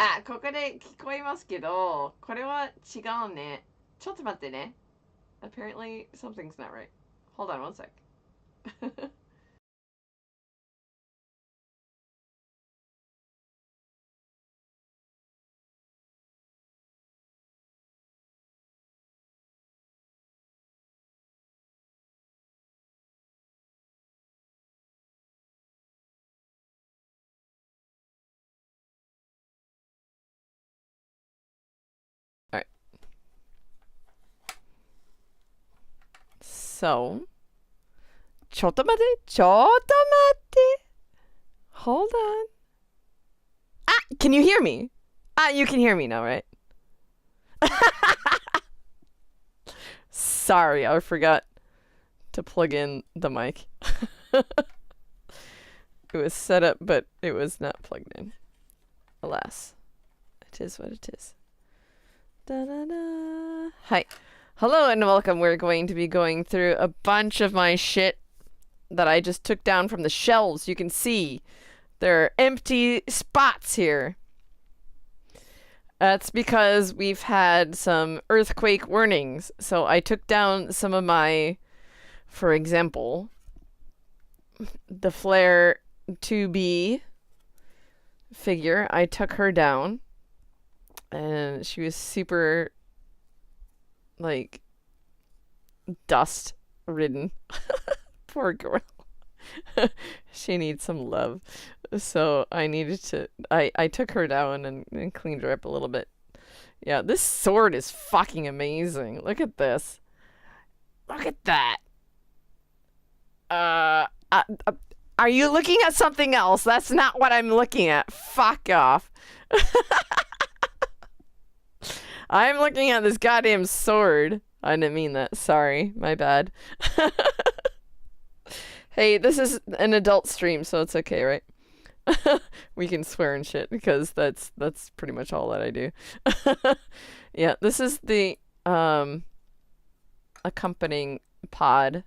あ、ここで聞こえますけど、これは違うね。ちょっと待ってね。Apparently something's not right. Hold on one sec. Alright. So, ちょっと待って、ちょっと待って。Hold on. Ah, can you hear me? Ah, you can hear me now, right? Sorry, I forgot to plug in the mic. It was set up, but it was not plugged in. Alas. It is what it is. Da-da-da. Hi. Hello and welcome. We're going to be going through a bunch of my shit that I just took down from the shelves. You can see there are empty spots here. That's because we've had some earthquake warnings. So I took down some of my, for example, the Flare 2B figure. I took her down. And she was super, like, dust ridden. Poor girl. She needs some love. So I needed to, I took her down and cleaned her up a little bit. Yeah, this sword is fucking amazing. Look at this. Look at that. Are you looking at something else? That's not what I'm looking at. Fuck off. I'm looking at this goddamn sword. I didn't mean that. Sorry. My bad. Hey, this is an adult stream, so it's okay, right? We can swear and shit because that's pretty much all that I do. Yeah, this is the accompanying pod.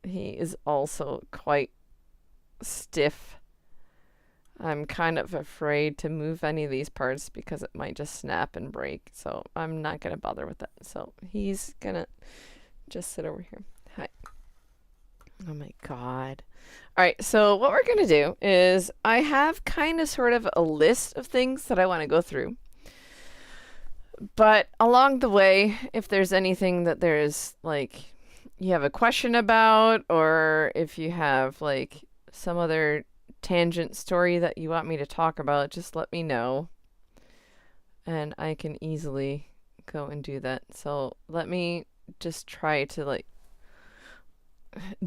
He is also quite stiff. I'm kind of afraid to move any of these parts because it might just snap and break. So I'm not going to bother with that. So he's going to just sit over here. Hi. Oh my God. All right. So what we're going to do is I have kind of sort of a list of things that I want to go through. But along the way, if there's anything that there's like you have a question about, or if you have like some other tangent story that you want me to talk about, just let me know and I can easily go and do that. So let me just try to like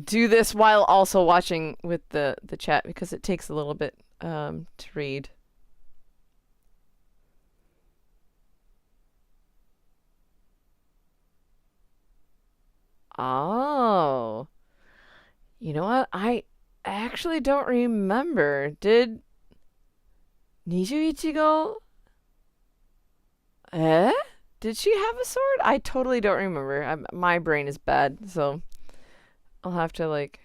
do this while also watching with the chat because it takes a little bit to read. Oh, you know what? I actually don't remember. Did Nijuichigo? Did she have a sword? I totally don't remember. My brain is bad, so I'll have to like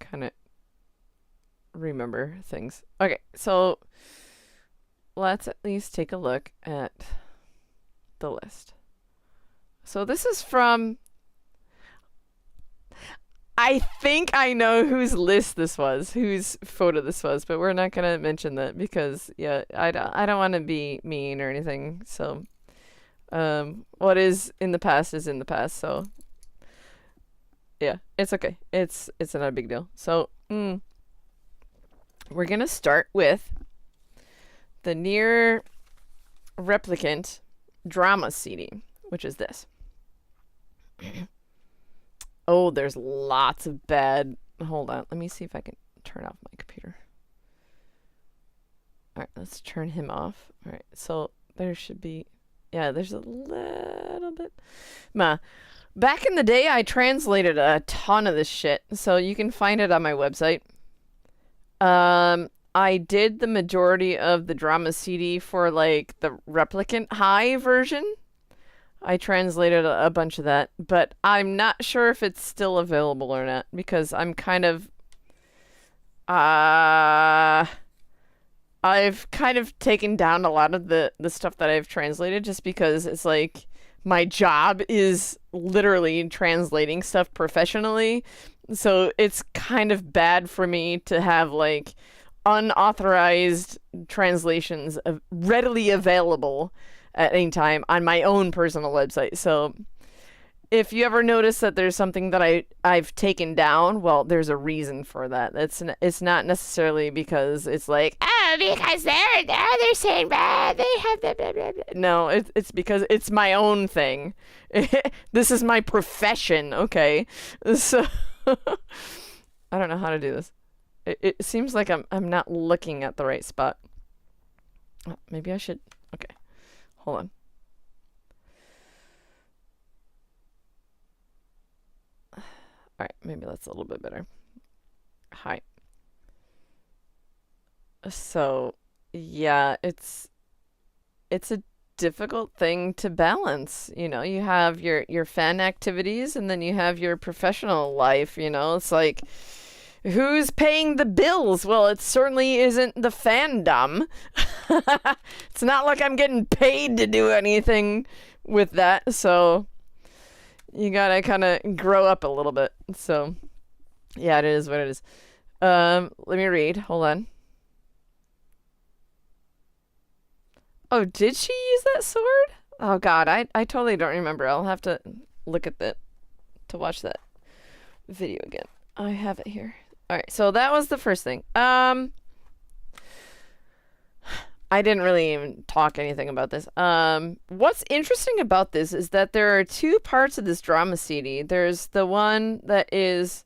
kind of remember things. Okay, so let's at least take a look at the list. So this is from, I think I know whose list this was, whose photo this was, but we're not gonna mention that because yeah, I don't want to be mean or anything. So, what is in the past is in the past. So, yeah, it's okay. It's not a big deal. So, we're gonna start with the NieR Replicant drama CD, which is this. Oh, there's lots of bad. Hold on. Let me see if I can turn off my computer. Alright, let's turn him off. Alright, so there should be. Yeah, there's a little bit. Back in the day, I translated a ton of this shit, so you can find it on my website. I did the majority of the drama CD for like the Replicant High version. I translated a bunch of that, but I'm not sure if it's still available or not because I'm kind of I've kind of taken down a lot of the stuff that I've translated just because it's like my job is literally translating stuff professionally. So it's kind of bad for me to have like unauthorized translations readily available at any time on my own personal website. So if you ever notice that there's something that I've taken down, well, there's a reason for that. It's not necessarily because it's like, oh, because they're saying bad, they have blah, blah, blah, blah. No, it's because it's my own thing. This is my profession, okay? So I don't know how to do this. It seems like I'm not looking at the right spot. Oh, maybe I should. Okay, hold on. All right, maybe that's a little bit better. Hi. So, yeah, it's a difficult thing to balance. You know, you have your fan activities and then you have your professional life, you know. It's like who's paying the bills? Well, it certainly isn't the fandom. It's not like I'm getting paid to do anything with that. So, you gotta kind of grow up a little bit. So, yeah, it is what it is. Let me read. Hold on. Oh, did she use that sword? Oh God, I totally don't remember. I'll have to look at that to watch that video again. I have it here. All right, so that was the first thing. I didn't really even talk anything about this. What's interesting about this is that there are two parts of this drama CD. There's the one that is,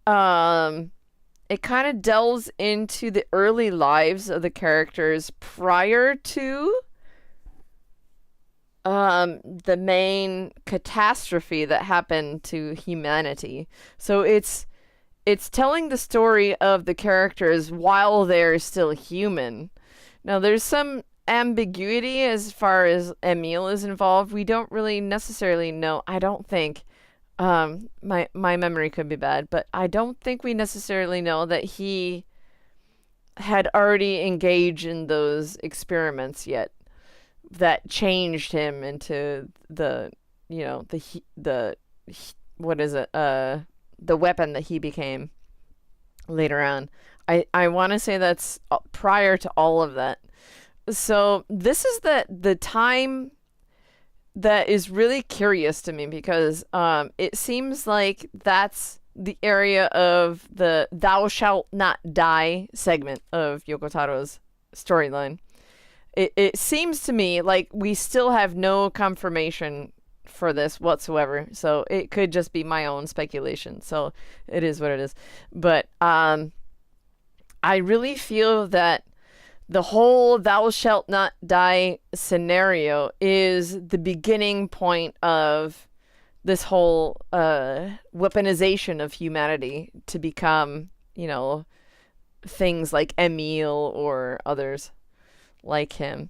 it kind of delves into the early lives of the characters prior to the main catastrophe that happened to humanity. So it's telling the story of the characters while they're still human. Now, there's some ambiguity as far as Emil is involved. We don't really necessarily know. I don't think. My memory could be bad, but I don't think we necessarily know that he had already engaged in those experiments yet that changed him into the, you know, the what is it? The weapon that he became later on. I want to say that's prior to all of that. So this is the time that is really curious to me because it seems like that's the area of the "Thou shalt not die" segment of Yoko Taro's storyline. It seems to me like we still have no confirmation for this whatsoever, so it could just be my own speculation. So it is what it is. But I really feel that the whole "thou shalt not die" scenario is the beginning point of this whole weaponization of humanity to become, you know, things like Emil or others like him.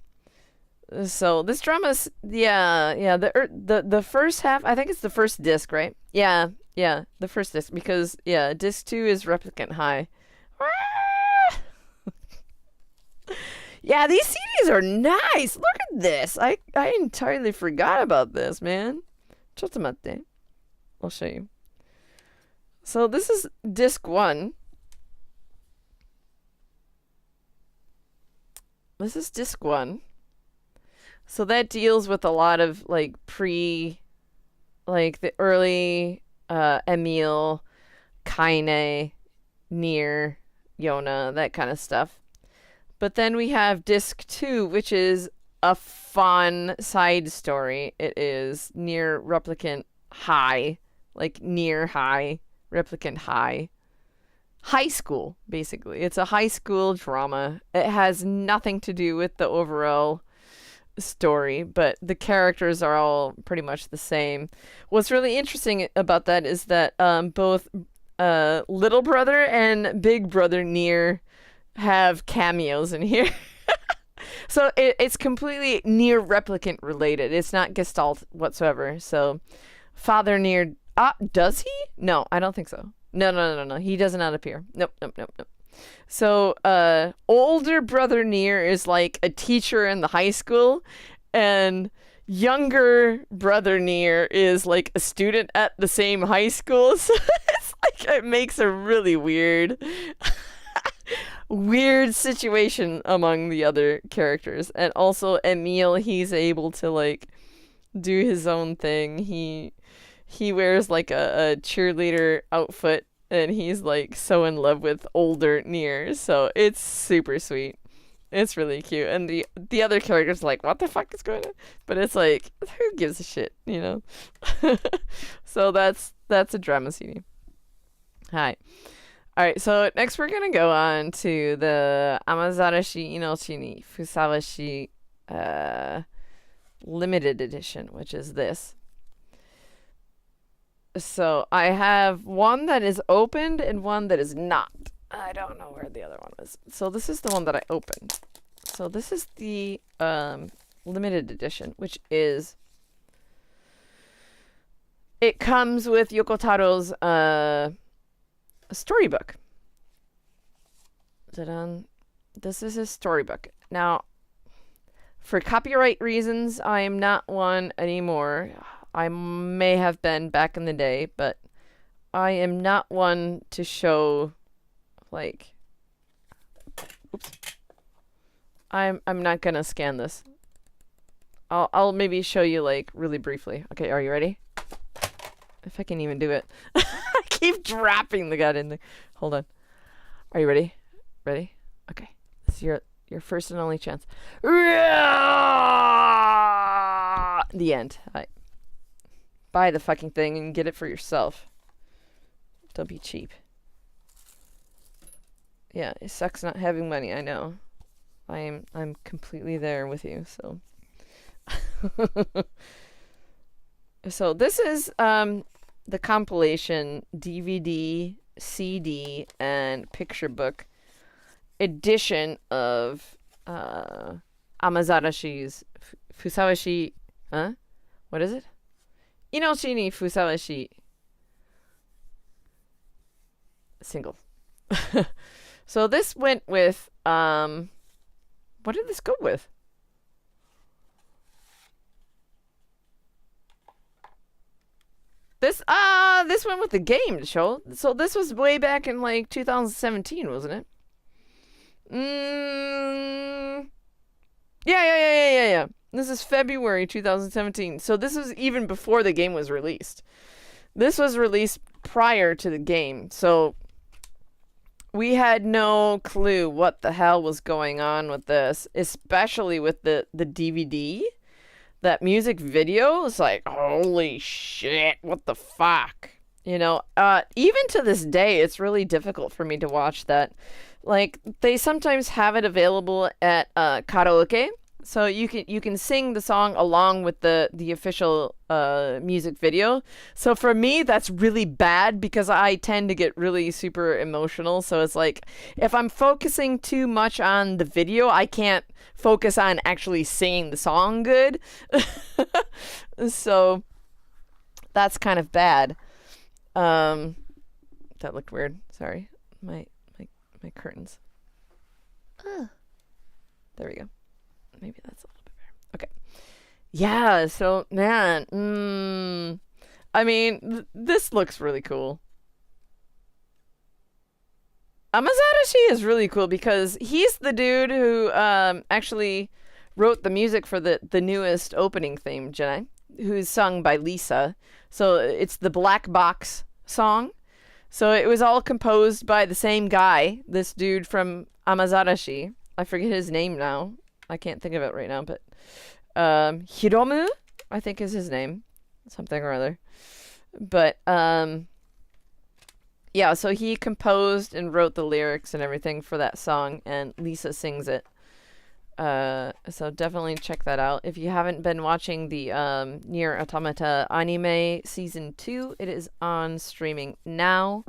So this drama's the first half, I think it's the first disc, right? Yeah, the first disc, because disc 2 is Replicant High. Yeah, these CDs are nice. Look at this. I entirely forgot about this, man. Chotomate. I'll show you. So this is disc 1. This is disc 1. So that deals with a lot of like the early Emil, Kaine, NieR, Yona, that kind of stuff. But then we have disc 2, which is a fun side story. It is NieR Replicant High, like NieR High, Replicant High. High school, basically. It's a high school drama. It has nothing to do with the overall story, but the characters are all pretty much the same. What's really interesting about that is that both little brother and big brother NieR have cameos in here. So it's completely NieR Replicant related. It's not Gestalt whatsoever. So Father NieR, does he? No, I don't think so. No. He does not appear. Nope. So, older brother NieR is like a teacher in the high school, and younger brother NieR is like a student at the same high school. So it's like it makes a really weird weird situation among the other characters. And also Emil, he's able to like do his own thing. He wears like a cheerleader outfit, and he's like so in love with older NieR. So it's super sweet. It's really cute. And the other characters like, what the fuck is going on? But it's like, who gives a shit, you know? So that's a drama CD. Hi. Alright, so next we're gonna go on to the Amazarashi Inochi ni Fusawashii limited edition, which is this. So I have one that is opened and one that is not. I don't know where the other one is. So this is the one that I opened. So this is the limited edition, which is, it comes with Yoko Taro's storybook. This is his storybook. Now, for copyright reasons, I am not one anymore. I may have been back in the day, but I am not one to show, like, oops. I'm not gonna scan this. I'll maybe show you like really briefly. Okay, are you ready? If I can even do it. I keep dropping the god in there. Hold on. Are you ready? Ready? Okay. This is your first and only chance. The end. Buy the fucking thing and get it for yourself. Don't be cheap. Yeah, it sucks not having money, I know. I'm completely there with you, so. So this is the compilation DVD, CD, and picture book edition of Amazarashi's Fusawashii, what is it? Inochi ni Fusawashii single. So this went with what did this go with? This went with the game show. So this was way back in like 2017, wasn't it? Yeah. This is February 2017. So this was even before the game was released. This was released prior to the game. So we had no clue what the hell was going on with this, especially with the DVD. That music video was like, holy shit, what the fuck? You know, even to this day, it's really difficult for me to watch that. Like, they sometimes have it available at karaoke, so you can sing the song along with the official music video. So for me, that's really bad because I tend to get really super emotional. So it's like, if I'm focusing too much on the video, I can't focus on actually singing the song good. So that's kind of bad. That looked weird. Sorry. My curtains. There we go. Maybe that's a little bit better. Okay. Yeah, so man, I mean, this looks really cool. Amazarashi is really cool because he's the dude who actually wrote the music for the newest opening theme, Jenai, who's sung by Lisa. So it's the Black Box song. So it was all composed by the same guy, this dude from Amazarashi. I forget his name now. I can't think of it right now, but Hiromu, I think is his name. Something or other. But yeah, so he composed and wrote the lyrics and everything for that song, and Lisa sings it. So definitely check that out. If you haven't been watching the NieR Automata anime season 2, it is on streaming now.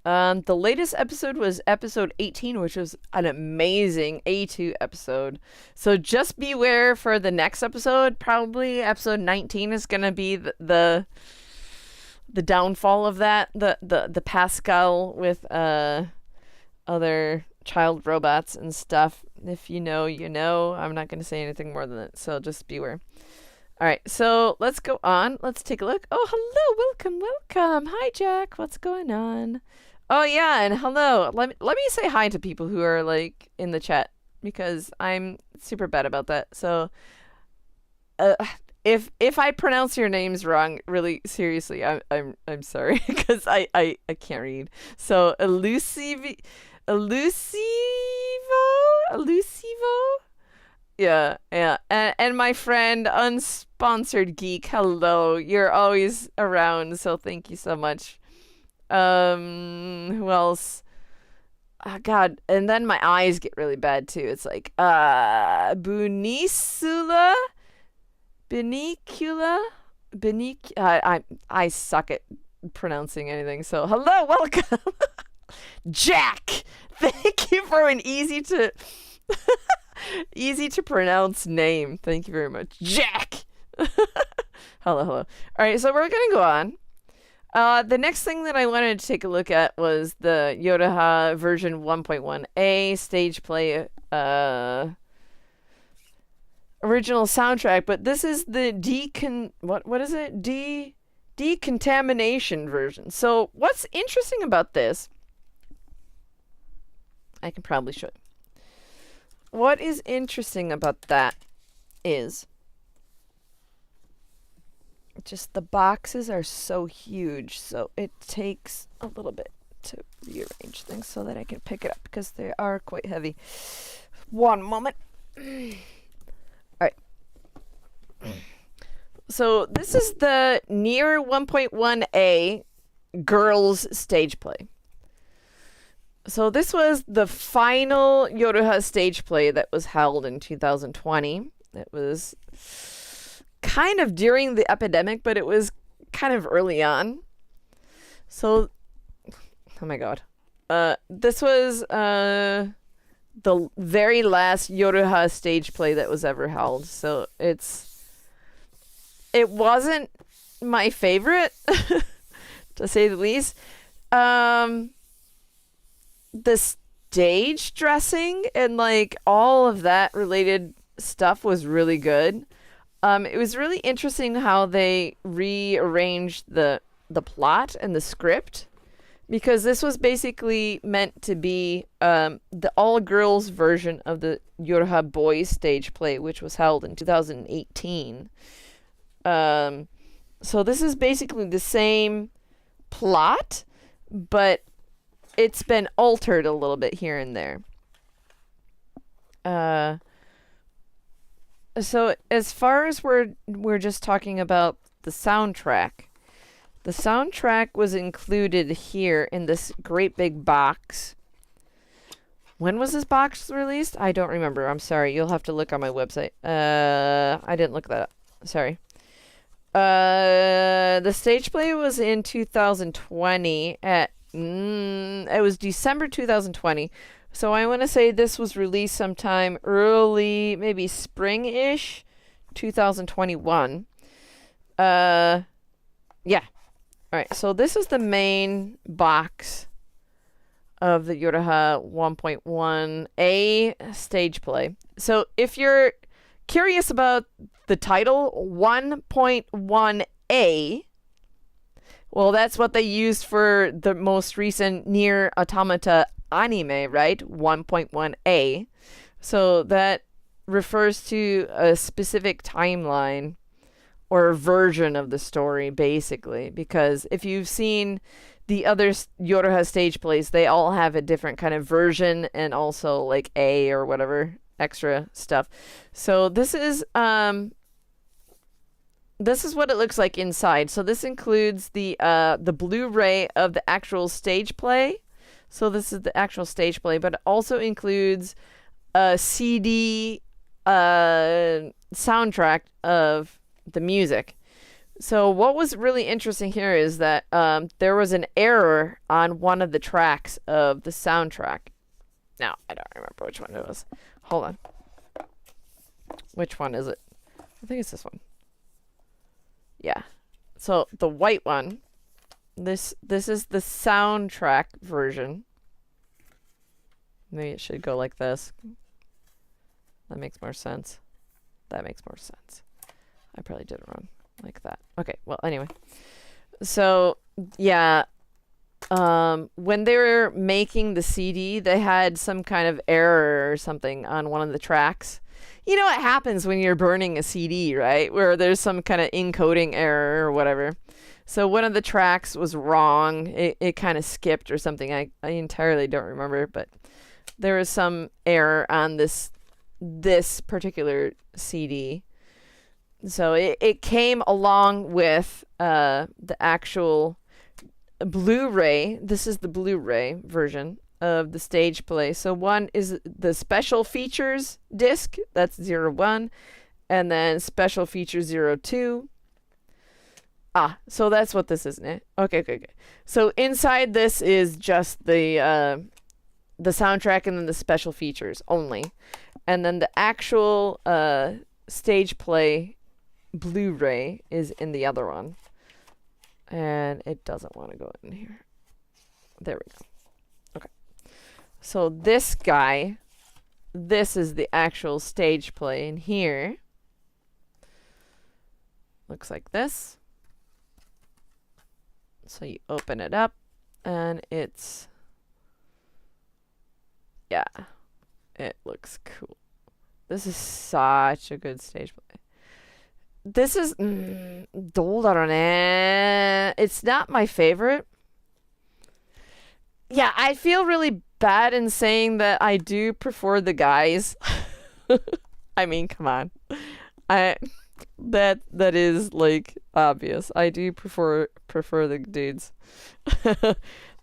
The latest episode was episode 18, which was an amazing A2 episode. So just beware for the next episode. Probably episode 19 is gonna be the downfall of that. The Pascal with other child robots and stuff. If you know, you know. I'm not going to say anything more than that, so just beware. All right, so let's go on. Let's take a look. Oh, hello, welcome, welcome. Hi, Jack. What's going on? Oh yeah, and hello. Let me say hi to people who are like in the chat because I'm super bad about that. So, if I pronounce your names wrong, really seriously, I'm sorry because I can't read. So Elusivo, yeah, yeah. And my friend Unsponsored Geek, hello. You're always around, so thank you so much. Who else? Oh, God, and then my eyes get really bad too. It's like Bunisula, Benicula, I suck at pronouncing anything. So hello, welcome, Jack. Thank you for an easy to pronounce name. Thank you very much, Jack. Hello, hello. All right, so we're gonna go on. The next thing that I wanted to take a look at was the YoRHa version 1.1a stage play original soundtrack, but this is the Decontamination version. So what's interesting about this, I can probably show you. What is interesting about that is just the boxes are so huge, so it takes a little bit to rearrange things so that I can pick it up because they are quite heavy. One moment. All right. So this is the NieR 1.1a girls stage play. So this was the final YoRHa stage play that was held in 2020. It was kind of during the epidemic, but it was kind of early on. So, oh my god. This was the very last YoRHa stage play that was ever held. So it wasn't my favorite, to say the least. The stage dressing and like all of that related stuff was really good. It was really interesting how they rearranged the plot and the script, because this was basically meant to be the all-girls version of the YoRHa Boys stage play, which was held in 2018. So this is basically the same plot, but it's been altered a little bit here and there. So as far as we're just talking about the soundtrack was included here in this great big box. When was this box released? I don't remember. I'm sorry. You'll have to look on my website. I didn't look that up. Sorry. The stage play was in 2020 at it was December 2020. So I want to say this was released sometime early, maybe spring-ish, 2021. Yeah. All right, so this is the main box of the YoRHa 1.1a stage play. So if you're curious about the title, 1.1a, well, that's what they used for the most recent NieR Automata anime, right? 1.1a. So that refers to a specific timeline or version of the story, basically. Because if you've seen the other YoRHa stage plays, they all have a different kind of version and also like A or whatever extra stuff. So this is what it looks like inside. So this includes the Blu-ray of the actual stage play. So this is the actual stage play, but it also includes a CD soundtrack of the music. So what was really interesting here is that there was an error on one of the tracks of the soundtrack. Now, I don't remember which one it was. Hold on. Which one is it? I think it's this one. Yeah. So the white one, this is the soundtrack version. Maybe it should go like this. That makes more sense. That makes more sense. I probably did it wrong. Like that. Okay, well, anyway. So, yeah. When they were making the CD, they had some kind of error or something on one of the tracks. You know what happens when you're burning a CD, right? Where there's some kind of encoding error or whatever. So one of the tracks was wrong. It kind of skipped or something. I entirely don't remember, but there was some error on this particular CD. So it came along with the actual Blu-ray. This is the Blu-ray version of the stage play. So one is the special features disc, that's 01, and then special features 02. So that's what this is, isn't it? Okay. So inside this is just the soundtrack and then the special features only. And then the actual stage play Blu-ray is in the other one. And it doesn't want to go in here. There we go. Okay. So this guy, this is the actual stage play in here. Looks like this. So you open it up and it's, yeah, it looks cool. This is such a good stage play. This is, it's not my favorite. Yeah, I feel really bad in saying that I do prefer the guys. I mean, come on. That is like obvious. I do prefer the dudes.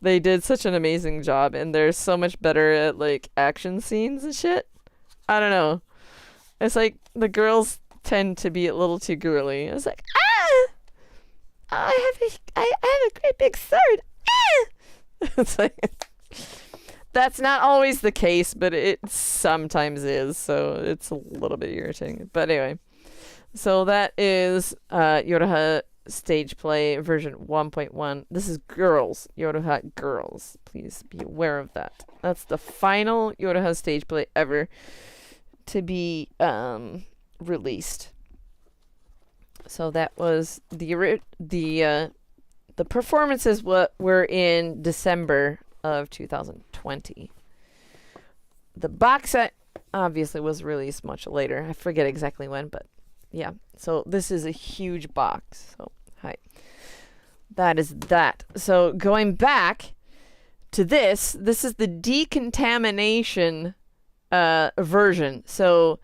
They did such an amazing job and they're so much better at like action scenes and shit. I don't know. It's like the girls tend to be a little too girly. It's like, I have a great big sword. It's like, that's not always the case, but it sometimes is, so it's a little bit irritating. But anyway, so that is YoRHa stage play version 1.1. This is girls, YoRHa girls. Please be aware of that. That's the final YoRHa stage play ever to be released. So that was the performances were in December of 2020. The box set obviously was released much later. I forget exactly when, but yeah. So this is a huge box. So hi. That is that. So going back to this is the Decontamination version. So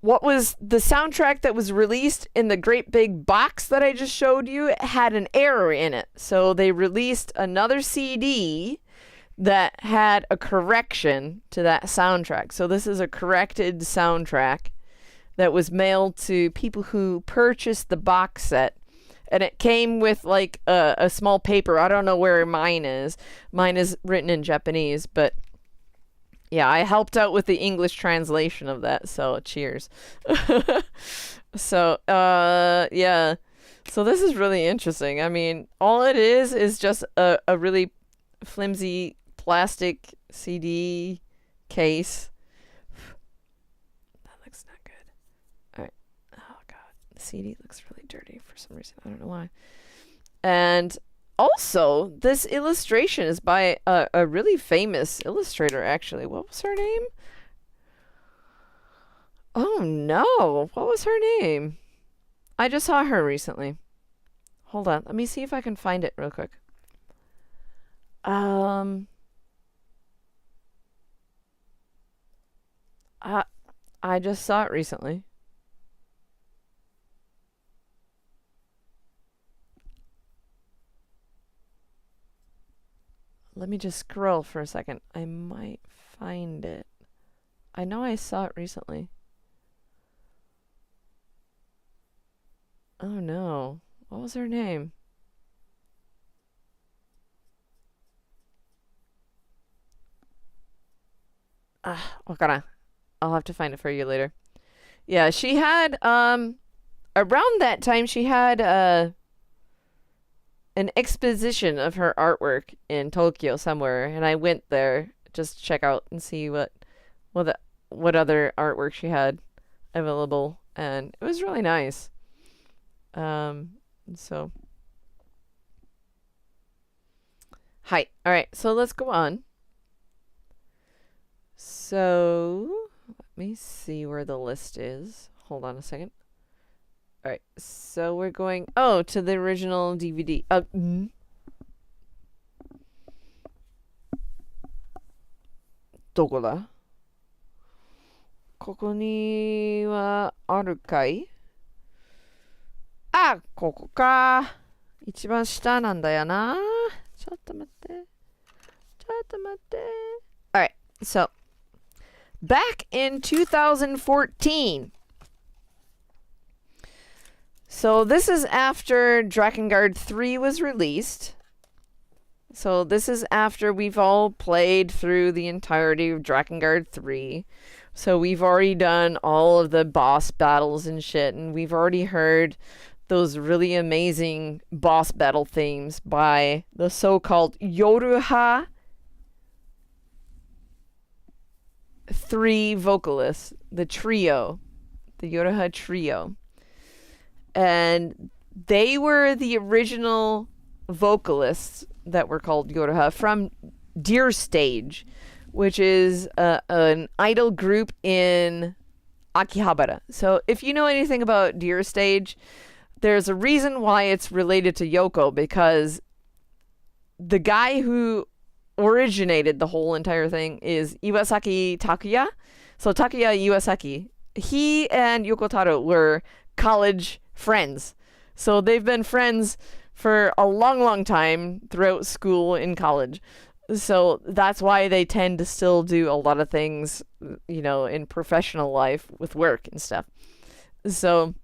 what was the soundtrack that was released in the great big box that I just showed you? It had an error in it. So they released another CD that had a correction to that soundtrack. So this is a corrected soundtrack that was mailed to people who purchased the box set. And it came with like a small paper. I don't know where mine is. Mine is written in Japanese, but yeah, I helped out with the English translation of that, so cheers. So, yeah. So this is really interesting. I mean, all it is just a really flimsy plastic CD case. That looks not good. All right. Oh, God. The CD looks really dirty for some reason. I don't know why. And also, this illustration is by a really famous illustrator, actually. What was her name? Oh, no. What was her name? I just saw her recently. Hold on. Let me see if I can find it real quick. I just saw it recently. Let me just scroll for a second. I might find it. I know I saw it recently. Oh no. What was her name? I'll have to find it for you later. Yeah, she had around that time she had an exposition of her artwork in Tokyo somewhere, and I went there just check out and see what other artwork she had available, and it was really nice. So, hi. All right, so let's go on. So, let me see where the list is. Hold on a second. All right, so we're going, to the original DVD. どこだ？ここにはあるかい？あ、ここか。一番下なんだよな。ちょっと待って。Alright, so back in 2014. So this is after Drakengard 3 was released. So this is after we've all played through the entirety of Drakengard 3. So we've already done all of the boss battles and shit, and we've already heard those really amazing boss battle themes by the so-called YoRHa 3 vocalists, the trio, the YoRHa trio. And they were the original vocalists that were called YoRHa from Deer Stage, which is an idol group in Akihabara. So if you know anything about Deer Stage, there's a reason why it's related to Yoko, because the guy who originated the whole entire thing is Iwasaki Takuya. So Takuya Iwasaki, he and Yoko Taro were college friends. So they've been friends for a long, long time throughout school and college. So that's why they tend to still do a lot of things, you know, in professional life with work and stuff. So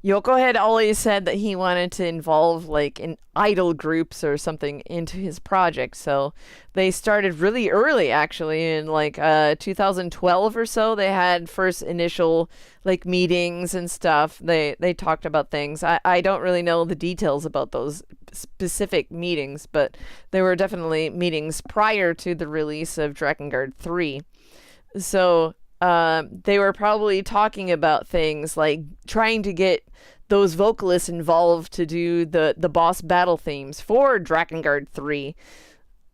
Yoko had always said that he wanted to involve like in idol groups or something into his project. So they started really early, actually, in like 2012 or so. They had first initial like meetings and stuff. They talked about things. I don't really know the details about those specific meetings, but there were definitely meetings prior to the release of Drakengard 3. So they were probably talking about things like trying to get those vocalists involved to do the boss battle themes for Drakengard 3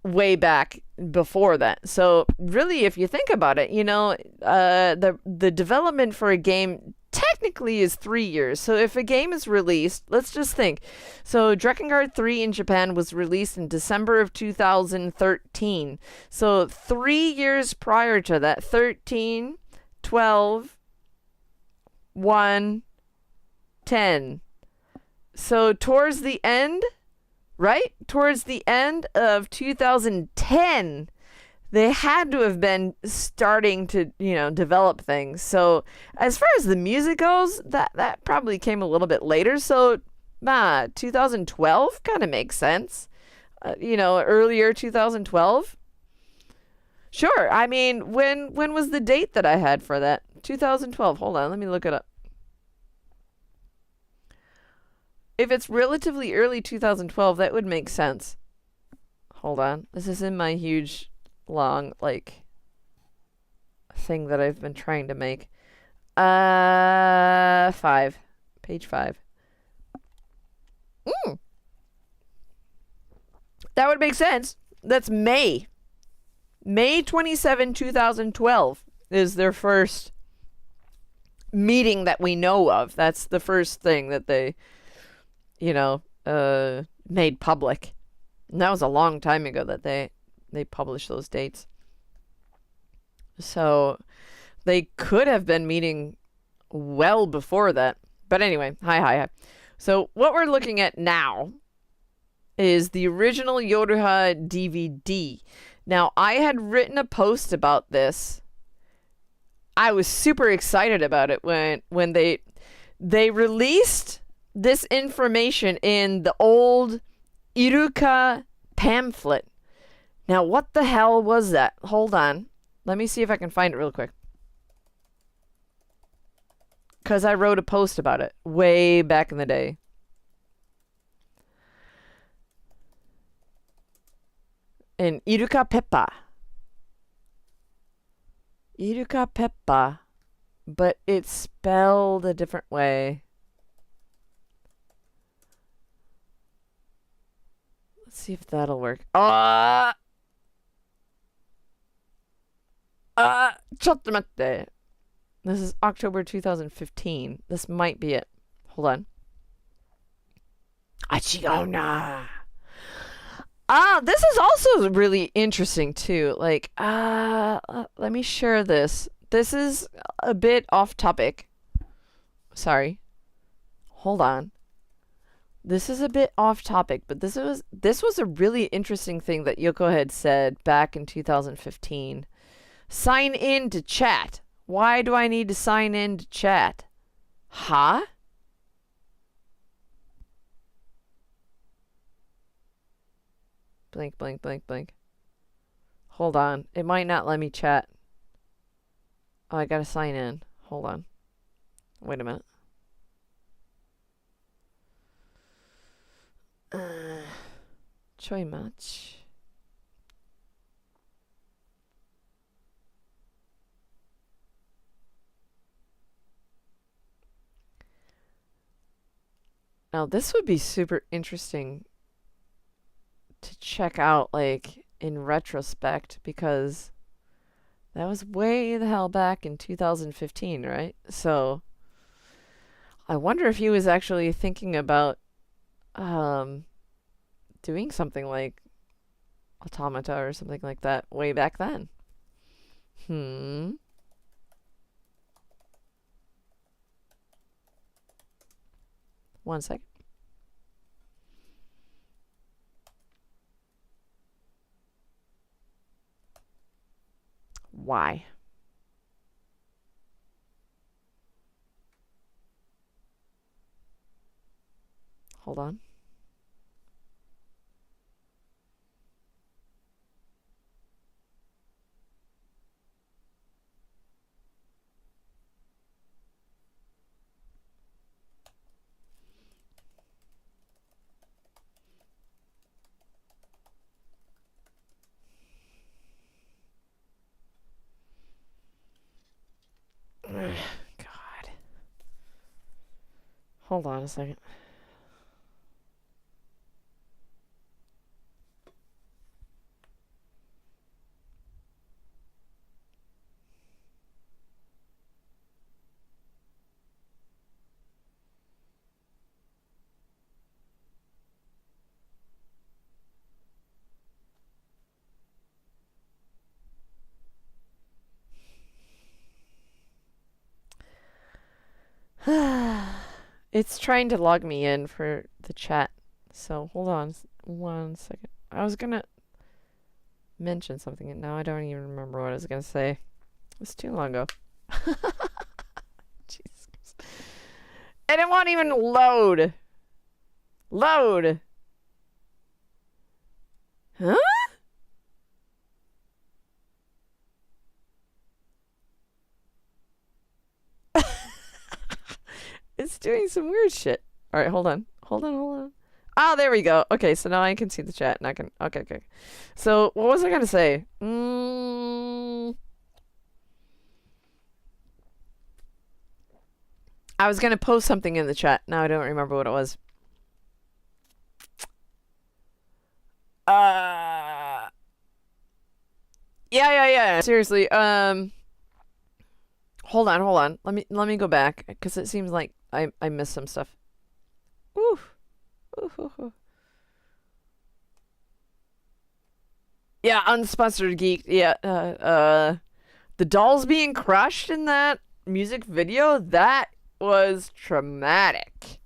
way back before that. So really, if you think about it, you know, the development for a game technically is 3 years. So if a game is released, let's just think. So Drakengard 3 in Japan was released in December of 2013. So 3 years prior to that, 13, 12, 1, 10. So towards the end, right? Towards the end of 2010, they had to have been starting to, you know, develop things. So as far as the music goes, that probably came a little bit later. So 2012 kind of makes sense. You know, earlier 2012. Sure. I mean, when was the date that I had for that? 2012. Hold on, let me look it up. If it's relatively early 2012, that would make sense. Hold on. This is in my huge, long, like, thing that I've been trying to make. 5. Page 5. That would make sense. That's May. May 27, 2012 is their first meeting that we know of. That's the first thing that they, you know, made public. And that was a long time ago that they published those dates. So they could have been meeting well before that. But anyway, hi. So what we're looking at now is the original YoRHa DVD. Now, I had written a post about this. I was super excited about it when they released this information in the old Iruka pamphlet. Now, what the hell was that? Hold on. Let me see if I can find it real quick. Because I wrote a post about it way back in the day. In Iruka Peppa. Iruka Peppa, but it's spelled a different way. Let's see if that'll work. ちょっと待って. This is October 2015. This might be it. Hold on. 違うな. This is also really interesting too. Like, let me share this. This is a bit off topic. Sorry. Hold on. This is a bit off topic, but this was a really interesting thing that Yoko had said back in 2015. Sign in to chat. Why do I need to sign in to chat? Huh? Blink, blink, blink, blink. Hold on. It might not let me chat. Oh, I gotta sign in. Hold on. Wait a minute. Choi much. Now, this would be super interesting to check out, like, in retrospect, because that was way the hell back in 2015, right? So, I wonder if he was actually thinking about doing something like Automata or something like that way back then. One second. Why? Hold on. God. Hold on a second. It's trying to log me in for the chat. So hold on 1 second. I was gonna mention something and now I don't even remember what I was gonna say. It's too long ago. Jesus. And it won't even load. Load. Huh? It's doing some weird shit. All right, hold on. Hold on. Ah, there we go. Okay, so now I can see the chat and I can... Okay. So, what was I going to say? I was going to post something in the chat. Now I don't remember what it was. Yeah. Seriously, hold on. Let me go back because it seems like I missed some stuff. Oof. Yeah, unsponsored geek. Yeah, the dolls being crushed in that music video, that was traumatic.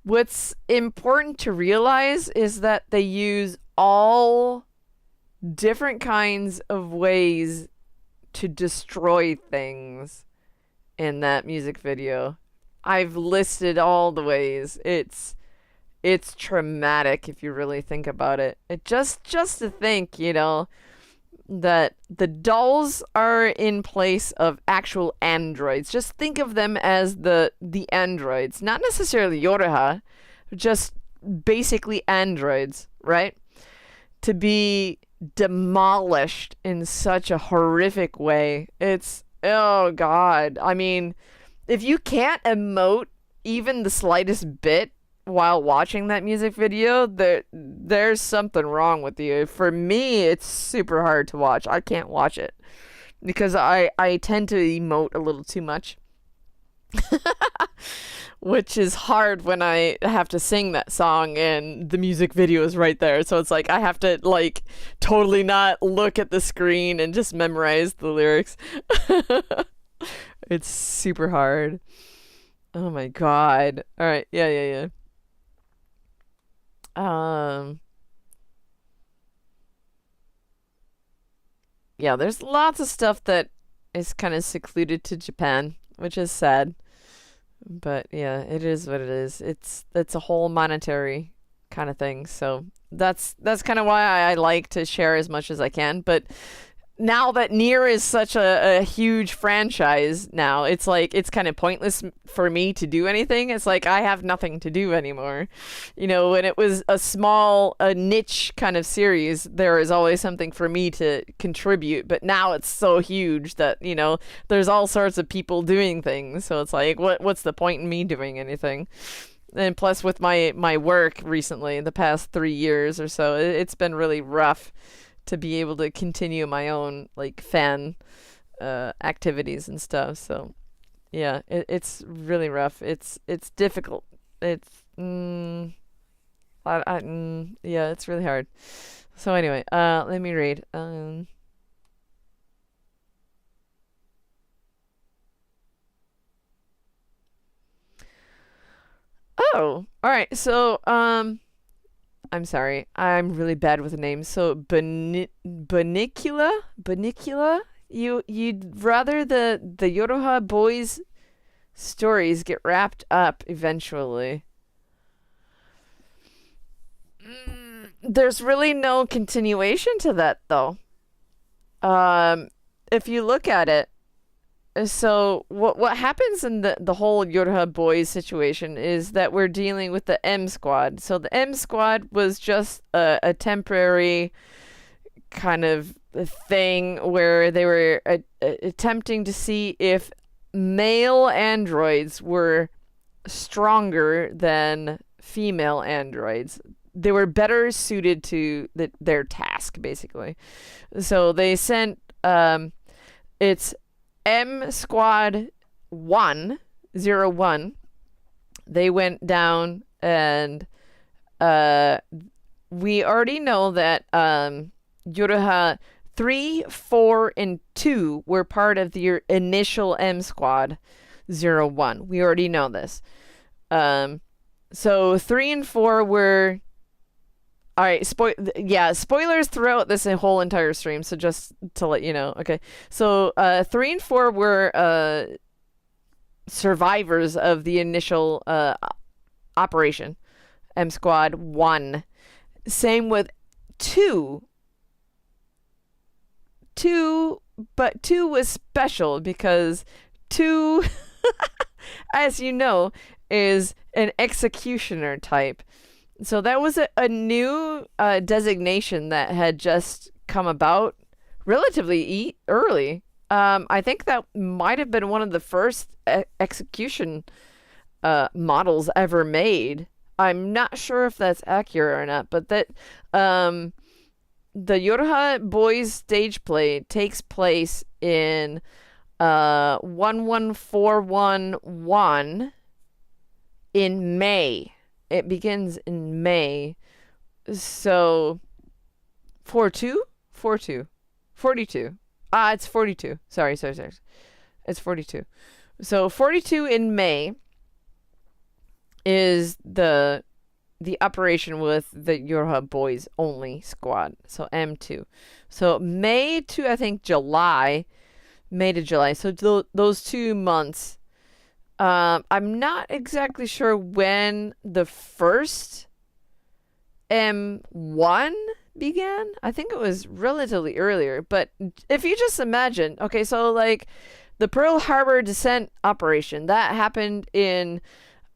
What's important to realize is that they use all different kinds of ways to destroy things in that music video. I've listed all the ways. It's traumatic if you really think about it. Just to think, you know, that the dolls are in place of actual androids. Just think of them as the androids, not necessarily YoRHa, just basically androids, right? To be demolished in such a horrific way. It's, oh God. I mean, if you can't emote even the slightest bit while watching that music video, there's something wrong with you. For me, it's super hard to watch. I can't watch it because I tend to emote a little too much. Which is hard when I have to sing that song and the music video is right there. So it's like I have to like totally not look at the screen and just memorize the lyrics. It's super hard. Oh my God. All right. Yeah. Yeah, there's lots of stuff that is kind of secluded to Japan, which is sad. But yeah, it is what it is. It's a whole monetary kind of thing. So that's kind of why I like to share as much as I can. But now that NieR is such a huge franchise now, it's like it's kind of pointless for me to do anything. It's like I have nothing to do anymore. You know, when it was a niche kind of series, there is always something for me to contribute. But now it's so huge that, you know, there's all sorts of people doing things. So it's like, what's the point in me doing anything? And plus with my work recently, the past 3 years or so, it's been really rough to be able to continue my own like fan activities and stuff. So yeah, it's really rough. It's difficult. It's yeah, it's really hard. So anyway, let me read. Oh, all right. So I'm sorry. I'm really bad with names. So Banicula? You'd rather the YoRHa boys stories get wrapped up eventually. There's really no continuation to that though. If you look at it, so what happens in the whole YoRHa boys situation is that we're dealing with the M Squad. So the M Squad was just a temporary kind of thing where they were attempting to see if male androids were stronger than female androids. They were better suited to their task, basically. So they sent it's M Squad 101. They went down and we already know that YoRHa 3, 4, and 2 were part of the initial M Squad 01. We already know this. So 3 and 4 were... All right, spoilers throughout this whole entire stream, so just to let you know. Okay, so 3 and 4 were survivors of the initial operation, M Squad 1. Same with 2. 2, but 2 was special because 2, as you know, is an executioner type. So that was a new designation that had just come about relatively early. I think that might have been one of the first execution models ever made. I'm not sure if that's accurate or not, but that the YoRHa Boys stage play takes place in 11411 in May. It begins in May. So 42? 42. 42. It's 42. Sorry. It's 42. So 42 in May is the operation with the YoRHa Boys only squad. So M2. So May to I think July. May to July. So those 2 months. I'm not exactly sure when the first M1 began. I think it was relatively earlier. But if you just imagine, okay, so like the Pearl Harbor descent operation that happened in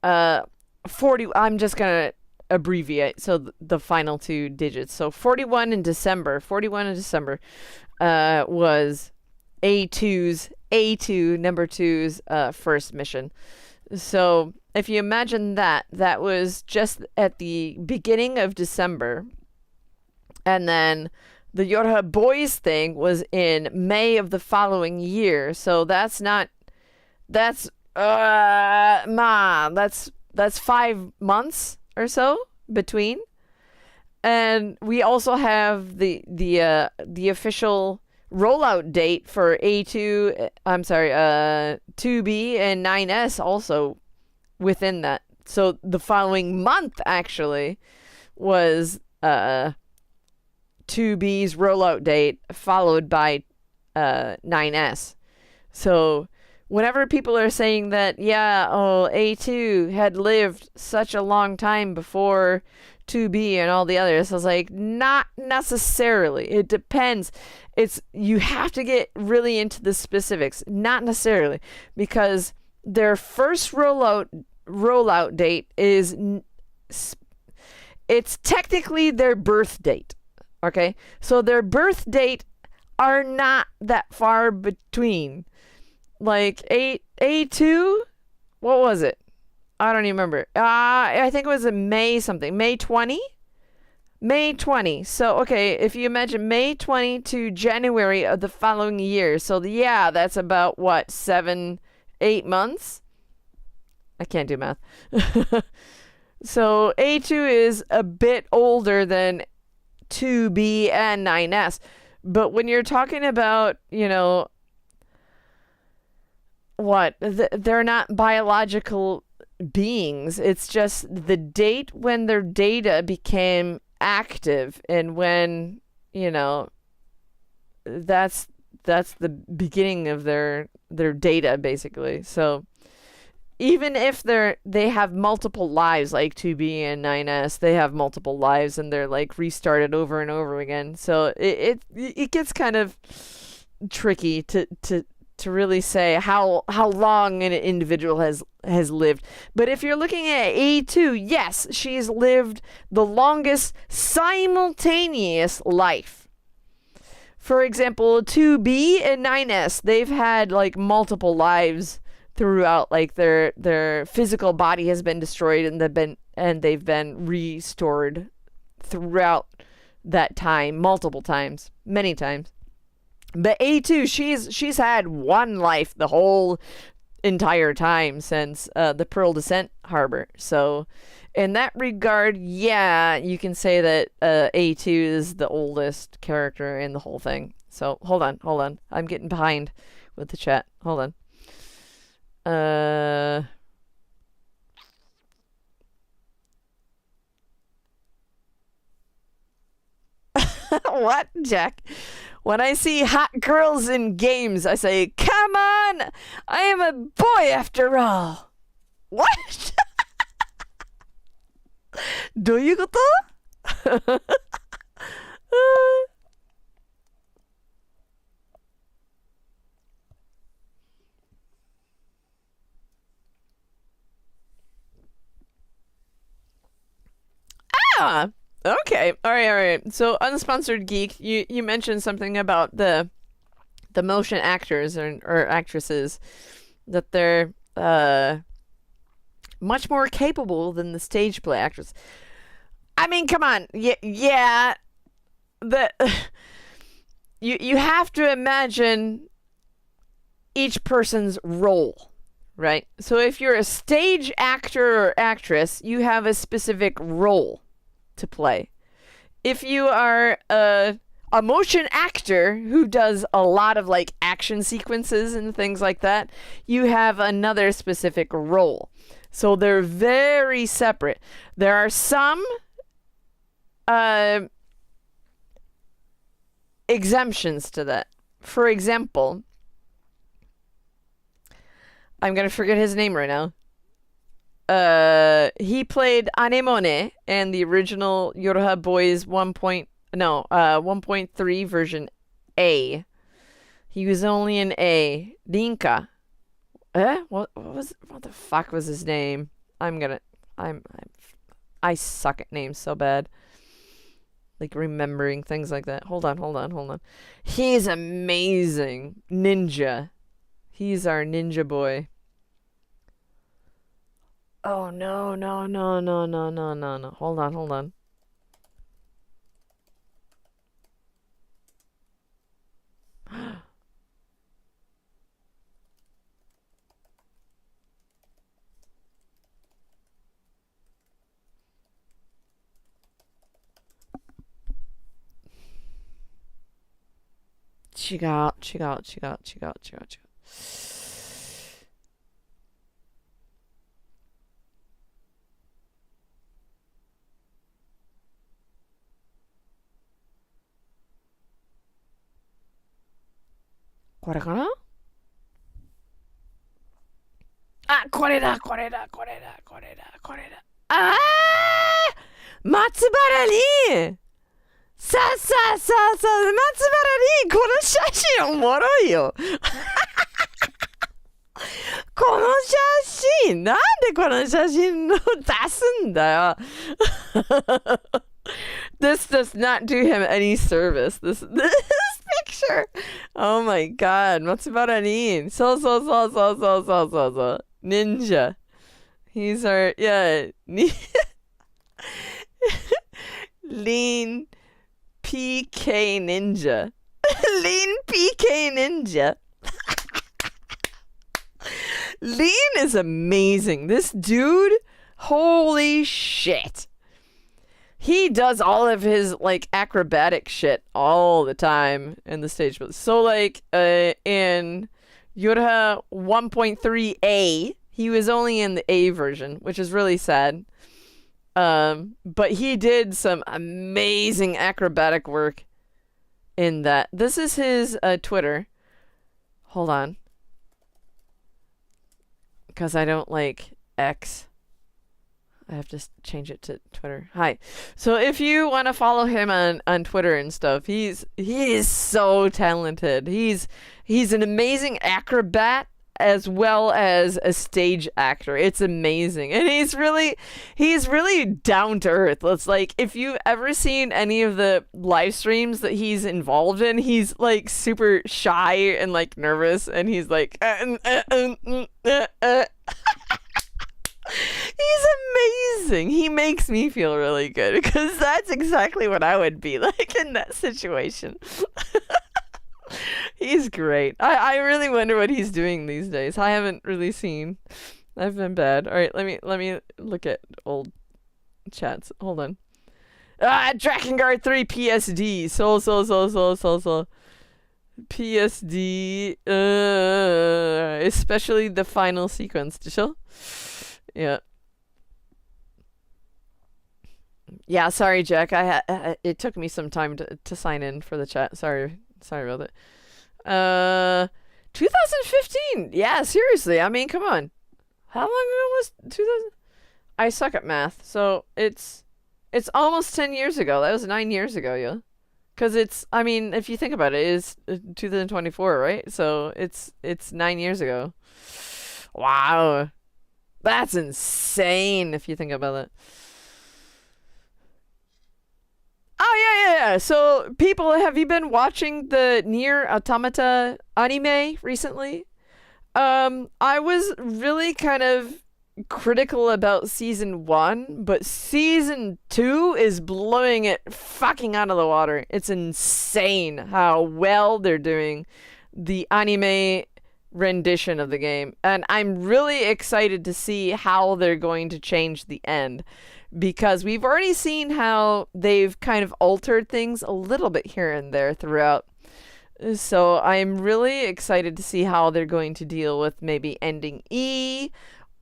40. I'm just gonna abbreviate. So the final two digits. So 41 in December. 41 in December was A2 number two's first mission. So if you imagine that, that was just at the beginning of December. And then the YoRHa Boys thing was in May of the following year. So that's 5 months or so between. And we also have the official rollout date for 2B and 9S also within that. So the following month actually was 2B's rollout date, followed by 9S. So whenever people are saying that, A2 had lived such a long time before 2B and all the others, I was like, not necessarily. It depends. You have to get really into the specifics. Not necessarily, because their first rollout date is it's technically their birth date. Okay, so their birth date are not that far between. Like A2, what was it? I don't even remember. I think it was in May something. May 20? May 20. So, okay, if you imagine May 20 to January of the following year. So, that's about, 7-8 months? I can't do math. So, A2 is a bit older than 2B and 9S. But when you're talking about, they're not biological beings. It's just the date when their data became active, and when that's the beginning of their data basically. So even if they have multiple lives, like 2B and 9S, they have multiple lives and they're like restarted over and over again. So it gets kind of tricky to really say how long an individual has lived. But if you're looking at A2, yes, she's lived the longest simultaneous life. For example, 2B and 9S, they've had like multiple lives throughout. Like their physical body has been destroyed and they've been restored throughout that time, multiple times, many times. But A2, she's had one life the whole entire time since the Pearl Descent Harbor. So in that regard, you can say that A2 is the oldest character in the whole thing. So hold on. I'm getting behind with the chat. Hold on. What, Jack? When I see hot girls in games, I say, come on! I am a boy after all! What? どういうことAh! Okay. All right. So, Unsponsored Geek, you mentioned something about the motion actors or actresses, that they're much more capable than the stage play actors. I mean, come on. Yeah. You have to imagine each person's role, right? So if you're a stage actor or actress, you have a specific role to play. If you are a motion actor who does a lot of like action sequences and things like that, you have another specific role. So they're very separate. There are some exemptions to that. For example, I'm going to forget his name right now. He played Anemone in the original YoRHa Boys 1.3 version A. He was only an A. Rinka. What the fuck was his name? I suck at names so bad. Like remembering things like that. Hold on. He's amazing. Ninja. He's our ninja boy. Oh, no. Hold on. 違う。これかな？あ、これだ。あー、松原にさあ、松原にこの写真おもろいよ。この写真、なんでこの写真を出すんだよ。This does not do him any service. This picture. Oh my god. 松原に。そう。Ninja. He's our, yeah. Lean PK Ninja. Lean PK Ninja. Lean is amazing. This dude, holy shit. He does all of his like acrobatic shit all the time in the stage. So like in YoRHa 1.3a, he was only in the A version, which is really sad. But he did some amazing acrobatic work in that. This is his Twitter. Hold on. Because I don't like X. I have to change it to Twitter. Hi. So if you want to follow him on Twitter and stuff, he is so talented. He's an amazing acrobat as well as a stage actor. It's amazing. And he's really down to earth. It's like if you've ever seen any of the live streams that he's involved in, he's like super shy and like nervous, and he's like He's amazing. He makes me feel really good because that's exactly what I would be like in that situation. He's great. I really wonder what he's doing these days. I haven't really seen. I've been bad. All right, let me look at old chats. Hold on. Drakengard 3 PSD. So. PSD. Especially the final sequence. Yeah. Yeah, sorry, Jack. It took me some time to sign in for the chat. Sorry about it. 2015. Yeah, seriously. I mean, come on. How long ago was 2000? I suck at math, so it's almost 10 years ago. That was 9 years ago, yeah. Because I mean, if you think about it, it's 2024, right? So it's 9 years ago. Wow. That's insane if you think about it. Oh, yeah. So, people, have you been watching the NieR Automata anime recently? I was really kind of critical about season 1, but season 2 is blowing it fucking out of the water. It's insane how well they're doing the anime rendition of the game, and I'm really excited to see how they're going to change the end, because we've already seen how they've kind of altered things a little bit here and there throughout. So I'm really excited to see how they're going to deal with maybe ending E,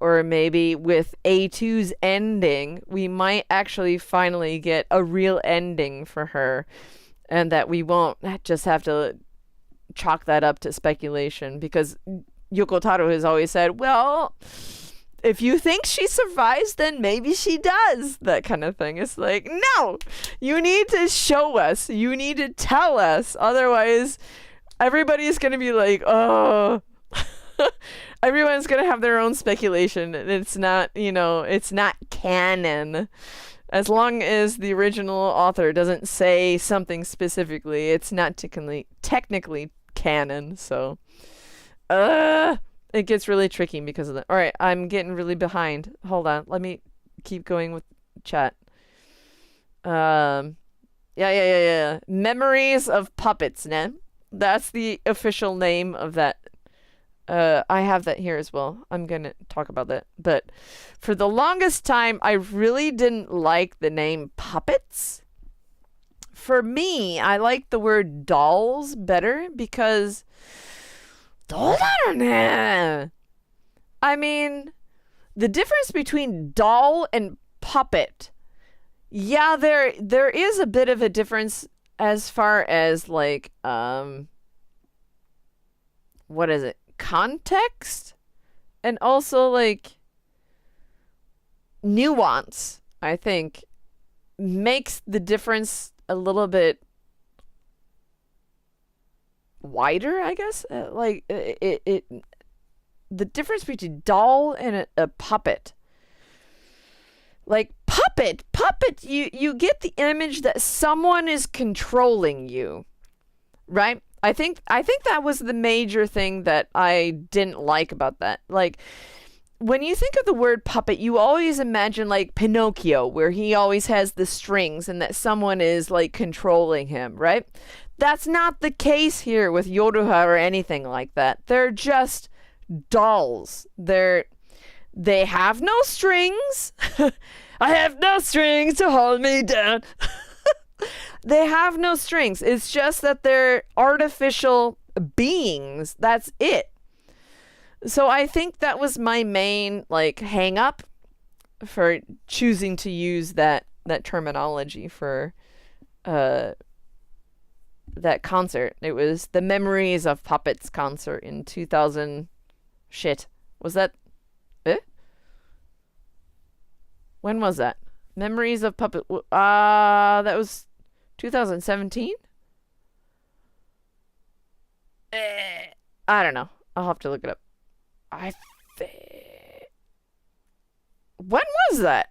or maybe with A2's ending. We might actually finally get a real ending for her, and that we won't just have to chalk that up to speculation, because Yoko Taro has always said, well, if you think she survives, then maybe she does. That kind of thing. It's like, no, you need to show us. You need to tell us. Otherwise, everybody's going to be like, oh. Everyone's gonna have their own speculation, and it's not, it's not canon. As long as the original author doesn't say something specifically, it's not technically canon. So, it gets really tricky because of that. All right, I'm getting really behind. Hold on, let me keep going with chat. Yeah. Memories of Puppets, ne? That's the official name of that. I have that here as well. I'm going to talk about that. But for the longest time, I really didn't like the name Puppets. For me, I like the word dolls better because I mean, the difference between doll and puppet, yeah, there is a bit of a difference as far as like what is it? Context and also like nuance, I think, makes the difference a little bit wider, I guess. The difference between doll and a puppet. Like puppet, you get the image that someone is controlling you, right? I think that was the major thing that I didn't like about that. Like, when you think of the word puppet, you always imagine like Pinocchio, where he always has the strings and that someone is like controlling him, right? That's not the case here with YoRHa or anything like that. They're just dolls. They have no strings. I have no strings to hold me down. They have no strings. It's just that they're artificial beings. That's it. So I think that was my main like hang up for choosing to use that terminology for that concert. It was the Memories of Puppets concert in 2000. Shit. Was that When was that? Memories of Puppet. That was 2017? I don't know. I'll have to look it up. When was that?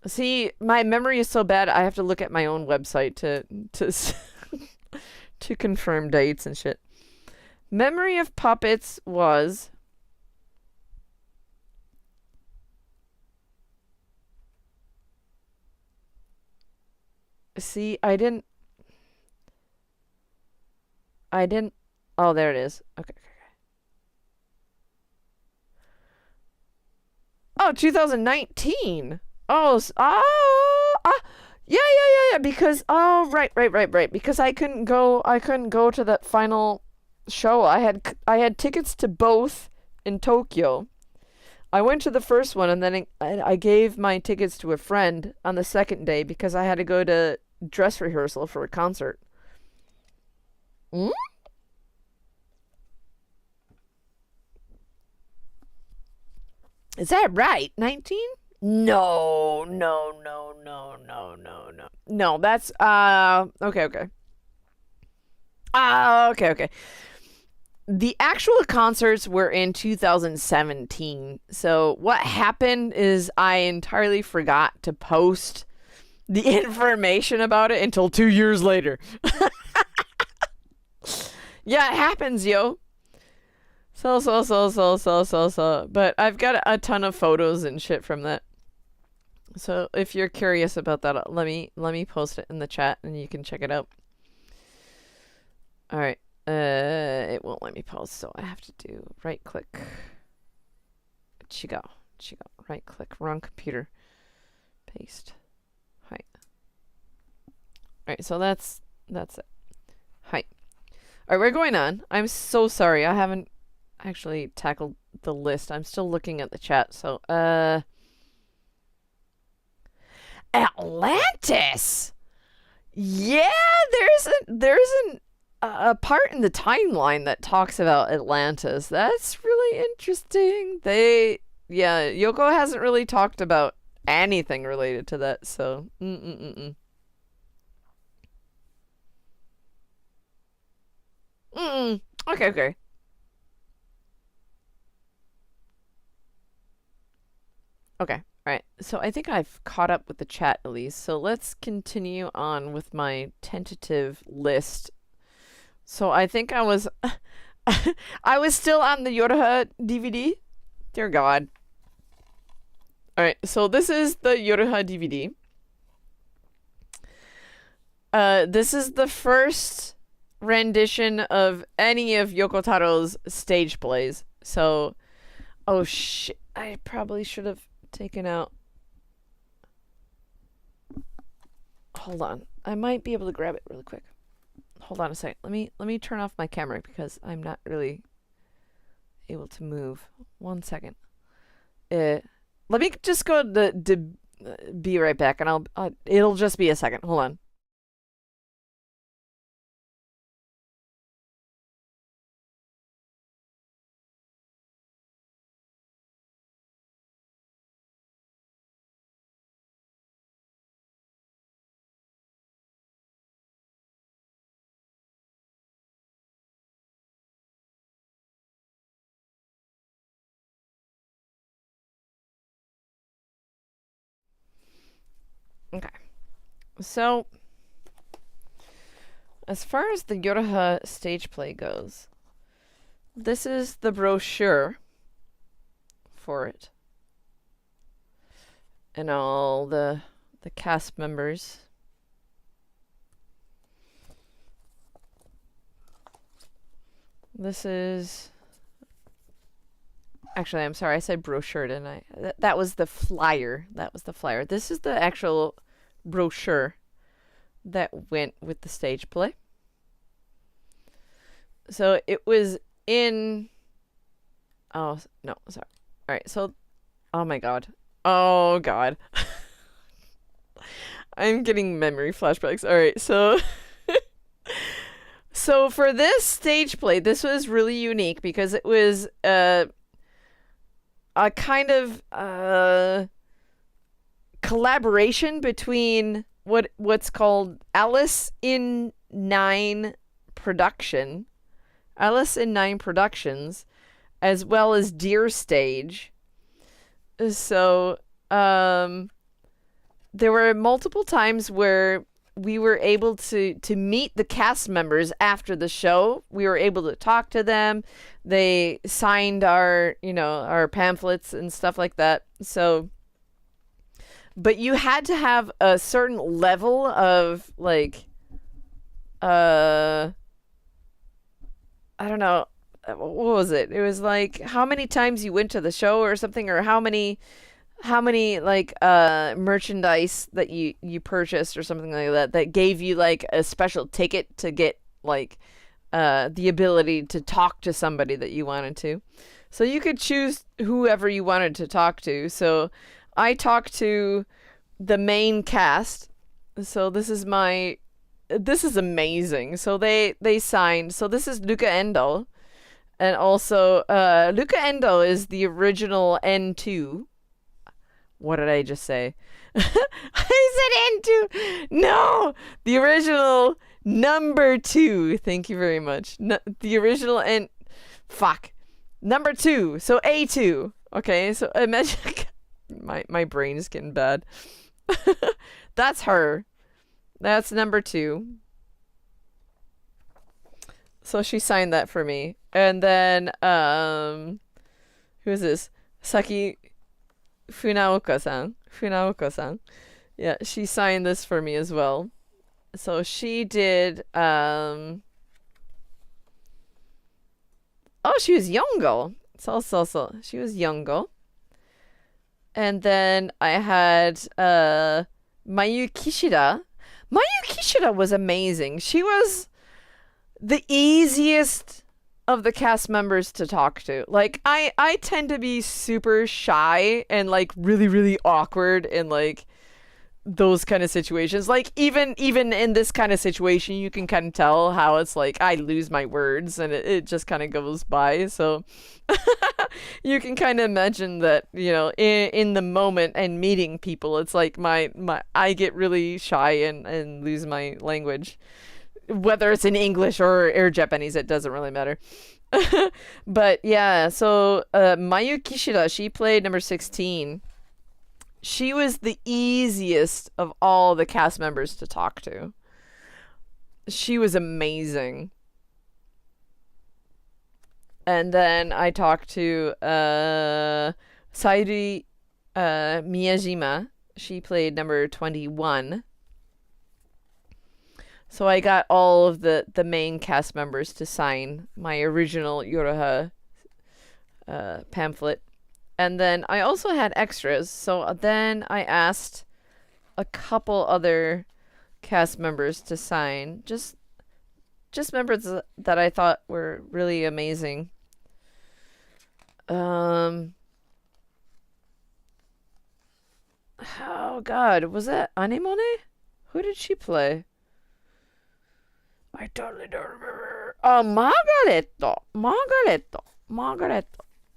See, my memory is so bad. I have to look at my own website to confirm dates and shit. Memory of Puppets was See, I didn't. Oh, there it is. Okay. Oh, 2019. Yeah. Because right. Because I couldn't go to that final show. I had tickets to both in Tokyo. I went to the first one, and then I gave my tickets to a friend on the second day because I had to go to dress rehearsal for a concert. Is that right? 19? No. No, that's okay. Okay. The actual concerts were in 2017. So what happened is I entirely forgot to post the information about it until 2 years later. Yeah, it happens, yo. So. But I've got a ton of photos and shit from that. So if you're curious about that, let me post it in the chat and you can check it out. All right. It won't let me post, so I have to do right click. Chigo. Right click. Wrong computer. Paste. Hi. Alright, so that's it. Hi. Alright, we're going on. I'm so sorry. I haven't actually tackled the list. I'm still looking at the chat, so Atlantis! Yeah, there's a part in the timeline that talks about Atlantis. That's really interesting. Yoko hasn't really talked about anything related to that, so Okay, okay. Okay, alright. So I think I've caught up with the chat at least. So let's continue on with my tentative list. So I think I was I was still on the YoRHa DVD. Dear God. Alright, so this is the YoRHa DVD. This is the first rendition of any of Yoko Taro's stage plays. So, oh shit, I probably should have taken out. Hold on, I might be able to grab it really quick. Hold on a second. Let me turn off my camera because I'm not really able to move. 1 second. Let me just go to be right back, and it'll just be a second. Hold on. Okay. So, as far as the YoRHa stage play goes, this is the brochure for it. And all the cast members. This is... Actually, I'm sorry, I said brochure, didn't I? That was the flyer. That was the flyer. This is the actual brochure that went with the stage play. So it was in... Oh, no, sorry. Alright, so... Oh my god. Oh god. I'm getting memory flashbacks. Alright, so... So for this stage play, this was really unique because it was a kind of collaboration between what's called Alice in Nine Productions, as well as Deer Stage. So there were multiple times where we were able to meet the cast members after the show. We were able to talk to them. They signed our, our pamphlets and stuff like that. So, but you had to have a certain level of like, I don't know, what was it? It was like how many times you went to the show or something, or how many like merchandise that you purchased or something like that gave you like a special ticket to get like the ability to talk to somebody that you wanted to. So you could choose whoever you wanted to talk to. So I talked to the main cast. So this is amazing. So they signed. So this is Luca Endo. And also Luca Endo is the original N2. What did I just say? I said N2. No, the original number 2. Thank you very much. The original number 2. So A2. Okay, so imagine my brain is getting bad. That's her. That's number 2. So she signed that for me. And then who is this? Saki Funaoka-san. Yeah, she signed this for me as well. So she did oh, she was Yongo. So she was Yongo. And then I had Mayu Kishida. Mayu Kishida was amazing. She was the easiest of the cast members to talk to. Like I tend to be super shy and like really, really awkward in like those kind of situations. Like even in this kind of situation, you can kind of tell how it's like I lose my words and it just kind of goes by. So you can kind of imagine that, in the moment and meeting people, it's like my I get really shy and lose my language. whether it's in English or Japanese, it doesn't really matter. But yeah, so Mayu Kishida, she played number 16. She was the easiest of all the cast members to talk to. She was amazing. And then I talked to Sairi Miyajima. She played number 21. So I got all of the main cast members to sign my original YoRHa pamphlet. And then I also had extras. So then I asked a couple other cast members to sign. Just members that I thought were really amazing. Oh God, was that Anemone? Who did she play? I totally don't remember. Margaretto.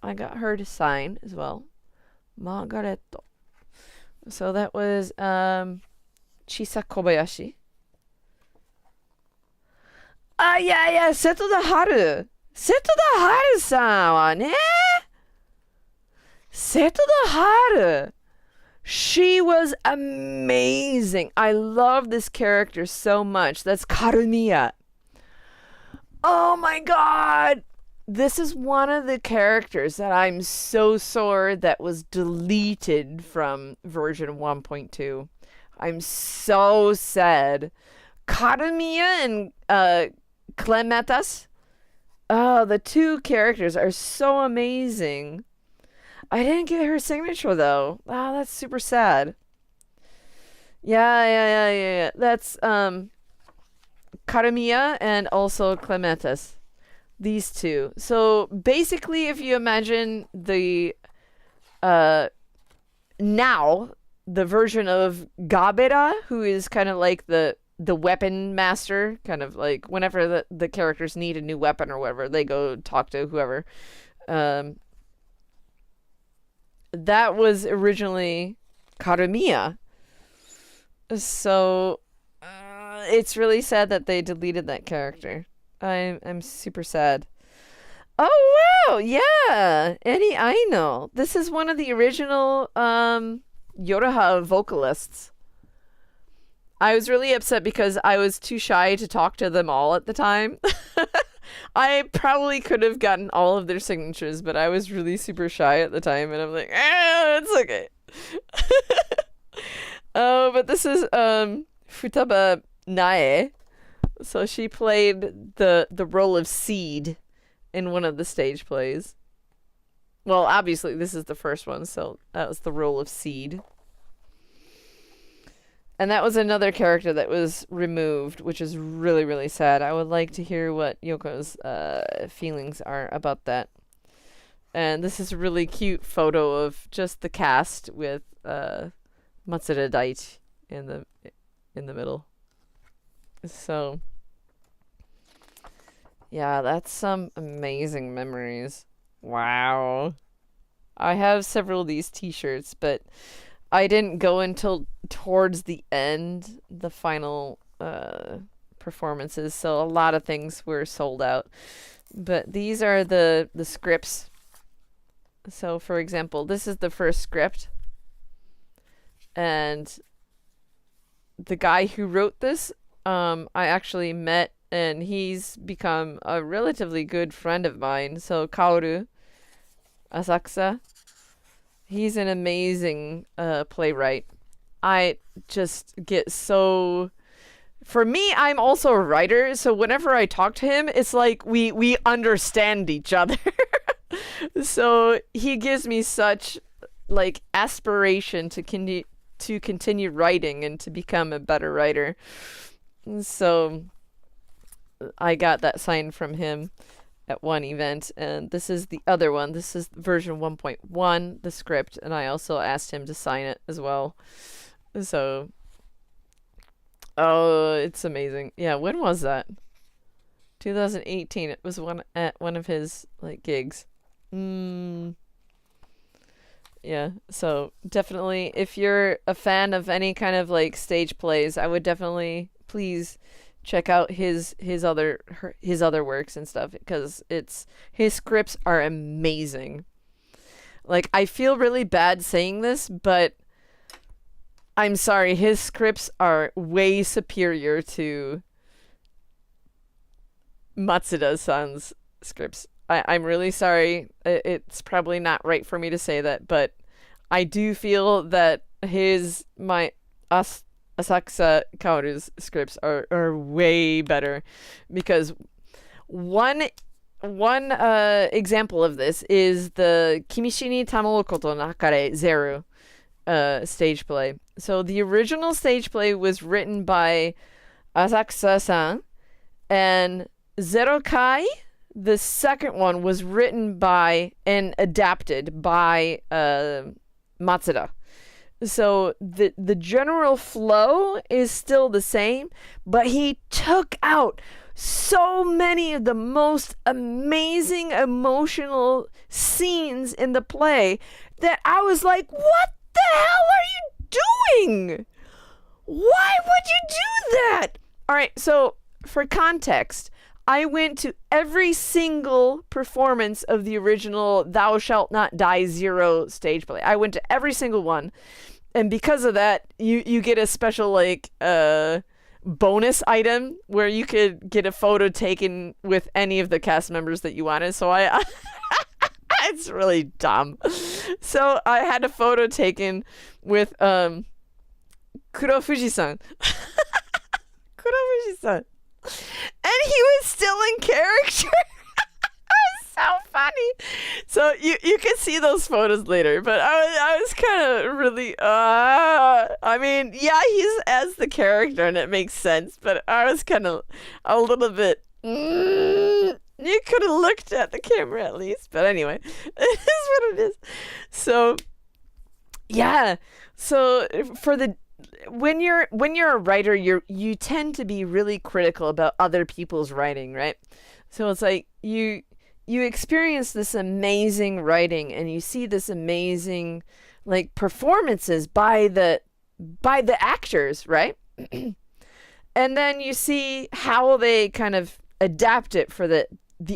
I got her to sign as well. Margaretto. So that was Chisa Kobayashi. Yeah, Seto da Haru. Seto da Haru-san wa ne. Seto da Haru. She was amazing. I love this character so much. That's Karumiya. Oh my God. This is one of the characters that I'm so sore that was deleted from version 1.2. I'm so sad. Karumiya and Clematis. Oh, the two characters are so amazing. I didn't get her signature though. Wow, that's super sad. Yeah. That's Karumiya and also Clematis. These two. So basically, if you imagine the now the version of Gabera, who is kind of like the weapon master, kind of like whenever the characters need a new weapon or whatever, they go talk to whoever. That was originally Karumiya. So it's really sad that they deleted that character. I'm super sad. Oh wow, yeah, Eddie Aino. This is one of the original YoRHa vocalists. I was really upset because I was too shy to talk to them all at the time. I probably could have gotten all of their signatures, but I was really super shy at the time, and I'm like, it's okay. Oh, but this is Futaba Nae. So she played the role of Seed in one of the stage plays. Well, obviously this is the first one, so that was the role of Seed. And that was another character that was removed, which is really, really sad. I would like to hear what Yoko's feelings are about that. And this is a really cute photo of just the cast with Matsuda Daichi in the middle. So, yeah, that's some amazing memories. Wow. I have several of these t-shirts, but I didn't go until towards the end, the final performances, so a lot of things were sold out. But these are the scripts. So, for example, this is the first script. And the guy who wrote this, I actually met, and he's become a relatively good friend of mine. So Kaoru Asakusa, he's an amazing playwright. I just get so... For me, I'm also a writer, so whenever I talk to him, it's like we understand each other. So he gives me such like aspiration to continue writing and to become a better writer. So I got that signed from him at one event, and this is the other one. This is version 1.1, the script, and I also asked him to sign it as well. So, oh, it's amazing. Yeah, when was that? 2018. It was at one of his like gigs. Yeah, so definitely, if you're a fan of any kind of like stage plays, I would definitely please check out his other works and stuff, because his scripts are amazing. Like, I feel really bad saying this, but I'm sorry, his scripts are way superior to Matsuda-san's scripts. I'm really sorry. It's probably not right for me to say that, but I do feel that Asakusa Kaoru's scripts are way better, because one example of this is the Kimishi ni Tamoko to Nakare Zeru stage play. So the original stage play was written by Asakusa-san, and Zero Kai, the second one, was written by and adapted by Matsuda. So the general flow is still the same, but he took out so many of the most amazing emotional scenes in the play that I was like, what the hell are you doing? Why would you do that? All right, so for context, I went to every single performance of the original Thou Shalt Not Die Zero stage play. I went to every single one. And because of that, you get a special, like, bonus item where you could get a photo taken with any of the cast members that you wanted. So I it's really dumb. So I had a photo taken with Kuro Fuji-san. Kuro Fuji-san. And he was still in character. It was so funny. So you can see those photos later, but I was kind of really I mean, yeah, he's as the character and it makes sense, but I was kind of a little bit you could have looked at the camera at least, but anyway, it is what it is. So yeah, so for the when you're a writer, you tend to be really critical about other people's writing, right? So it's like you experience this amazing writing and you see this amazing, like, performances by the actors, right? And then you see how they kind of adapt it for the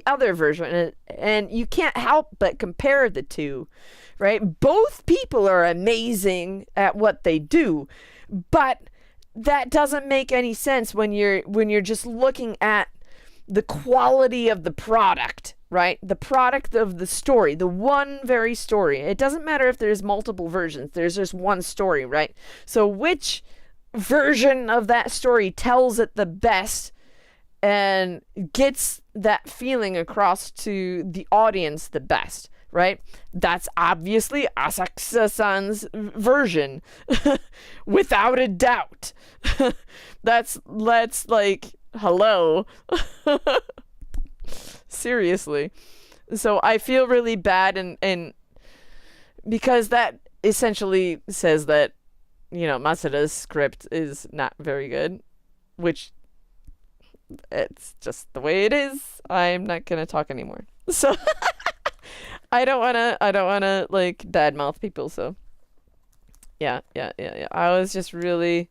other version, and you can't help but compare the two, right? Both people are amazing at what they do, but that doesn't make any sense when you're just looking at the quality of the product, right? The product of the story, the one very story. It doesn't matter if there's multiple versions. There's just one story, right? So which version of that story tells it the best and gets that feeling across to the audience the best, right? That's obviously Asakusa-san's version, without a doubt. Let's like, hello. Seriously. So I feel really bad, and because that essentially says that, you know, Matsuda's script is not very good, which it's just the way it is. I'm not gonna talk anymore. So I don't wanna like badmouth people. So yeah. I was just really,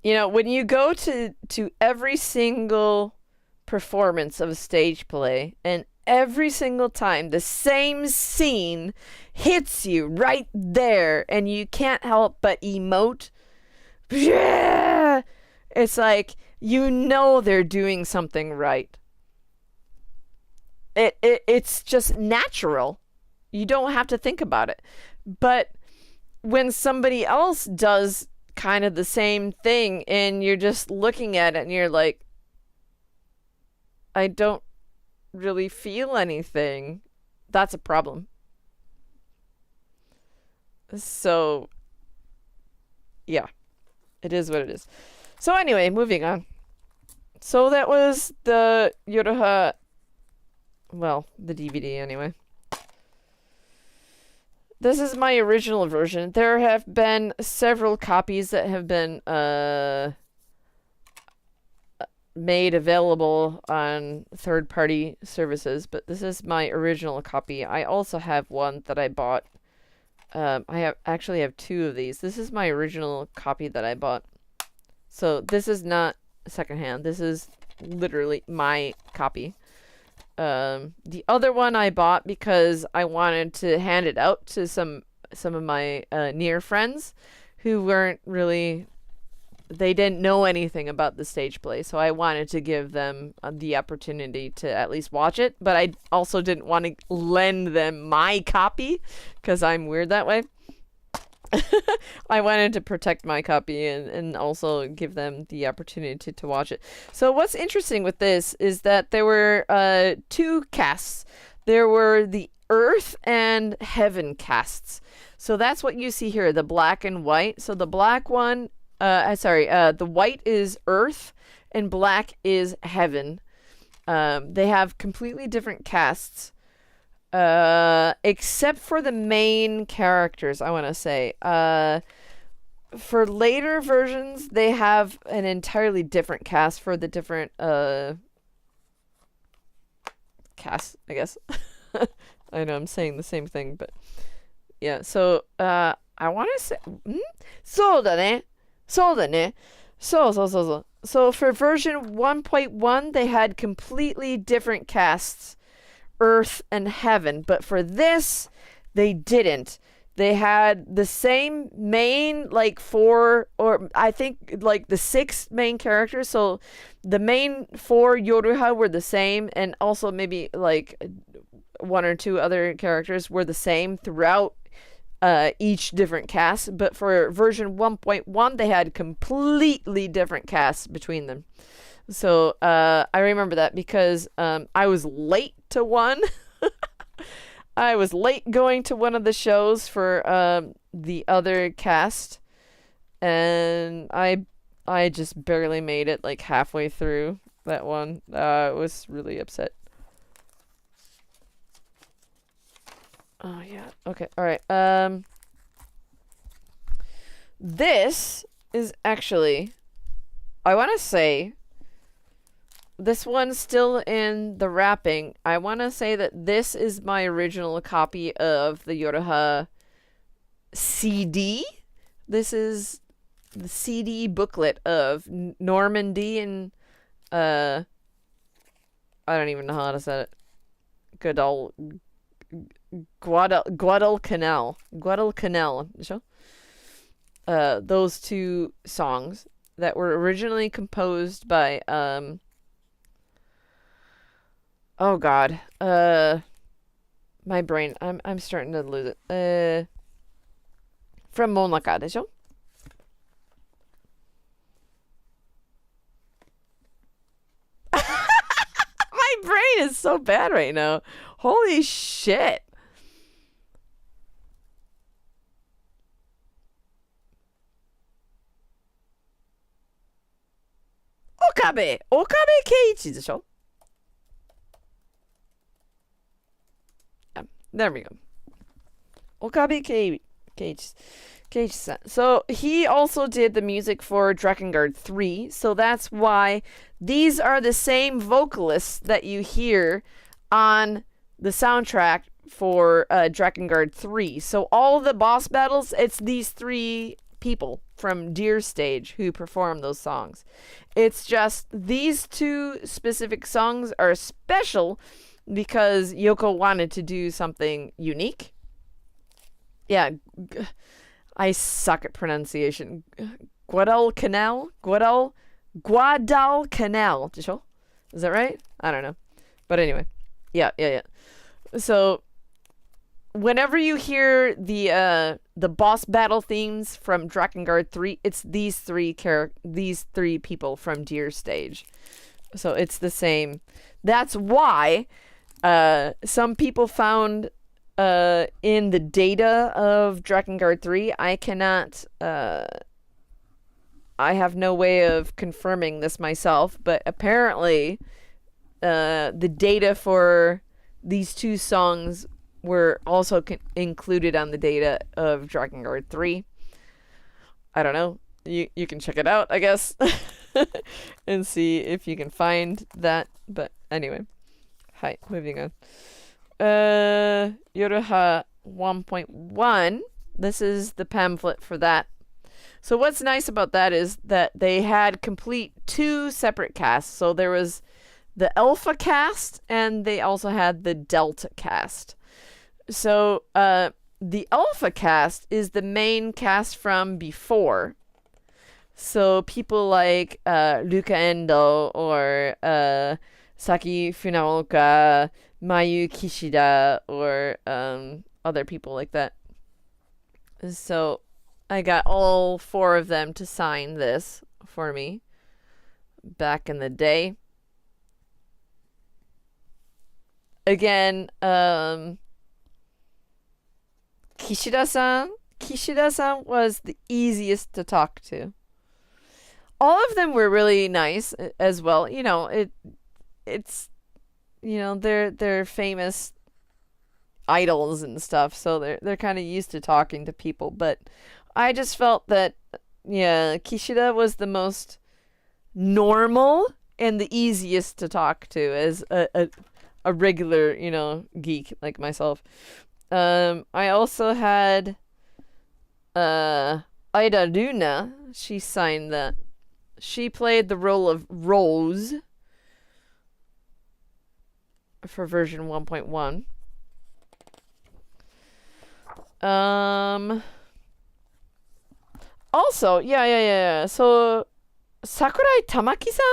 you know, when you go to every single performance of a stage play, and every single time the same scene hits you right there and you can't help but emote, yeah, it's like, you know, they're doing something right. It's just natural. You don't have to think about it. But when somebody else does kind of the same thing and you're just looking at it and you're like, I don't really feel anything, that's a problem. So yeah, it is what it is. So anyway, moving on. So that was the YoRHa, well, the DVD anyway. This is my original version. There have been several copies that have been made available on third-party services, but this is my original copy. I also have one that I bought. I actually have two of these. This is my original copy that I bought. So this is not secondhand. This is literally my copy. The other one I bought because I wanted to hand it out to some of my NieR friends who weren't really, they didn't know anything about the stage play, so I wanted to give them the opportunity to at least watch it, but I also didn't want to lend them my copy because I'm weird that way. I wanted to protect my copy and also give them the opportunity to watch it. So what's interesting with this is that there were two casts. There were the Earth and Heaven casts. So that's what you see here, the black and white. So the black one, the white is Earth and black is Heaven. They have completely different casts. Except for the main characters, I want to say. For later versions, they have an entirely different cast for the different, casts, I guess. I know I'm saying the same thing, but yeah, so, I want to say, そうだね。そうだね。そうそうそうそう。So for version 1.1, they had completely different casts. Earth and Heaven, but for this they didn't. They had the same main, like 4, or I think like the 6 main characters, so the main 4 YoRHa were the same, and also maybe like 1 or 2 other characters were the same throughout each different cast, but for version 1.1 they had completely different casts between them. So I remember that because I was late to one. I was late going to one of the shows for the other cast, and I just barely made it like halfway through that one. I was really upset. Oh yeah. Okay. All right. This is actually, I want to say, this one's still in the wrapping. I want to say that this is my original copy of the YoRHa CD. This is the CD booklet of Normandy and I don't even know how to say it. Guadalcanal. Those 2 songs that were originally composed by oh god. My brain. I'm starting to lose it. From Monaka でしょ? My brain is so bad right now. Holy shit. Okabe Keiichi でしょ? There we go. Okabe Keiichi-san. So he also did the music for Drakengard 3. So that's why these are the same vocalists that you hear on the soundtrack for Drakengard 3. So all the boss battles, it's these 3 people from Deer Stage who perform those songs. It's just these 2 specific songs are special because Yoko wanted to do something unique. Yeah, I suck at pronunciation. Guadalcanal? Guadalcanal. Is that right? I don't know. But anyway. Yeah. So whenever you hear the boss battle themes from Drakengard 3, it's these 3 people from Deer Stage. So it's the same. That's why some people found in the data of Drakengard 3, I cannot I have no way of confirming this myself, but apparently the data for these 2 songs were also included on the data of Drakengard 3. I don't know. You can check it out, I guess, and see if you can find that. But anyway, hi, moving on. YoRHa 1.1. This is the pamphlet for that. So what's nice about that is that they had complete 2 separate casts. So there was the Alpha cast and they also had the Delta cast. So the Alpha cast is the main cast from before. So people like Luca Endo or Saki Funaoka, Mayu Kishida, or other people like that. So I got all 4 of them to sign this for me back in the day. Again, Kishida-san was the easiest to talk to. All of them were really nice as well. You know, it's you know, they're famous idols and stuff, so they're kind of used to talking to people, but I just felt that Kishida was the most normal and the easiest to talk to as a regular, geek like myself. I also had Ida Luna. She signed that. She played the role of Rose for version 1.1. Also, so Sakurai Tamaki-san,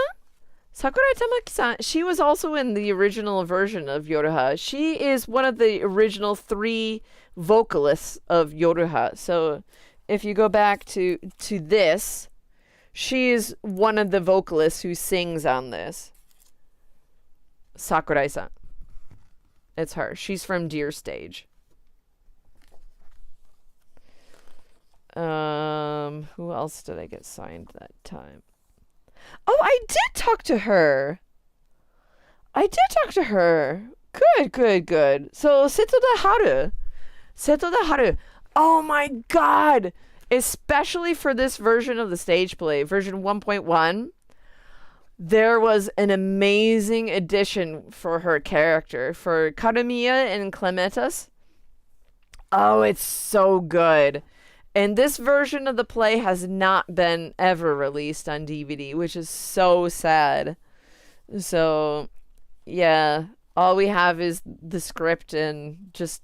she was also in the original version of YoRHa. She is one of the original 3 vocalists of YoRHa. So if you go back to this, she is one of the vocalists who sings on this. Sakurai-san. It's her. She's from Deer Stage. Who else did I get signed that time? Oh, I did talk to her. Good. So, Seto Haru. Oh my god. Especially for this version of the stage play, version 1.1, there was an amazing addition for her character, for Karumiya and Clementus. Oh, it's so good. And this version of the play has not been ever released on DVD, which is so sad. So, yeah, all we have is the script and just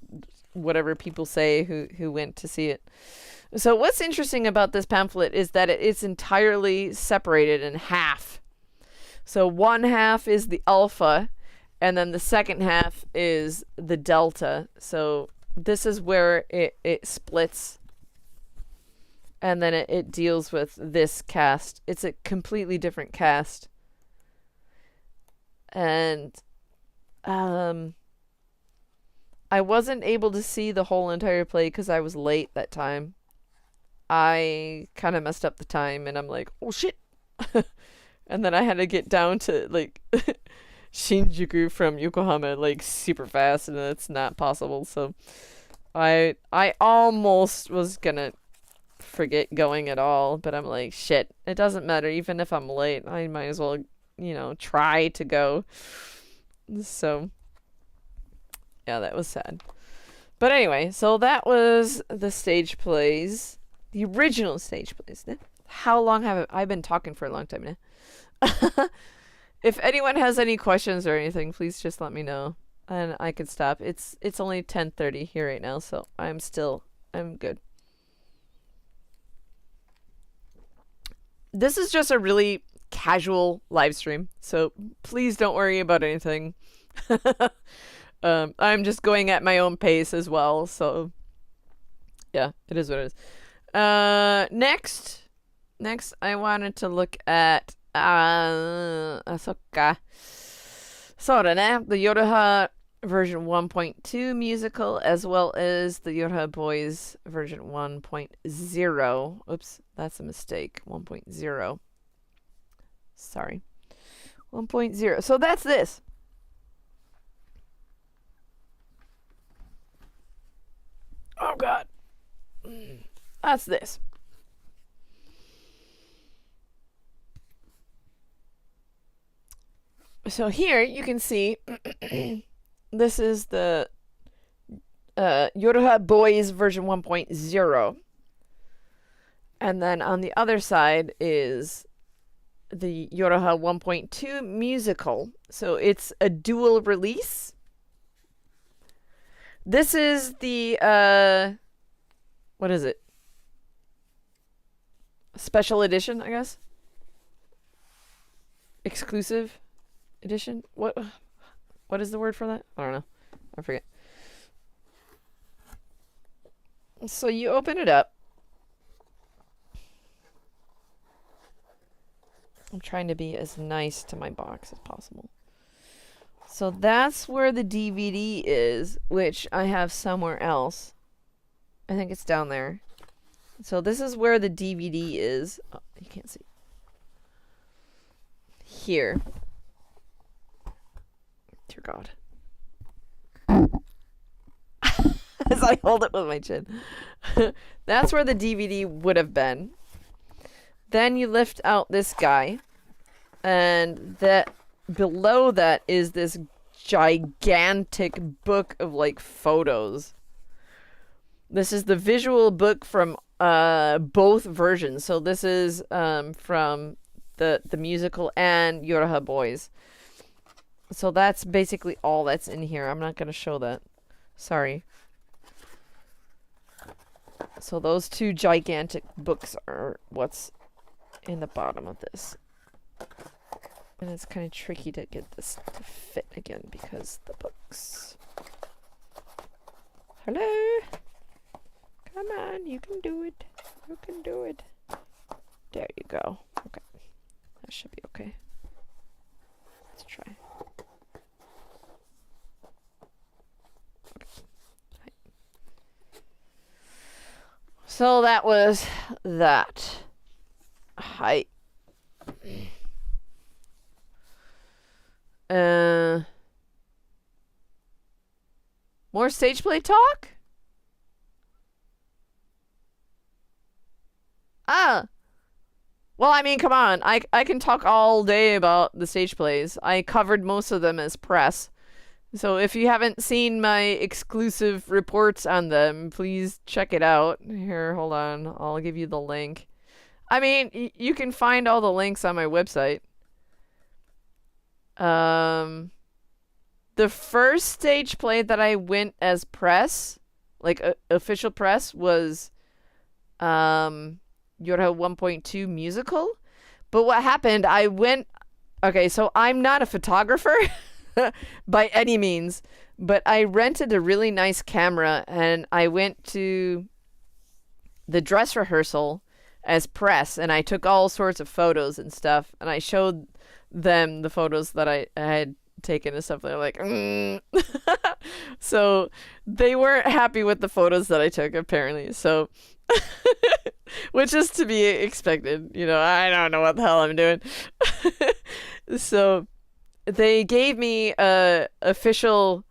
whatever people say who went to see it. So what's interesting about this pamphlet is that it's entirely separated in half. So one half is the alpha, and then the second half is the delta. So this is where it splits. And then it deals with this cast. It's a completely different cast. And I wasn't able to see the whole entire play because I was late that time. I kind of messed up the time, and I'm like, oh shit. And then I had to get down to like Shinjuku from Yokohama like super fast, and it's not possible. So I almost was gonna forget going at all, but I'm like, shit, it doesn't matter. Even if I'm late, I might as well, try to go. So yeah, that was sad. But anyway, so that was the stage plays, the original stage plays. How long have I been talking for a long time now? If anyone has any questions or anything, please just let me know and I can stop. It's only 10:30 here right now, so I'm good. This is just a really casual live stream, so please don't worry about anything. I'm just going at my own pace as well, so yeah, it is what it is. Next I wanted to look at the YoRHa version 1.2 musical, as well as the YoRHa Boys version 1.0. Oops, that's a mistake. 1.0. Sorry. 1.0. So that's this. Oh god. That's this. So here you can see this is the YoRHa Boys version 1.0. And then on the other side is the YoRHa 1.2 musical. So it's a dual release. This is the what is it? Special edition, I guess. Exclusive edition. What is the word for that? I don't know. I forget. So you open it up. I'm trying to be as nice to my box as possible. So that's where the DVD is, which I have somewhere else. I think it's down there. So this is where the DVD is. Oh, you can't see. Here. Dear God. As I hold it with my chin. That's where the DVD would have been. Then you lift out this guy. And that below that is this gigantic book of like photos. This is the visual book from both versions. So this is from the musical and YoRHa Boys. So that's basically all that's in here. I'm not going to show that. Sorry. So those two gigantic books are what's in the bottom of this. And it's kind of tricky to get this to fit again because the books. Hello? Come on, you can do it. You can do it. There you go. Okay. That should be okay. Let's try. Okay. So that was that. Hi. More stage play talk? Well, I mean, come on. I can talk all day about the stage plays. I covered most of them as press. So if you haven't seen my exclusive reports on them, please check it out. Here, hold on. I'll give you the link. I mean, you can find all the links on my website. The first stage play that I went as press, like official press, was YoRHa 1.2 musical. But what happened, okay, so I'm not a photographer by any means, but I rented a really nice camera and I went to the dress rehearsal as press and I took all sorts of photos and stuff and I showed them the photos that I had taken and stuff. They're like, So they weren't happy with the photos that I took, apparently. So, which is to be expected. You know, I don't know what the hell I'm doing. So they gave me official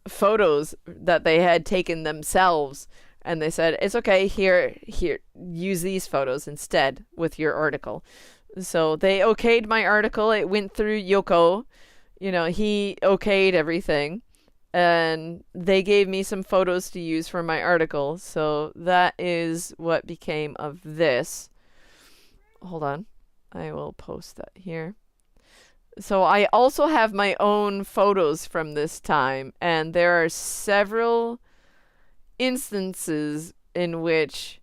photos that they had taken themselves. And they said, it's okay, here, use these photos instead with your article. So they okayed my article. It went through Yoko. You know, he okayed everything. And they gave me some photos to use for my article. So that is what became of this. Hold on. I will post that here. So I also have my own photos from this time. And there are several instances in which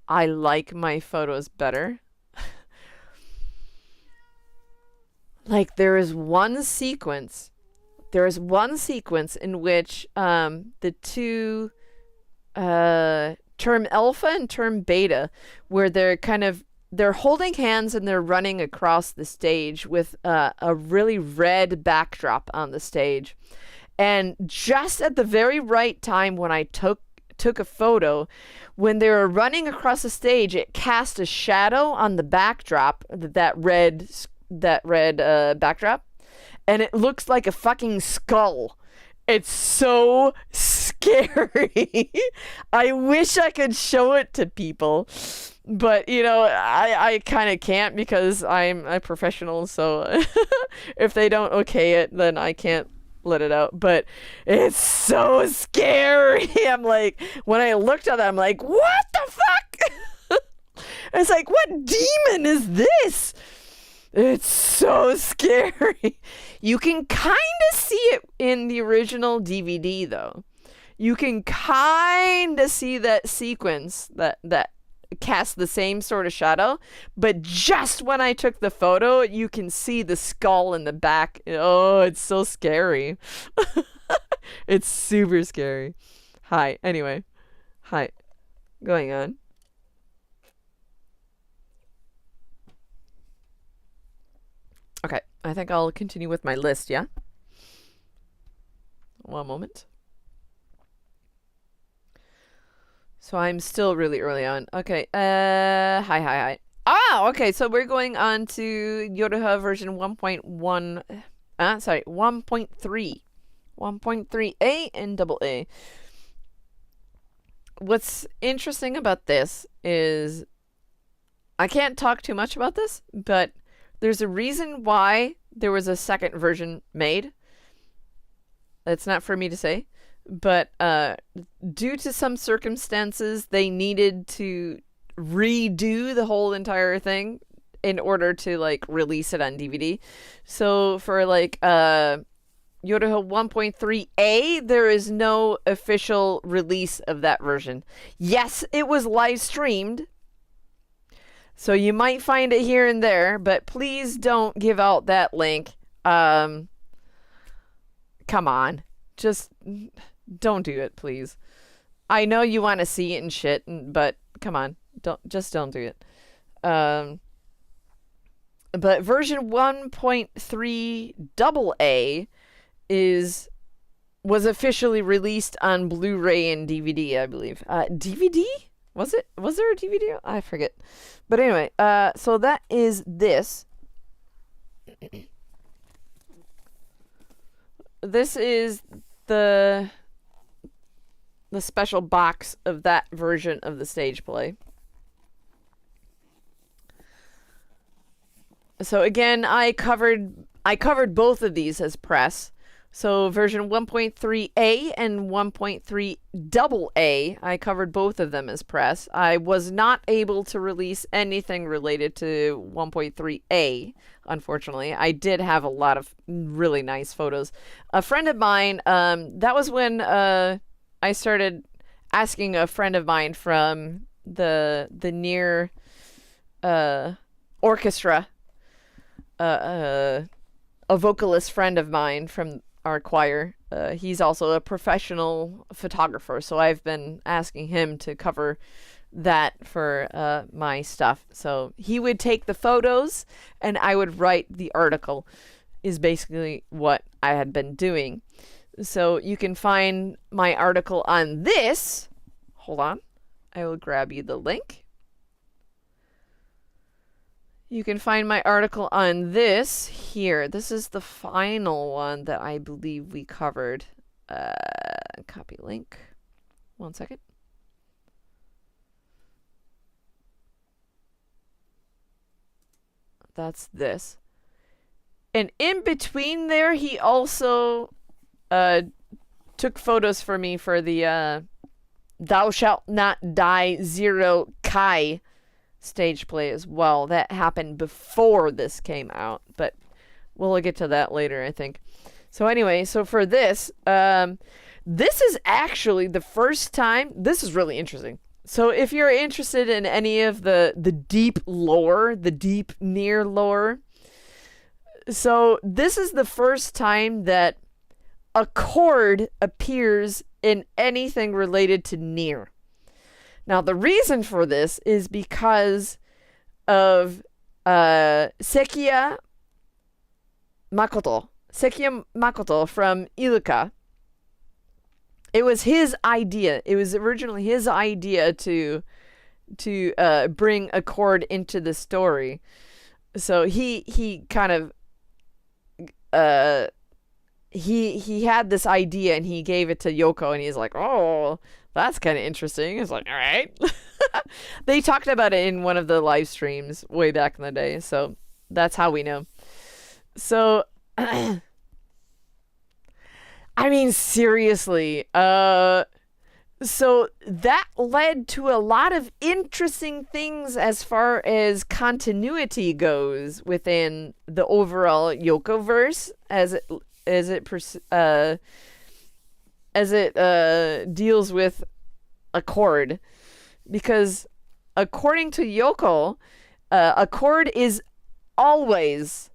I like my photos better. Like there is one sequence in which the two term alpha and term beta, where they're holding hands and they're running across the stage with a really red backdrop on the stage. And just at the very right time when I took a photo, when they were running across the stage, it cast a shadow on the backdrop, that red backdrop, and it looks like a fucking skull. It's so scary. I wish I could show it to people, but you know, I kind of can't because I'm a professional, so if they don't okay it, then I can't let it out. But it's so scary. I'm like, when I looked at it, I'm like, what the fuck? It's like, what demon is this? It's so scary. You can kind of see it in the original DVD, though. You can kind of see that sequence that casts the same sort of shadow, but just when I took the photo, you can see the skull in the back. Oh, it's so scary. It's super scary. Hi. Anyway. Hi. Going on. Okay, I think I'll continue with my list, yeah? One moment. So I'm still really early on. Okay, hi. Ah, okay, so we're going on to YoRHa version 1.1, 1.3. 1.3a and AA. What's interesting about this is I can't talk too much about this, but there's a reason why there was a second version made. It's not for me to say, but due to some circumstances, they needed to redo the whole entire thing in order to like release it on DVD. So for like YoRHa 1.3a, there is no official release of that version. Yes, it was live streamed, so you might find it here and there, but please don't give out that link. Come on. Just don't do it, please. I know you want to see it and shit, but come on. Don't do it. But version 1.3 AA was officially released on Blu-ray and DVD, I believe. DVD? Was there a DVD? I forget. But anyway, so that is this. This is the special box of that version of the stage play. So again, I covered both of these as press. So version 1.3a and 1.3 AA, I covered both of them as press. I was not able to release anything related to 1.3a, unfortunately. I did have a lot of really nice photos. A friend of mine, that was when I started asking a friend of mine from the NieR Orchestra, a vocalist friend of mine from our choir. He's also a professional photographer, so I've been asking him to cover that for my stuff. So he would take the photos and I would write the article, is basically what I had been doing. So you can find my article on this. Hold on. I will grab you the link. You can find my article on this here. This is the final one that I believe we covered. Copy link. 1 second. That's this. And in between there, he also took photos for me for the Thou Shalt Not Die Zero Kai stage play as well. That happened before this came out, but we'll get to that later, I think. So anyway, so for this, this is actually the first time. This is really interesting. So if you're interested in any of the deep lore, the deep NieR lore, so this is the first time that a chord appears in anything related to NieR. Now, the reason for this is because of Sekiya Makoto from Iluka. It was his idea. It was originally his idea to bring a chord into the story. So he kind of he had this idea and he gave it to Yoko, and he's like, oh, that's kind of interesting. It's like, all right. They talked about it in one of the live streams way back in the day, so that's how we know. So I mean, seriously, So that led to a lot of interesting things as far as continuity goes within the overall Yokoverse as it deals with Accord, because according to Yoko, Accord is always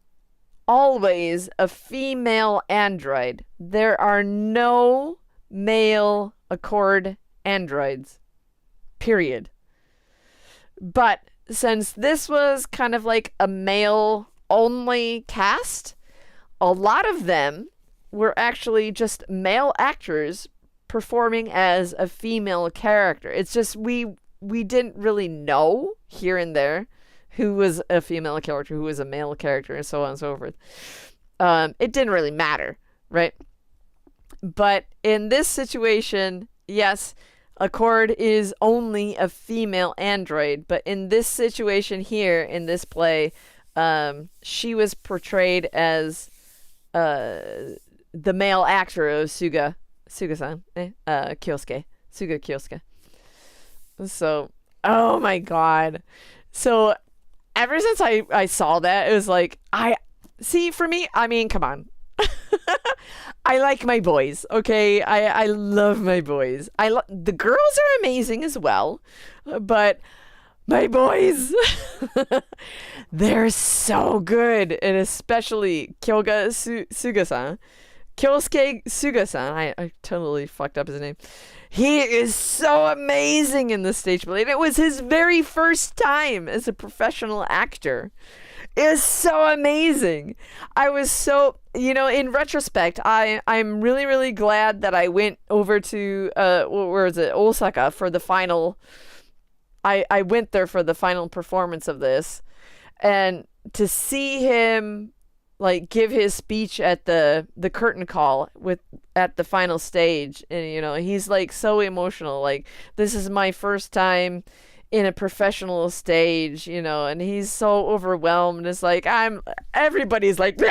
a female android. There are no male Accord androids. Period. But since this was kind of like a male only cast, a lot of them were actually just male actors performing as a female character. It's just we didn't really know here and there who was a female character, who was a male character, and so on and so forth. It didn't really matter, right? But in this situation, yes, Accord is only a female android. But in this situation here, in this play, she was portrayed as the male actor of Suga-san, Kyosuke. Suga Kyosuke. So, oh my god. So, ever since I saw that, it was like, for me, I mean, come on. I like my boys, okay? I love my boys. The girls are amazing as well, but my boys, they're so good, and especially Suga-san. Kyosuke Suga-san, I totally fucked up his name. He is so amazing in the stage play, and it was his very first time as a professional actor. It was so amazing. I was so, in retrospect, I'm really, really glad that I went over to, where is it, Osaka for the final, I went there for the final performance of this, and to see him, like, give his speech at the curtain call at the final stage, and, he's, like, so emotional, like, this is my first time in a professional stage, and he's so overwhelmed. It's like, everybody's like,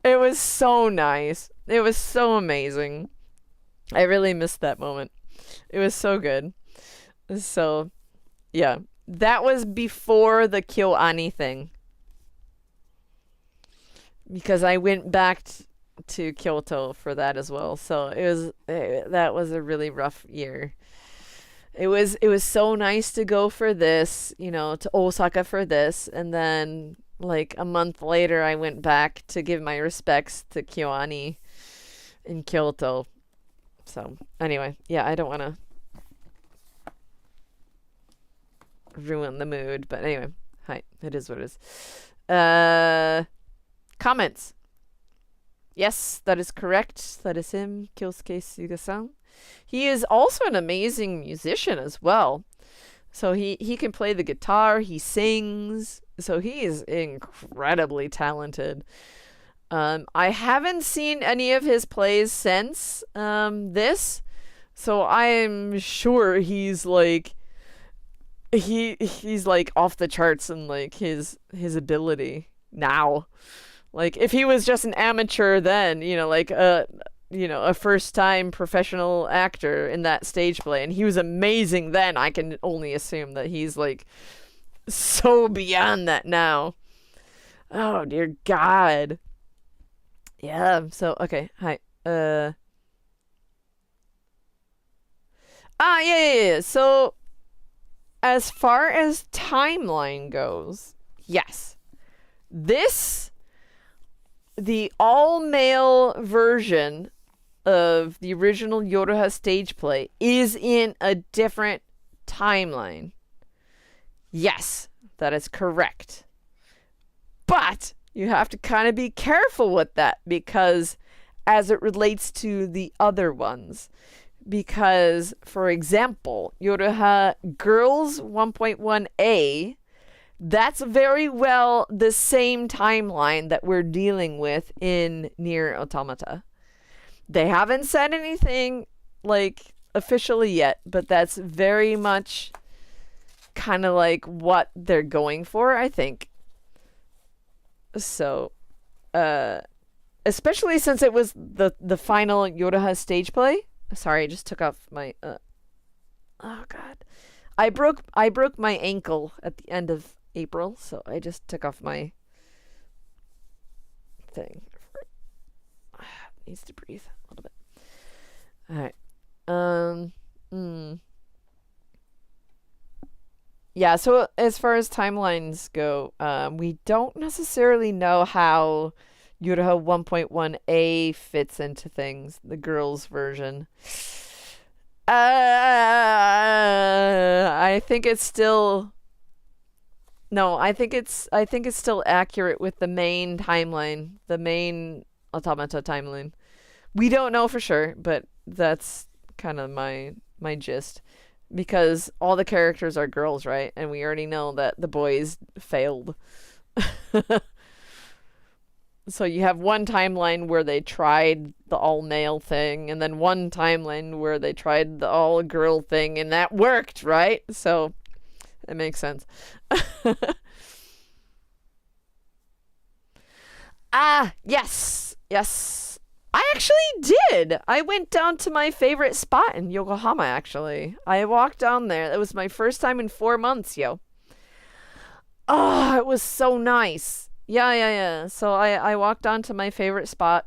it was so nice. It was so amazing. I really missed that moment. It was so good. So, yeah. That was before the KyoAni thing. Because I went back to Kyoto for that as well. So, that was a really rough year. It was so nice to go for this, to Osaka for this, and then like a month later I went back to give my respects to KyoAni in Kyoto. So anyway, yeah, I don't want to ruin the mood, but anyway, hi, it is what it is. Comments. Yes, that is correct. That is him, Kyosuke Suga-san. He is also an amazing musician as well. So he can play the guitar, he sings, so he is incredibly talented. I haven't seen any of his plays since this, so I'm sure he's like he's like off the charts in like his ability now. Like if he was just an amateur then, like a first-time professional actor in that stage play, and he was amazing then, I can only assume that he's, like, so beyond that now. Oh, dear God. Yeah, so, okay, hi. Yeah. So, as far as timeline goes, yes. The all-male version of the original YoRHa stage play is in a different timeline. Yes, that is correct. But you have to kind of be careful with that, because as it relates to the other ones. Because, for example, YoRHa Girls 1.1a, that's very well the same timeline that we're dealing with in NieR Automata. They haven't said anything, like, officially yet, but that's very much kind of like what they're going for, I think. So, especially since it was the final YoRHa stage play, Sorry, I just took off my oh god. I broke my ankle at the end of April, so I just took off my thing. Needs to breathe a little bit. All right. Yeah, so as far as timelines go, we don't necessarily know how YoRHa 1.1a fits into things, the girls' version. I think it's still no, I think it's still accurate with the main timeline, the main Automata timeline. We don't know for sure, but that's kind of my gist because all the characters are girls, right? And we already know that the boys failed. So you have one timeline where they tried the all male thing, and then one timeline where they tried the all girl thing, and that worked, right? So it makes sense. Yes. Yes. I actually did. I went down to my favorite spot in Yokohama, actually. I walked down there. It was my first time in 4 months, yo. Oh, it was so nice. Yeah. So I walked on to my favorite spot.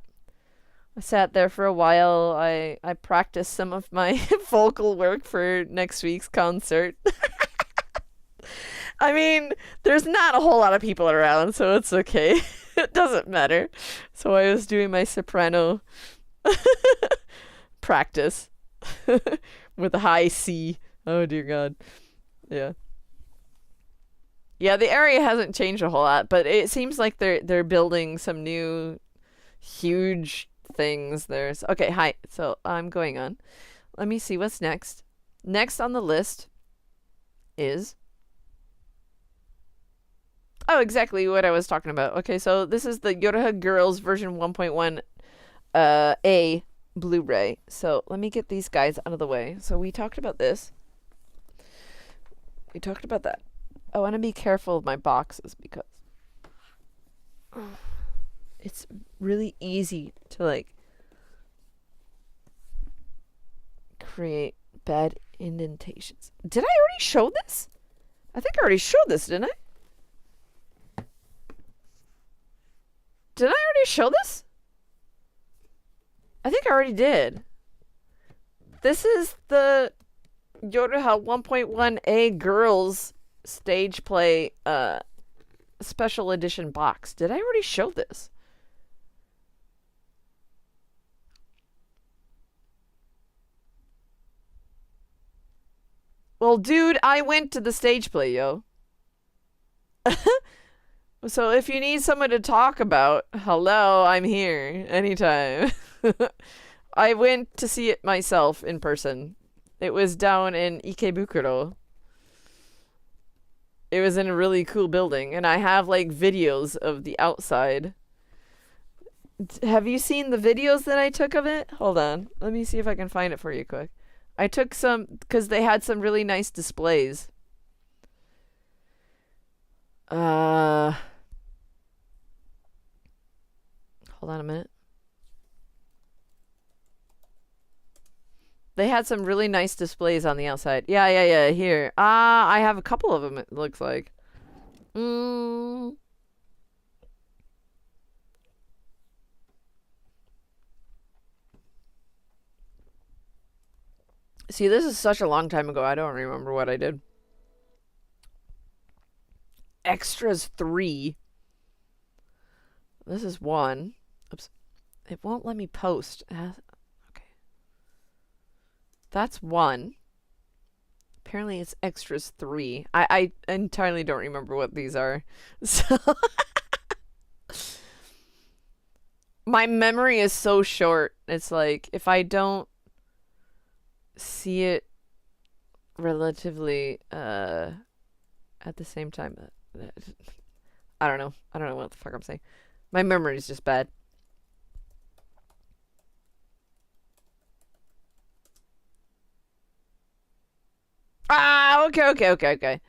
I sat there for a while. I practiced some of my vocal work for next week's concert. I mean, there's not a whole lot of people around, so it's okay. It doesn't matter. So I was doing my soprano practice with a high C. Oh dear God. Yeah. Yeah, the area hasn't changed a whole lot, but it seems like they're building some new huge things. There's okay, hi. So I'm going on. Let me see what's next. Next on the list is oh, exactly what I was talking about. Okay, so this is the YoRHa Girls version 1.1 A Blu-ray. So let me get these guys out of the way. So we talked about this. We talked about that. I want to be careful of my boxes because it's really easy to like create bad indentations. Did I already show this? I think I already showed this, didn't I? Did I already show this? I think I already did. This is the YoRHa 1.1a Girls stage play special edition box. Did I already show this? Well, dude, I went to the stage play, yo. So if you need someone to talk about, hello, I'm here anytime. I went to see it myself in person. It was down in Ikebukuro. It was in a really cool building, and I have like videos of the outside. Have you seen the videos that I took of it? Hold on. Let me see if I can find it for you quick. I took some because they had some really nice displays. Hold on a minute. They had some really nice displays on the outside. Yeah. Here. I have a couple of them, it looks like. See, this is such a long time ago. I don't remember what I did. Extras 3. This is 1. Oops. It won't let me post. Okay. That's 1. Apparently it's extras 3. I entirely don't remember what these are. So my memory is so short. It's like if I don't see it relatively at the same time. I don't know. I don't know what the fuck I'm saying. My memory is just bad. Okay.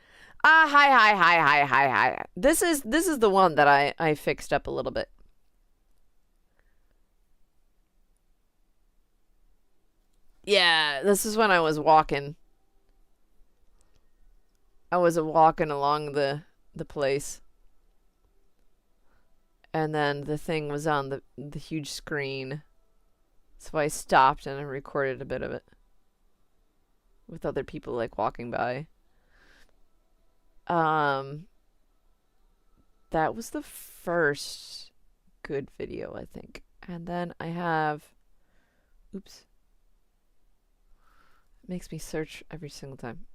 Hi. This is the one that I fixed up a little bit. Yeah, this is when I was walking. I was walking along the place, and then the thing was on the huge screen. So I stopped and I recorded a bit of it with other people like walking by. Um that was the first good video, I think. And then I have oops. It makes me search every single time.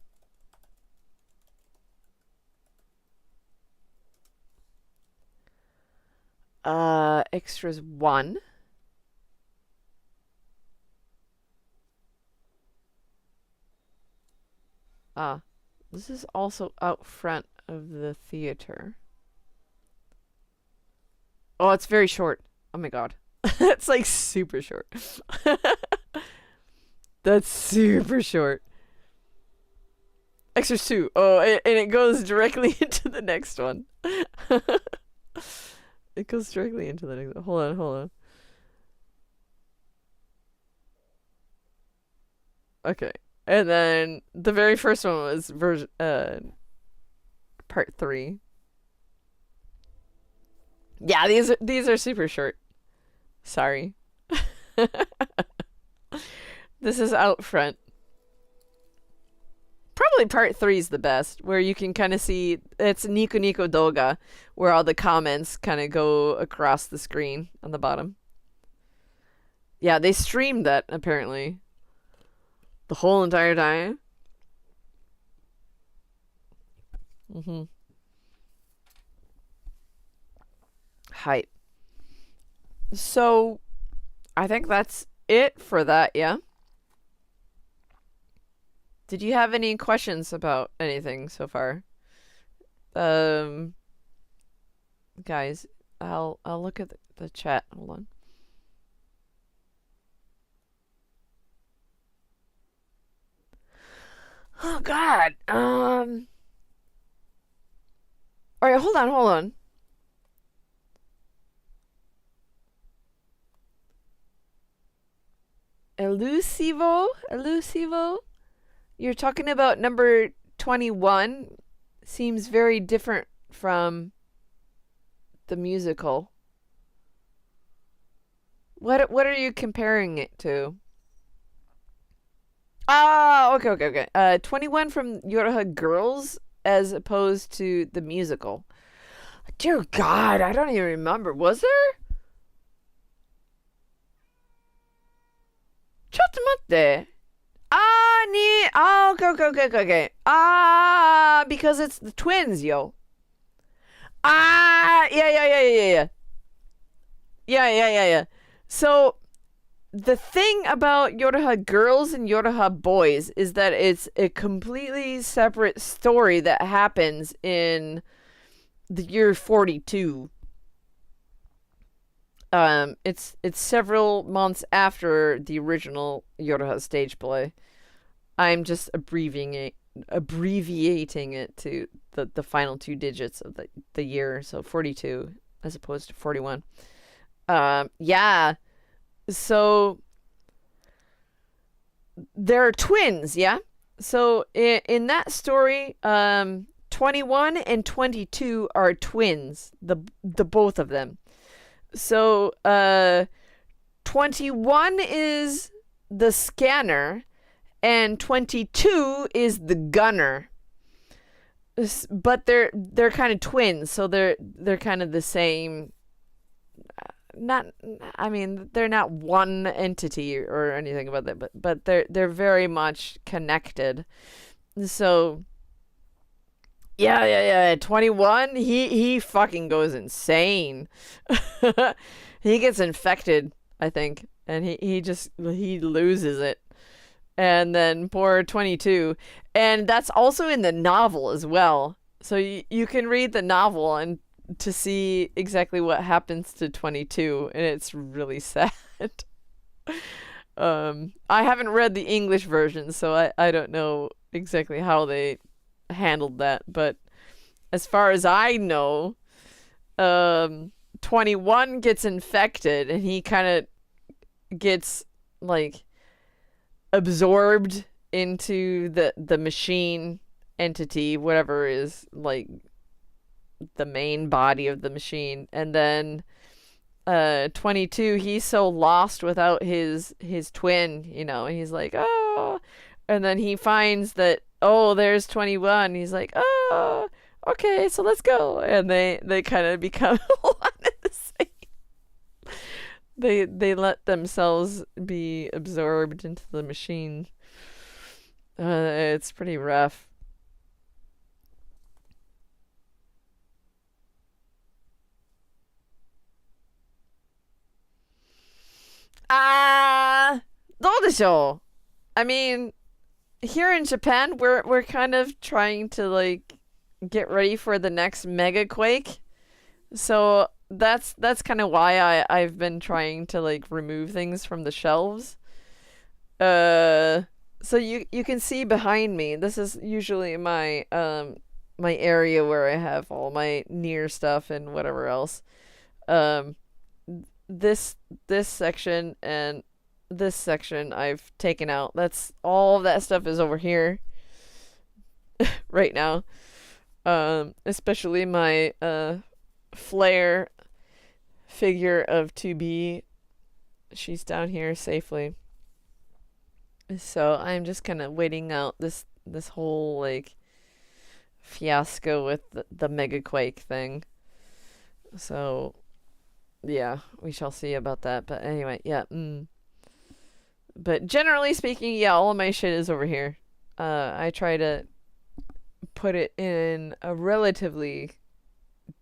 Extras 1. This is also out front of the theater. Oh, it's very short. Oh my god. It's like super short. That's super short. Extras 2. Oh, and it goes directly into the next one. It goes directly into the next one. Hold on, hold on. Okay. And then the very first one was part 3. Yeah, these are super short. Sorry. This is out front. Probably part 3 is the best, where you can kind of see it's Nico Nico Doga, where all the comments kind of go across the screen on the bottom. Yeah, they streamed that apparently. The whole entire time. Hype. So, I think that's it for that, yeah? Did you have any questions about anything so far? Guys, I'll look at the chat. Hold on. Oh God. All right, hold on, hold on. Elusivo. You're talking about number 21. Seems very different from the musical. What are you comparing it to? Oh, okay. 21 from YoRHa Girls as opposed to the musical. Dear God, I don't even remember. Was there? ちょっと待って。Okay. Because it's the twins, yo. Yeah. Yeah. So, the thing about YoRHa Girls and YoRHa Boys is that it's a completely separate story that happens in the year 42. It's several months after the original YoRHa stage play. I'm just abbreviating it to the final 2 digits of the year, so 42 as opposed to 41. Yeah. So they're twins, yeah? So in that story, 21 and 22 are twins, the both of them. So 21 is the scanner and 22 is the gunner. But they're kind of twins, so they're kind of the same. They're not one entity or anything about that, but they're very much connected. So yeah. 21, he fucking goes insane. He gets infected, I think, and he loses it. And then poor 22, and that's also in the novel as well. So you can read the novel and to see exactly what happens to 22, and it's really sad. I haven't read the English version, so I don't know exactly how they handled that, but as far as I know, 21 gets infected, and he kind of gets like absorbed into the machine entity, whatever is like the main body of the machine. And then 22, he's so lost without his twin, you know, and he's like, oh, and then he finds that, oh, there's 21. He's like, oh, okay, so let's go. And they kind of become one and the same. They let themselves be absorbed into the machine. It's pretty rough. Ah, どうでしょう? I mean, here in Japan, we're kind of trying to like get ready for the next mega quake. So that's kind of why I've been trying to like remove things from the shelves. Uh, so you can see behind me. This is usually my area where I have all my NieR stuff and whatever else. Um, this section and this section I've taken out. That's all of that stuff is over here right now. Especially my flare figure of 2B. She's down here safely. So I'm just kind of waiting out this whole like fiasco with the mega quake thing. So yeah, we shall see about that. But anyway, yeah. But generally speaking, yeah, all of my shit is over here. I try to put it in a relatively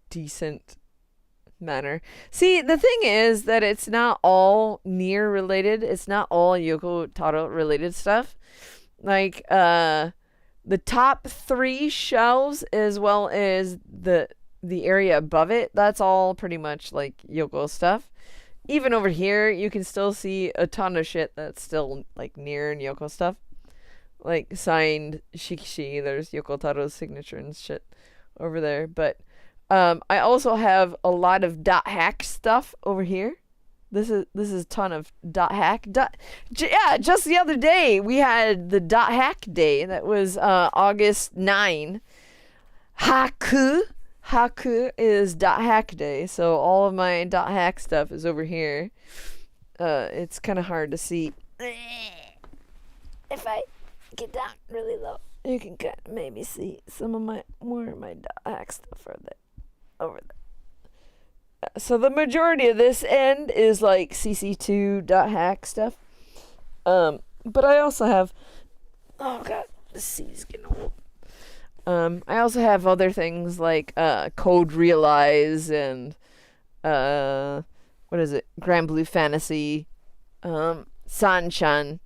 decent manner. See, the thing is that it's not all NieR related. It's not all Yoko Taro related stuff. Like the top 3 shelves as well as the area above it, that's all pretty much like Yoko stuff. Even over here, you can still see a ton of shit that's still like NieR and Yoko stuff. Like signed Shikishi, there's Yoko Taro's signature and shit over there. But I also have a lot of dot hack stuff over here. This is a ton of dot hack. Yeah, just the other day we had the dot hack day. That was August 9. Haku is dot hack day, so all of my dot hack stuff is over here. It's kind of hard to see. If I get down really low, you can kind of maybe see some of more of my dot hack stuff over there. So the majority of this end is like CC2 dot hack stuff. But I also have, oh god, the C's getting old. I also have other things like Code Realize and what is it? Grand Blue Fantasy, Sanchan.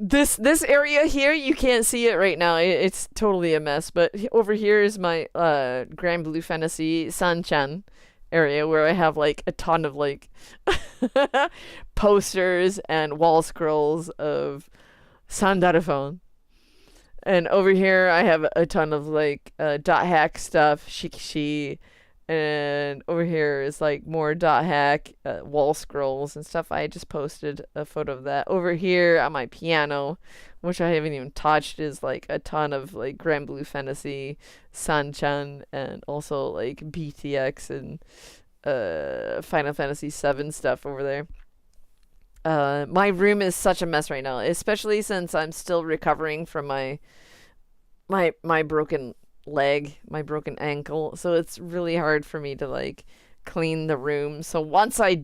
This area here, you can't see it right now. It's totally a mess. But over here is my Grand Blue Fantasy Sanchan area where I have like a ton of like posters and wall scrolls of Sandaruphone. And over here, I have a ton of like dot hack stuff, Shikishi, and over here is like more dot hack wall scrolls and stuff. I just posted a photo of that. Over here on my piano, which I haven't even touched, is like a ton of like Grand Blue Fantasy, Sanchan, and also like BTX and Final Fantasy VII stuff over there. My room is such a mess right now, especially since I'm still recovering from my broken leg, my broken ankle. So it's really hard for me to like clean the room. So once I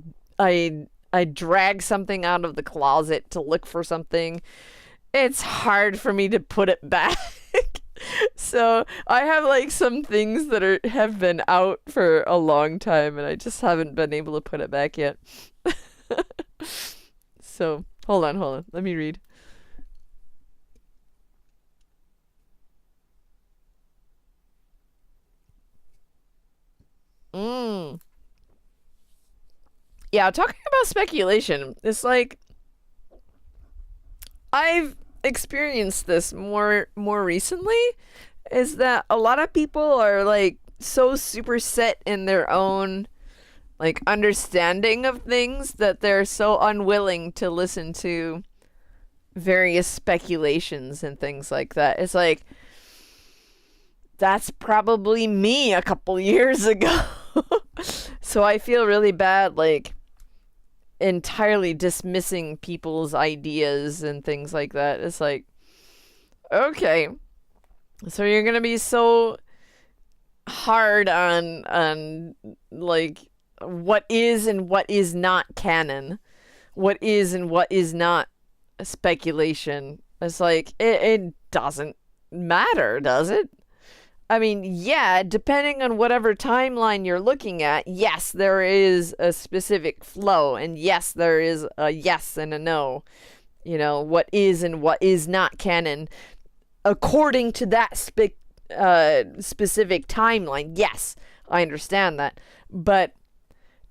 drag something out of the closet to look for something, it's hard for me to put it back. So I have like some things that have been out for a long time and I just haven't been able to put it back yet. So, hold on. Let me read. Yeah, talking about speculation, it's like I've experienced this more recently, is that a lot of people are like so super set in their own like understanding of things that they're so unwilling to listen to various speculations and things like that. It's like, that's probably me a couple years ago. So I feel really bad, like, entirely dismissing people's ideas and things like that. It's like, okay, so you're gonna be so hard on like what is and what is not canon, what is and what is not speculation. It's like, it doesn't matter, does it? I mean, yeah, depending on whatever timeline you're looking at, yes, there is a specific flow, and yes, there is a yes and a no. You know, what is and what is not canon according to that specific timeline. Yes, I understand that. But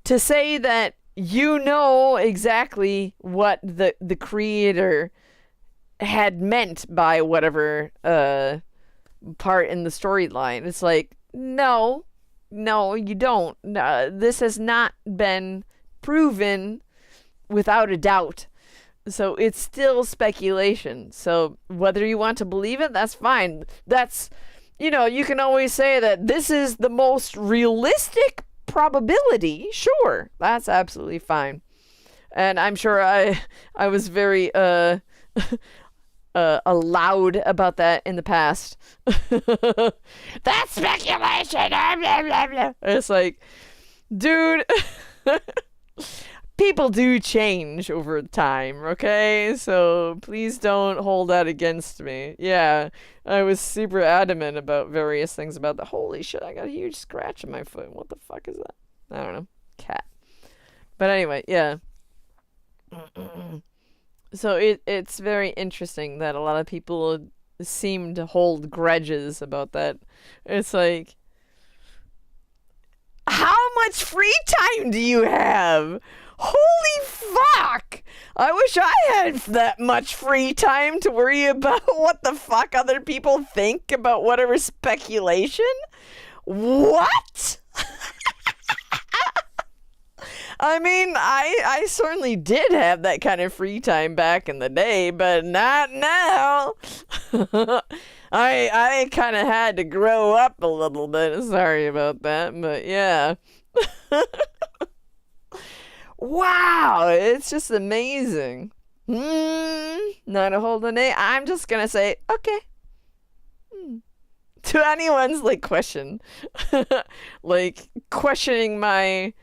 to say that you know exactly what the creator had meant by whatever part in the storyline, it's like, no, you don't. This has not been proven without a doubt. So it's still speculation. So whether you want to believe it, that's fine. That's, you know, you can always say that this is the most realistic probability. Sure, that's absolutely fine. And I'm sure I was very loud about that in the past. That's speculation. It's like, dude, people do change over time, okay? So please don't hold that against me. Yeah, I was super adamant about various things about the, holy shit, I got a huge scratch on my foot. What the fuck is that? I don't know. Cat. But anyway, yeah. So it's very interesting that a lot of people seem to hold grudges about that. It's like, how much free time do you have? Holy fuck! I wish I had that much free time to worry about what the fuck other people think about whatever speculation. What? I mean, I certainly did have that kind of free time back in the day, but not now. I kind of had to grow up a little bit. Sorry about that, but yeah. Wow, it's just amazing. Not a whole day. I'm just gonna say, okay. To anyone's like question, like questioning my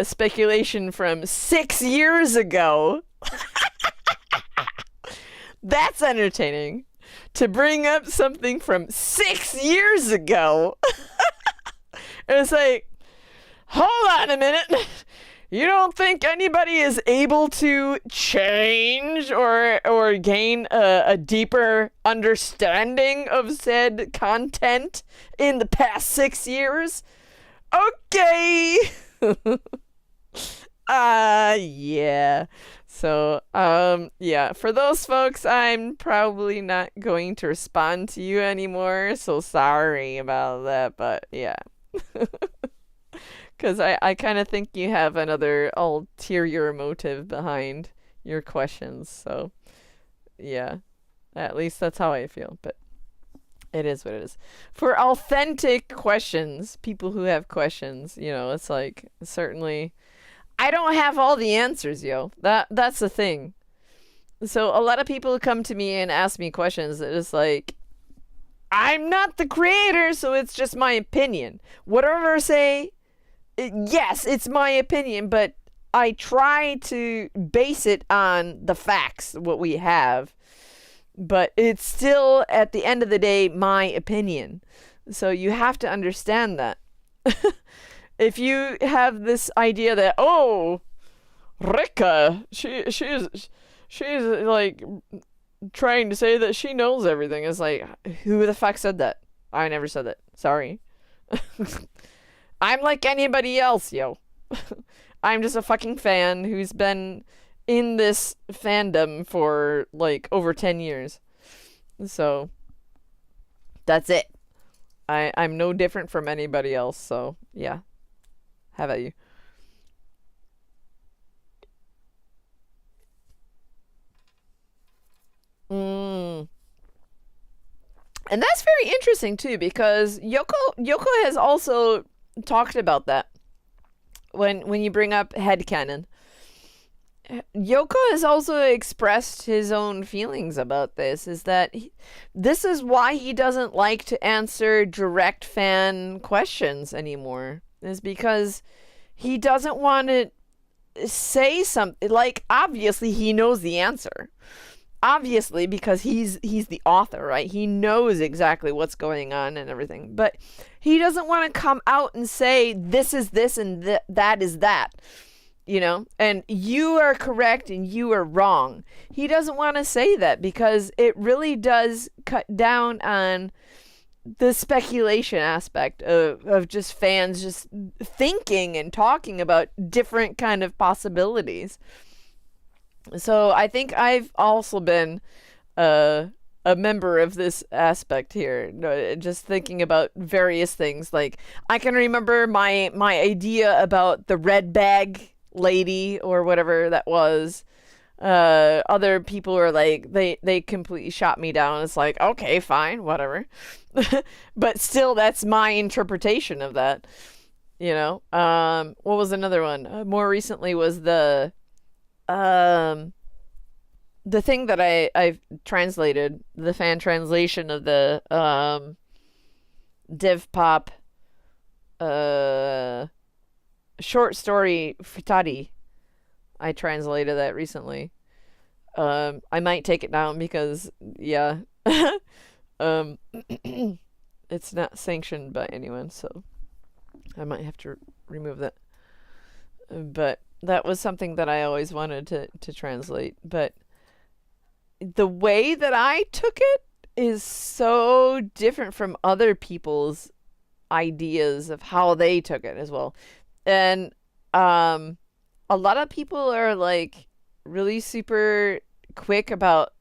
speculation from 6 years ago. That's entertaining. To bring up something from 6 years ago. It's like, hold on a minute. You don't think anybody is able to change or gain a deeper understanding of said content in the past 6 years? Okay. Yeah. So, yeah, for those folks, I'm probably not going to respond to you anymore, so sorry about that, but yeah. Because I kind of think you have another ulterior motive behind your questions, so yeah. At least that's how I feel, but it is what it is. For authentic questions, people who have questions, you know, it's like, certainly, I don't have all the answers, yo. That's the thing. So a lot of people come to me and ask me questions that is like, I'm not the creator, so it's just my opinion. Whatever I say, yes, it's my opinion, but I try to base it on the facts, what we have. But it's still, at the end of the day, my opinion. So you have to understand that. If you have this idea that, oh, Rika, she's like trying to say that she knows everything. It's like, who the fuck said that? I never said that. Sorry. I'm like anybody else, yo. I'm just a fucking fan who's been in this fandom for like over 10 years. So that's it. I'm no different from anybody else, so yeah. How about you? And that's very interesting too, because Yoko has also talked about that when you bring up headcanon. Yoko has also expressed his own feelings about this, is that this is why he doesn't like to answer direct fan questions anymore, is because he doesn't want to say something. Like, obviously he knows the answer, obviously, because he's the author, right? He knows exactly what's going on and everything, but he doesn't want to come out and say this is this and that is that, you know, and you are correct and you are wrong. He doesn't want to say that because it really does cut down on the speculation aspect of just fans just thinking and talking about different kind of possibilities. So I think I've also been a member of this aspect here, just thinking about various things. Like, I can remember my idea about the red bag lady or whatever that was. Other people are like, they completely shot me down. It's like, okay, fine, whatever. But still, that's my interpretation of that, you know. What was another one? More recently was um the thing that I've translated, the fan translation of the Dev Pop uh short story Futari. I translated that recently. I might take it down because, yeah, um, it's not sanctioned by anyone, so I might have to remove that. But that was something that I always wanted to translate. But the way that I took it is so different from other people's ideas of how they took it as well. And a lot of people are like really super quick about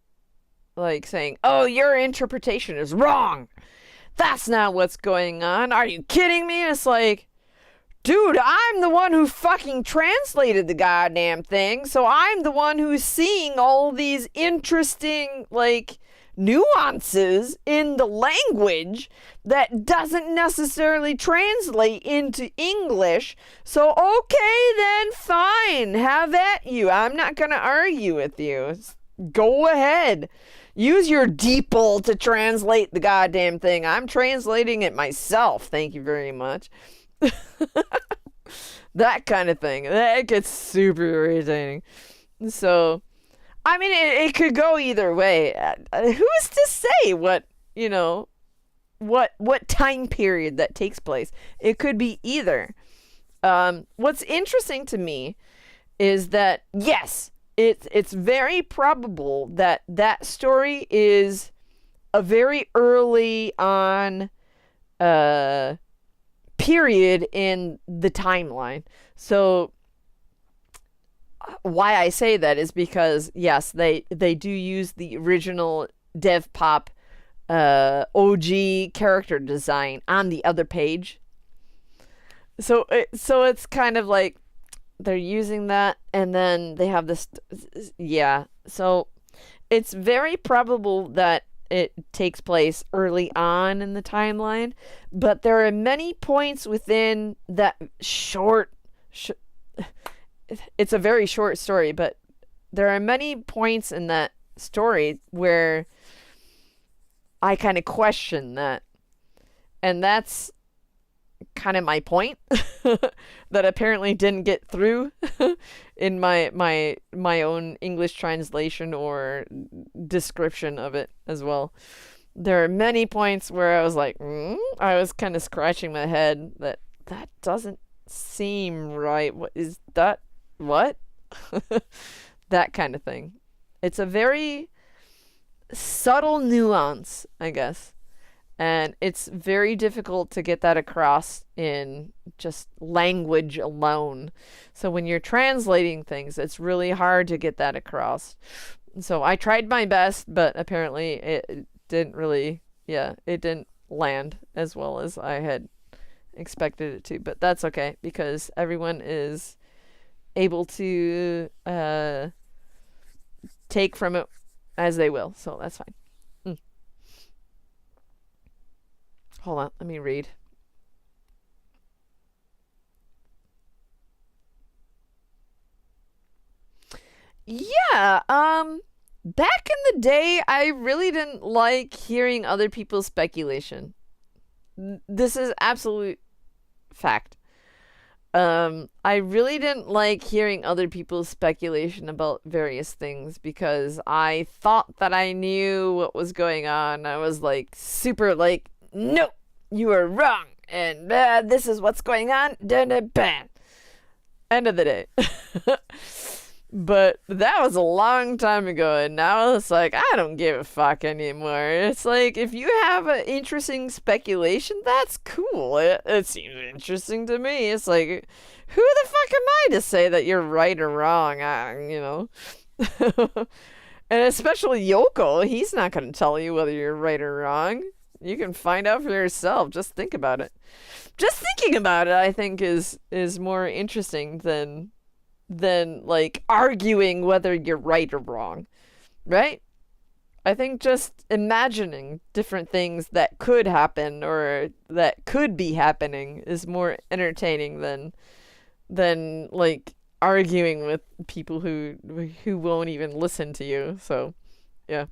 like saying, "Oh, your interpretation is wrong. That's not what's going on. Are you kidding me?" It's like, dude, I'm the one who fucking translated the goddamn thing, so I'm the one who's seeing all these interesting, like, nuances in the language that doesn't necessarily translate into English. So, okay, then fine, have at you. I'm not gonna argue with you. Go ahead. Use your DeepL to translate the goddamn thing. I'm translating it myself. Thank you very much. That kind of thing. That gets super irritating. So, I mean, it could go either way. Who's to say what, you know, what time period that takes place? It could be either. What's interesting to me is that, yes, it's very probable that that story is a very early on period in the timeline. So why I say that is because, yes, they do use the original Dev Pop OG character design on the other page. So it's kind of like they're using that, and then they have this, yeah. So it's very probable that it takes place early on in the timeline, but there are many points within that short it's a very short story, but there are many points in that story where I kind of question that. And that's kind of my point that apparently didn't get through in my own English translation or description of it as well. There are many points where I was like, I was kind of scratching my head that doesn't seem right. What is that? What? That kind of thing. It's a very subtle nuance, I guess. And it's very difficult to get that across in just language alone. So when you're translating things, it's really hard to get that across. So I tried my best, but apparently it didn't really, it didn't land as well as I had expected it to. But that's okay, because everyone is able to take from it as they will. So that's fine. Hold on, let me read. Yeah, back in the day, I really didn't like hearing other people's speculation. This is absolute fact. I really didn't like hearing other people's speculation about various things because I thought that I knew what was going on. I was like super like, no, you are wrong, and this is what's going on. Bam. End of the day. But that was a long time ago, and now it's like, I don't give a fuck anymore. It's like, if you have an interesting speculation, that's cool. It seems interesting to me. It's like, who the fuck am I to say that you're right or wrong? You know? And especially Yoko, he's not going to tell you whether you're right or wrong. You can find out for yourself. Just think about it. Just thinking about it, I think, is more interesting than like arguing whether you're right or wrong, right? I think just imagining different things that could happen or that could be happening is more entertaining than like arguing with people who won't even listen to you. So, yeah.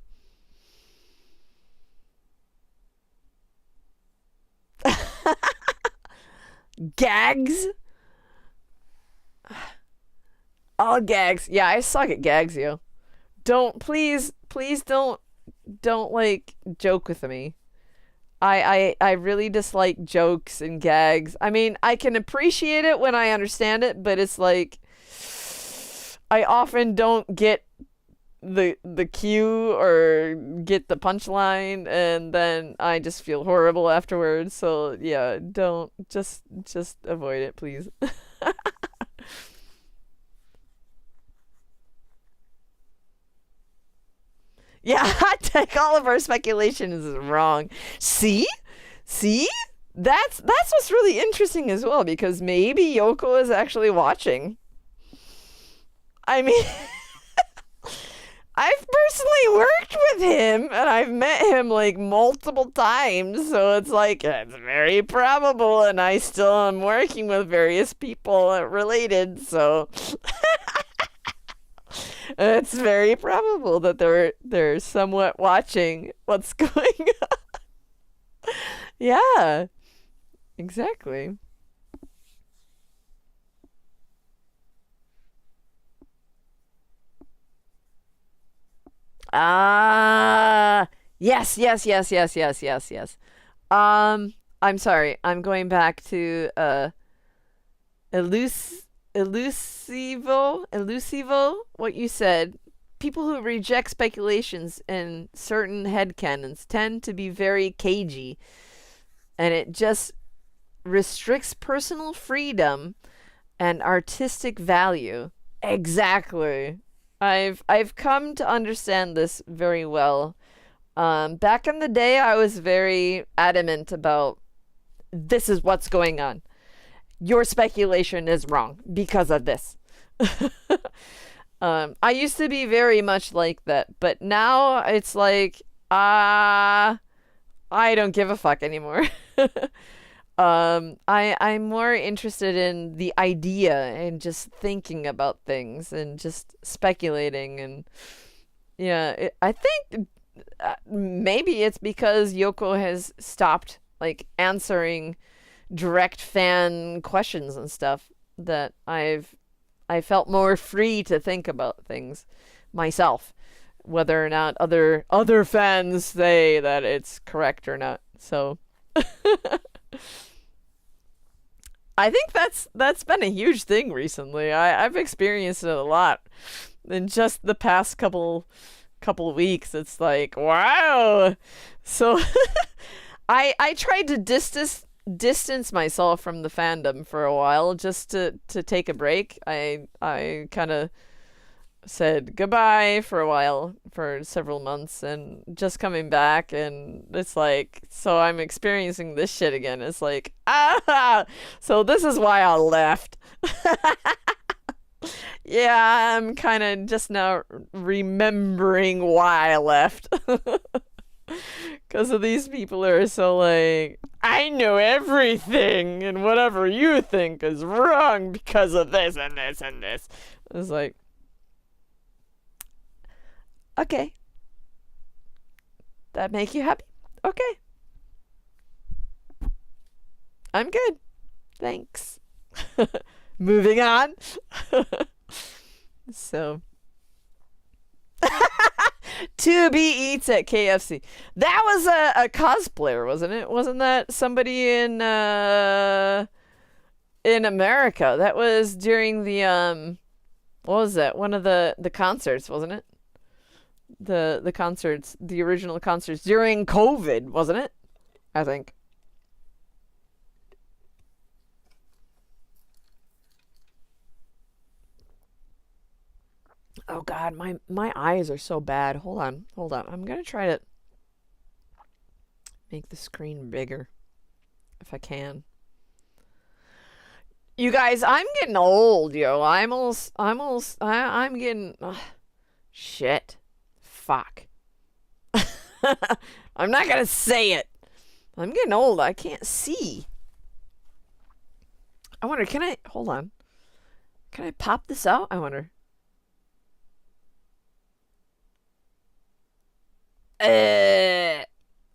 Gags? All gags. Yeah, I suck at gags, yo. Don't please don't like joke with me. I really dislike jokes and gags. I mean, I can appreciate it when I understand it, but it's like I often don't get the cue or get the punchline, and then I just feel horrible afterwards. So yeah, don't just avoid it, please. Yeah, hot take. All of our speculations is wrong. See, see, that's what's really interesting as well, because maybe Yoko is actually watching. I mean, I've personally worked with him, and I've met him like multiple times, so it's like it's very probable, and I still am working with various people related, so it's very probable that they're somewhat watching what's going on. Yeah, exactly. Ah, yes. I'm sorry. I'm going back to elus elusivo, what you said. People who reject speculations in certain headcanons tend to be very cagey, and it just restricts personal freedom and artistic value. Exactly. I've come to understand this very well. Back in the day, I was very adamant about this is what's going on. Your speculation is wrong because of this. I used to be very much like that, but now it's like, I don't give a fuck anymore. I'm more interested in the idea and just thinking about things and just speculating, and yeah, I think maybe it's because Yoko has stopped like answering direct fan questions and stuff, that I felt more free to think about things myself, whether or not other fans say that it's correct or not. So I think that's been a huge thing recently. I've experienced it a lot in just the past couple weeks. It's like, wow. So I tried to distance myself from the fandom for a while, just to take a break. I kind of said goodbye for a while, for several months, and just coming back, and it's like, so I'm experiencing this shit again. It's like, so this is why I left. Yeah, I'm kind of just now remembering why I left. Because of these people who are so like, I know everything, and whatever you think is wrong because of this and this and this. It's like, okay. That make you happy? Okay. I'm good. Thanks. Moving on. So. 2B eats at KFC. That was a cosplayer, wasn't it? Wasn't that somebody in America? That was during the what was that? One of the concerts, wasn't it? The concerts, the original concerts during COVID, wasn't it? I think. Oh God, my eyes are so bad. Hold on. I'm gonna try to make the screen bigger if I can. You guys, I'm getting old, yo. I'm getting shit. Fuck. I'm not gonna say it. I'm getting old. I can't see. I wonder, hold on. Can I pop this out? I wonder.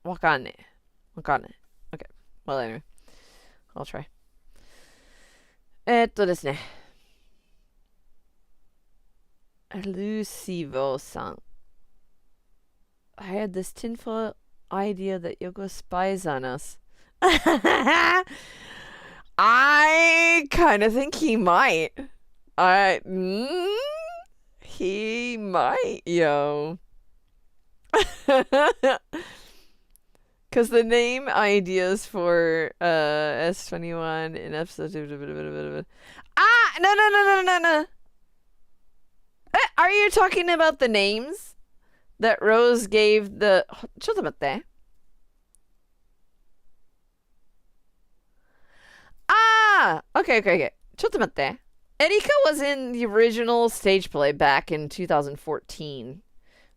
Wakane. Okay. Well, anyway. I'll try. ですね。Lucivo-san. I had this tinfoil idea that Yoko spies on us. I kind of think he might. He might, yo. Because the name ideas for S21 in episode... No. Are you talking about the names that Rose gave the... ちょっと待って。Okay. ちょっと待って。Erika was in the original stage play back in 2014.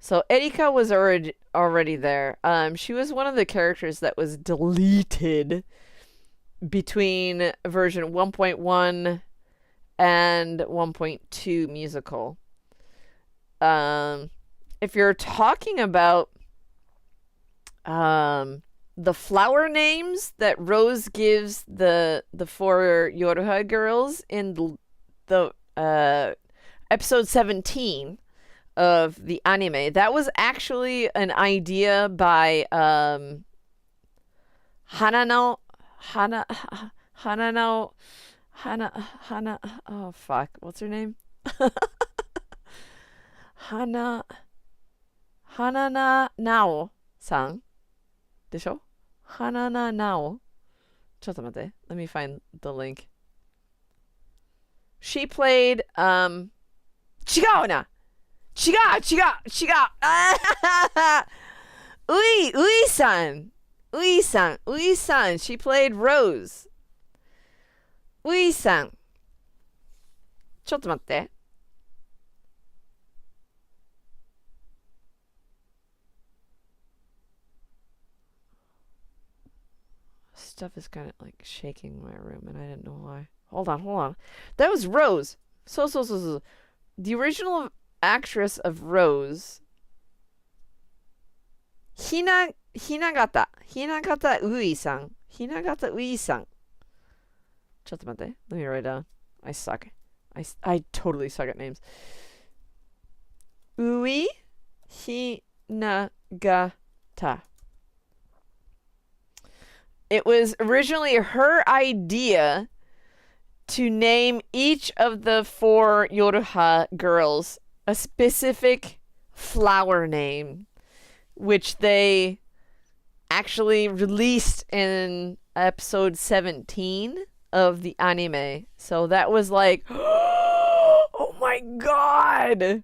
So Erika was already there. She was one of the characters that was deleted between version 1.1 and 1.2 musical. If you're talking about the flower names that Rose gives the four YoRHa girls in the episode 17 of the anime, that was actually an idea by Hana. Oh fuck, what's her name? Hanana Nao san でしょ? Hanana Nao. ちょっと待って. Let me find the link. She played 違うな. 違う Ui san. She played Rose. Ui san. ちょっと待って. Stuff is kind of like shaking my room and I didn't know why. Hold on. That was Rose. So. The original actress of Rose, Hinagata Ui san. ちょっと待って. Let me write down. I suck. I totally suck at names. Ui Hinagata. It was originally her idea to name each of the four YoRHa girls a specific flower name, which they actually released in episode 17 of the anime. So that was like, oh my god!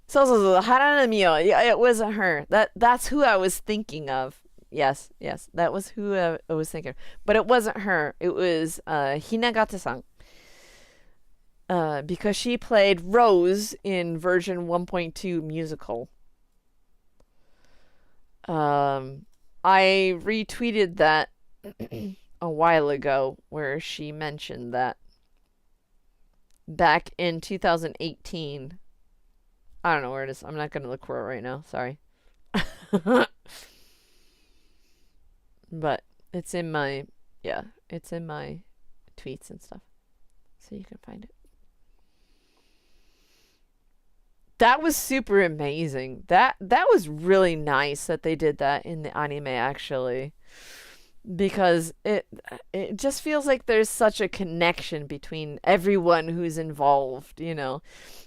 So, Haranamiyo. Yeah, it wasn't her. That's who I was thinking of. Yes. That was who I was thinking of. But it wasn't her. It was Hinagata-san. Because she played Rose in version 1.2 musical. I retweeted that a while ago where she mentioned that back in 2018. I don't know where it is. I'm not going to look for it right now. Sorry. But it's in my, yeah, it's in my tweets and stuff. So you can find it. That was super amazing. That was really nice that they did that in the anime actually. Because it just feels like there's such a connection between everyone who's involved, you know.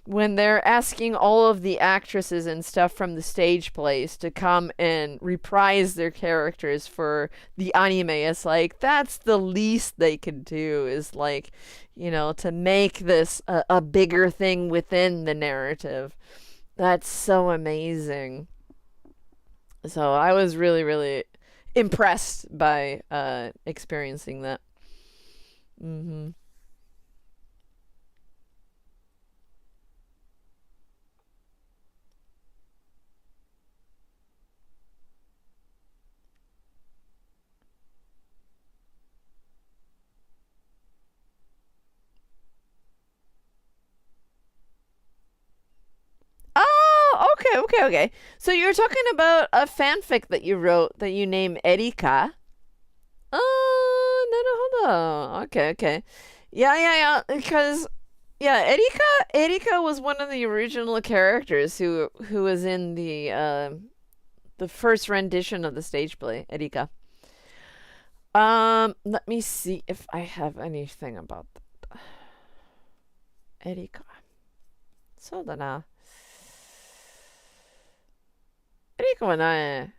When they're asking all of the actresses and stuff from the stage plays to come and reprise their characters for the anime, it's like that's the least they could do is like, you know, to make this a bigger thing within the narrative. That's so amazing. So I was really, really impressed by experiencing that. Mm-hmm. Oh, okay, okay, okay. So you're talking about a fanfic that you wrote that you name Erika. Oh, no, no, okay, okay. Yeah, yeah, yeah. Because yeah, Erika was one of the original characters who was in the first rendition of the stage play, Erika. Let me see if I have anything about that. Erika. そうだな。エリカはね、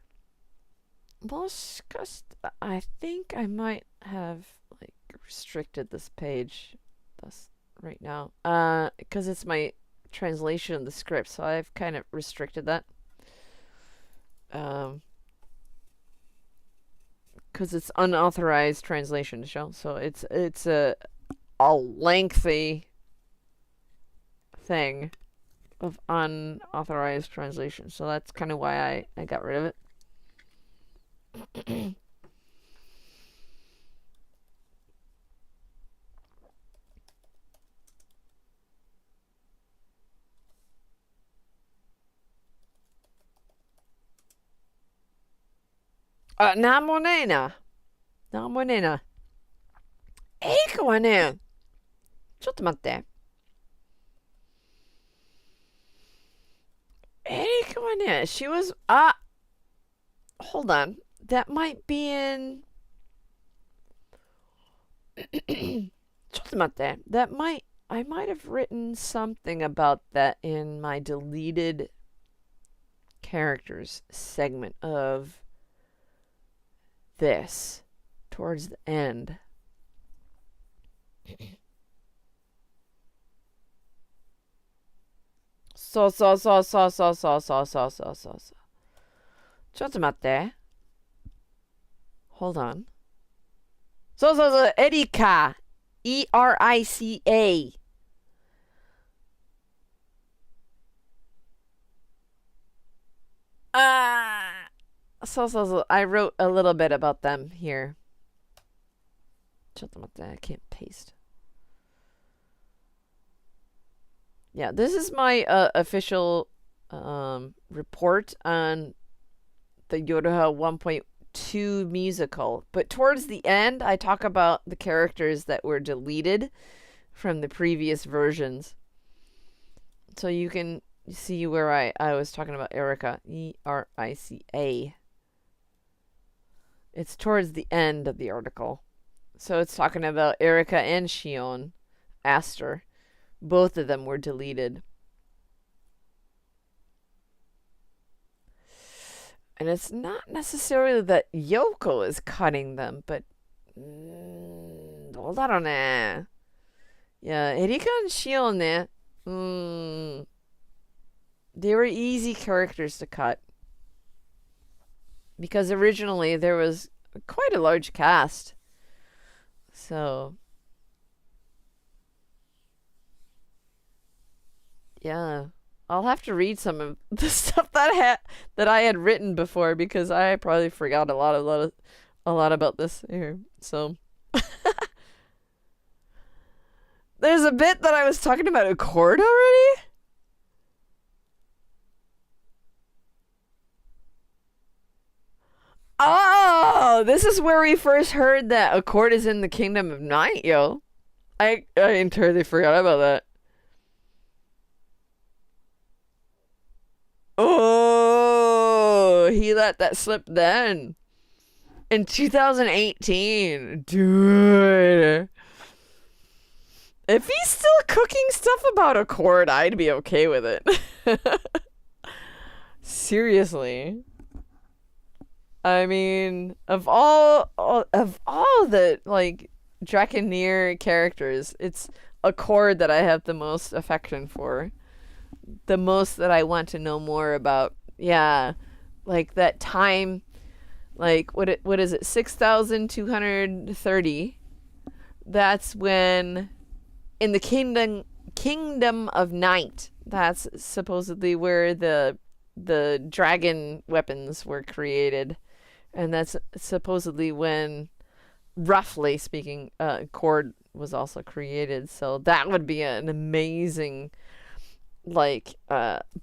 もしかして、I think I might have like restricted this page thus right now. Because it's my translation of the script, so I've kind of restricted that. Because it's unauthorized translation to show, so it's a lengthy thing of unauthorized translation. So that's kind of why I got rid of it. あ、なんもねえな。なんもねえな。エイクはね、ちょっと待って。エイクはね、she was, hold on. That might be in, ちょっと待って。That might, I might have written something about that in my deleted characters segment of this towards the end.そう。ちょっと待って。Hold on. そう。エリカ。ERICA. そう。I wrote a little bit about them here. ちょっと待って。I can't paste. Yeah, this is my official report on the YoRHa 1.2 musical. But towards the end, I talk about the characters that were deleted from the previous versions. So you can see where I was talking about Erica. ERICA. It's towards the end of the article. So it's talking about Erica and Shion, Aster. Both of them were deleted. And it's not necessarily that Yoko is cutting them, but どうだろうね。Yeah, Erika and Shion ね。They were easy characters to cut. Because originally there was quite a large cast. So, yeah. I'll have to read some of the stuff that I had written before because I probably forgot a lot about this here. So there's a bit that I was talking about a chord already. Oh, this is where we first heard that a chord is in the Kingdom of Night, yo. I entirely forgot about that. Oh, he let that slip then. In 2018. Dude. If he's still cooking stuff about a chord, I'd be okay with it. Seriously. I mean, of all the like NieR characters, it's a chord that I have the most affection for. The most that I want to know more about. Yeah. Like that time, like what is it? 6,230. That's when in the Kingdom of Night, that's supposedly where the dragon weapons were created. And that's supposedly when, roughly speaking, chord was also created. So that would be an amazing, like,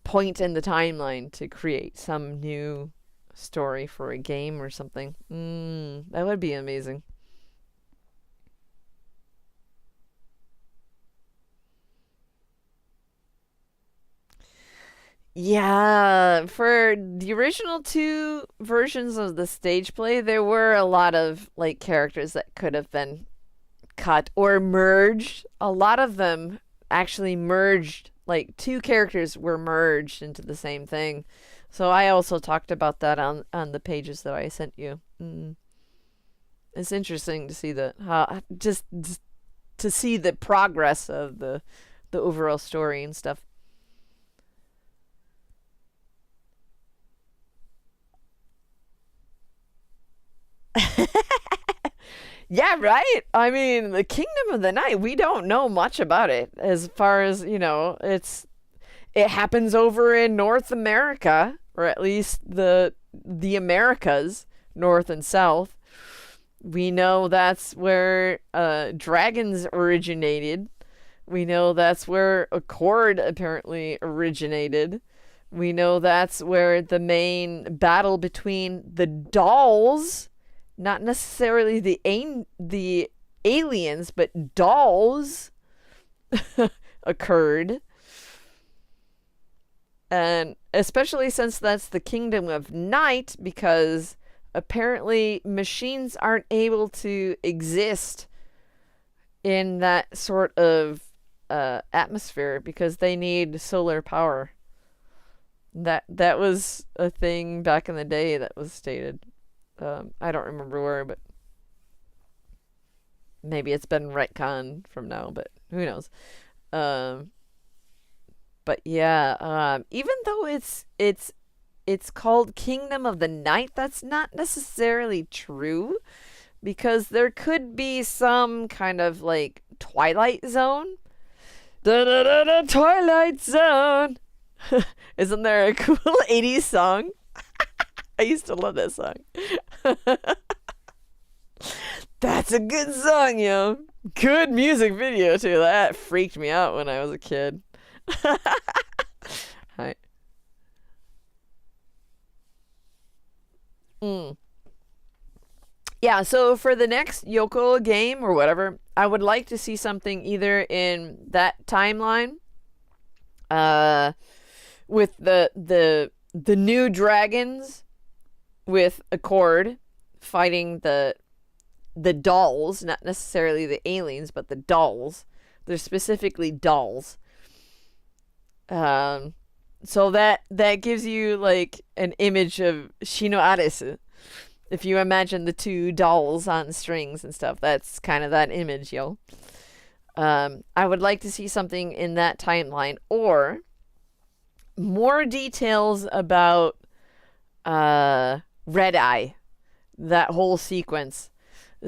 point in the timeline to create some new story for a game or something. That would be amazing. Yeah, for the original two versions of the stage play, there were a lot of like characters that could have been cut or merged. A lot of them actually merged, like two characters were merged into the same thing. So I also talked about that on the pages that I sent you. It's interesting to see that how just to see the progress of the overall story and stuff. Yeah, right. I mean, the Kingdom of the Night, we don't know much about it as far as, it happens over in North America, or at least the Americas, North and South. We know that's where dragons originated. We know that's where a chord apparently originated. We know that's where the main battle between the dolls, not necessarily the aliens, but dolls, occurred. And especially since that's the Kingdom of Night, because apparently machines aren't able to exist in that sort of atmosphere because they need solar power. That was a thing back in the day that was stated. I don't remember where, but maybe it's been retconned from now, but who knows. Um, but yeah, even though it's called Kingdom of the Night, that's not necessarily true because there could be some kind of like Twilight Zone. Da da da da Twilight Zone. Isn't there a cool 80s song? I used to love that song. That's a good song, yo. Good music video too. That freaked me out when I was a kid. Hi. Mm. Yeah, so for the next Yoko game or whatever, I would like to see something either in that timeline, with the new dragons with a chord fighting the dolls, not necessarily the aliens, but the dolls. They're specifically dolls. So that gives you like an image of Shino Arisu. If you imagine the two dolls on strings and stuff, that's kind of that image, yo. I would like to see something in that timeline or more details about Red Eye, that whole sequence.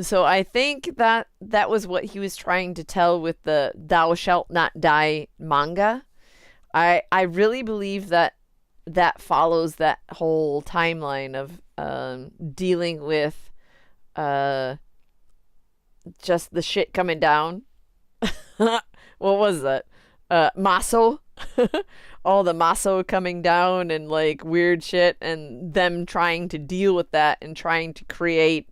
So I think that was what he was trying to tell with the Thou Shalt Not Die manga. I really believe that that follows that whole timeline of dealing with uh just the shit coming down. What was that? Maso. All the Maso coming down and like weird shit, and them trying to deal with that and trying to create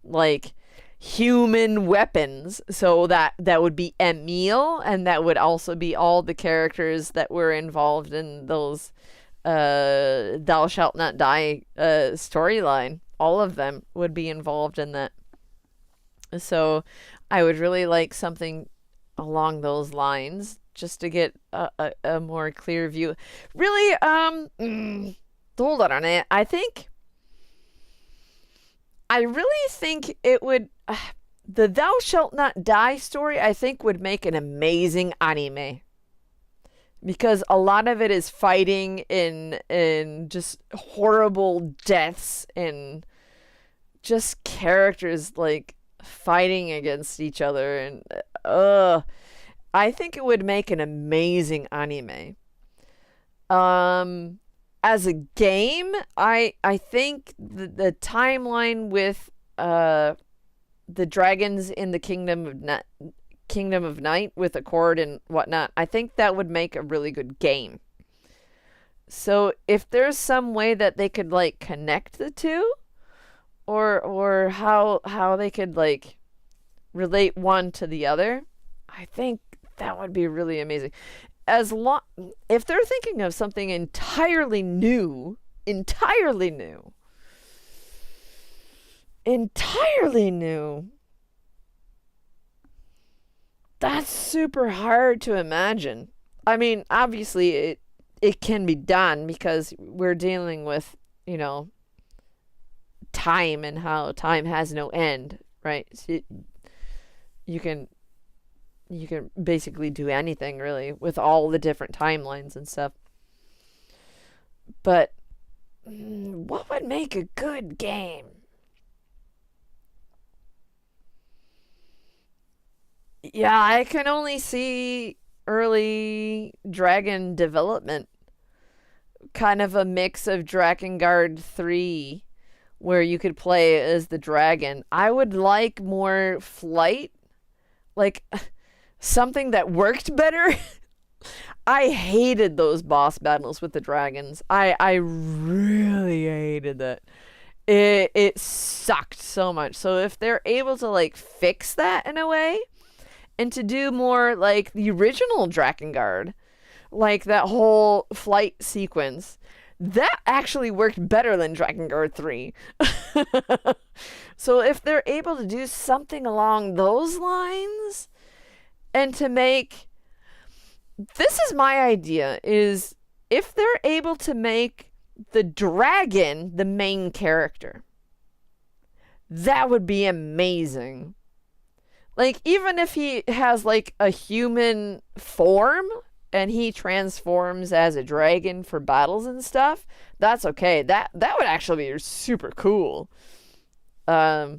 like human weapons. So that would be Emil, and that would also be all the characters that were involved in those Thou Shalt Not Die storyline. All of them would be involved in that. So I would really like something along those lines just to get a more clear view. Really, hold on a minute. I really think it would. The Thou Shalt Not Die story, I think, would make an amazing anime. Because a lot of it is fighting in just horrible deaths and just characters like fighting against each other, and I think it would make an amazing anime. As a game, I think the timeline with the dragons in the Kingdom of Night with Accord and whatnot, I think that would make a really good game. So if there's some way that they could like connect the two, or how they could like relate one to the other, I think that would be really amazing. If they're thinking of something entirely new, that's super hard to imagine. I mean, obviously it can be done because we're dealing with, time and how time has no end, right? So you can basically do anything really with all the different timelines and stuff. But what would make a good game? Yeah, I can only see early Dragon development. Kind of a mix of Drakengard 3, where you could play as the dragon. I would like more flight. Like, something that worked better. I hated those boss battles with the dragons. I really hated that. It sucked so much. So if they're able to like fix that in a way, and to do more like the original Drakengard, like that whole flight sequence, that actually worked better than Drakengard 3. So if they're able to do something along those lines, and to make, this is my idea, is if they're able to make the dragon the main character, that would be amazing. Like, even if he has like a human form and he transforms as a dragon for battles and stuff, that's okay. That would actually be super cool. I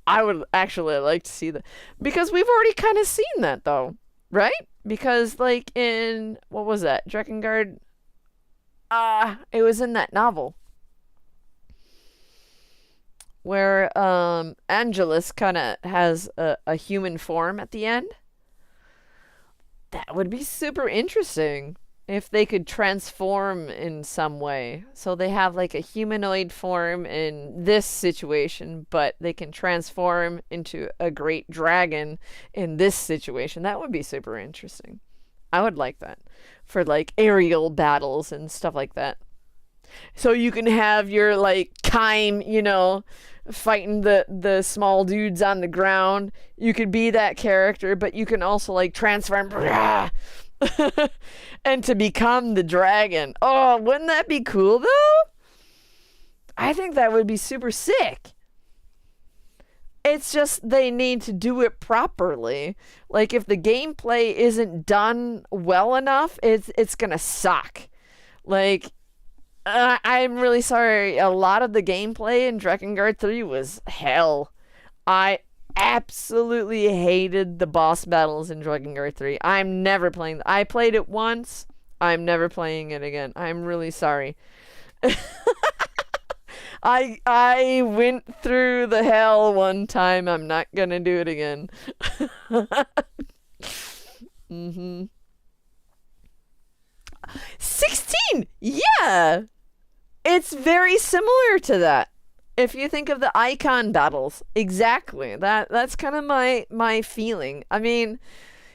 would actually like to see that, because we've already kind of seen that though, right? Because like in, what was that, Drakengard? It was in that novel where Angelus kind of has a human form at the end. That would be super interesting if they could transform in some way. So they have like a humanoid form in this situation, but they can transform into a great dragon in this situation. That would be super interesting. I would like that for like aerial battles and stuff like that. So you can have your like Kaim, fighting the small dudes on the ground. You could be that character, but you can also like transform and to become the dragon. Oh, wouldn't that be cool though? I think that would be super sick. It's just they need to do it properly. Like if the gameplay isn't done well enough, it's gonna suck. Like I'm really sorry. A lot of the gameplay in Drakengard 3 was hell. I absolutely hated the boss battles in Drakengard 3. I'm never playing. I played it once. I'm never playing it again. I'm really sorry. I went through the hell one time. I'm not gonna do it again. Mhm. 16. Yeah. It's very similar to that. If you think of the icon battles, exactly. That's kind of my feeling. I mean,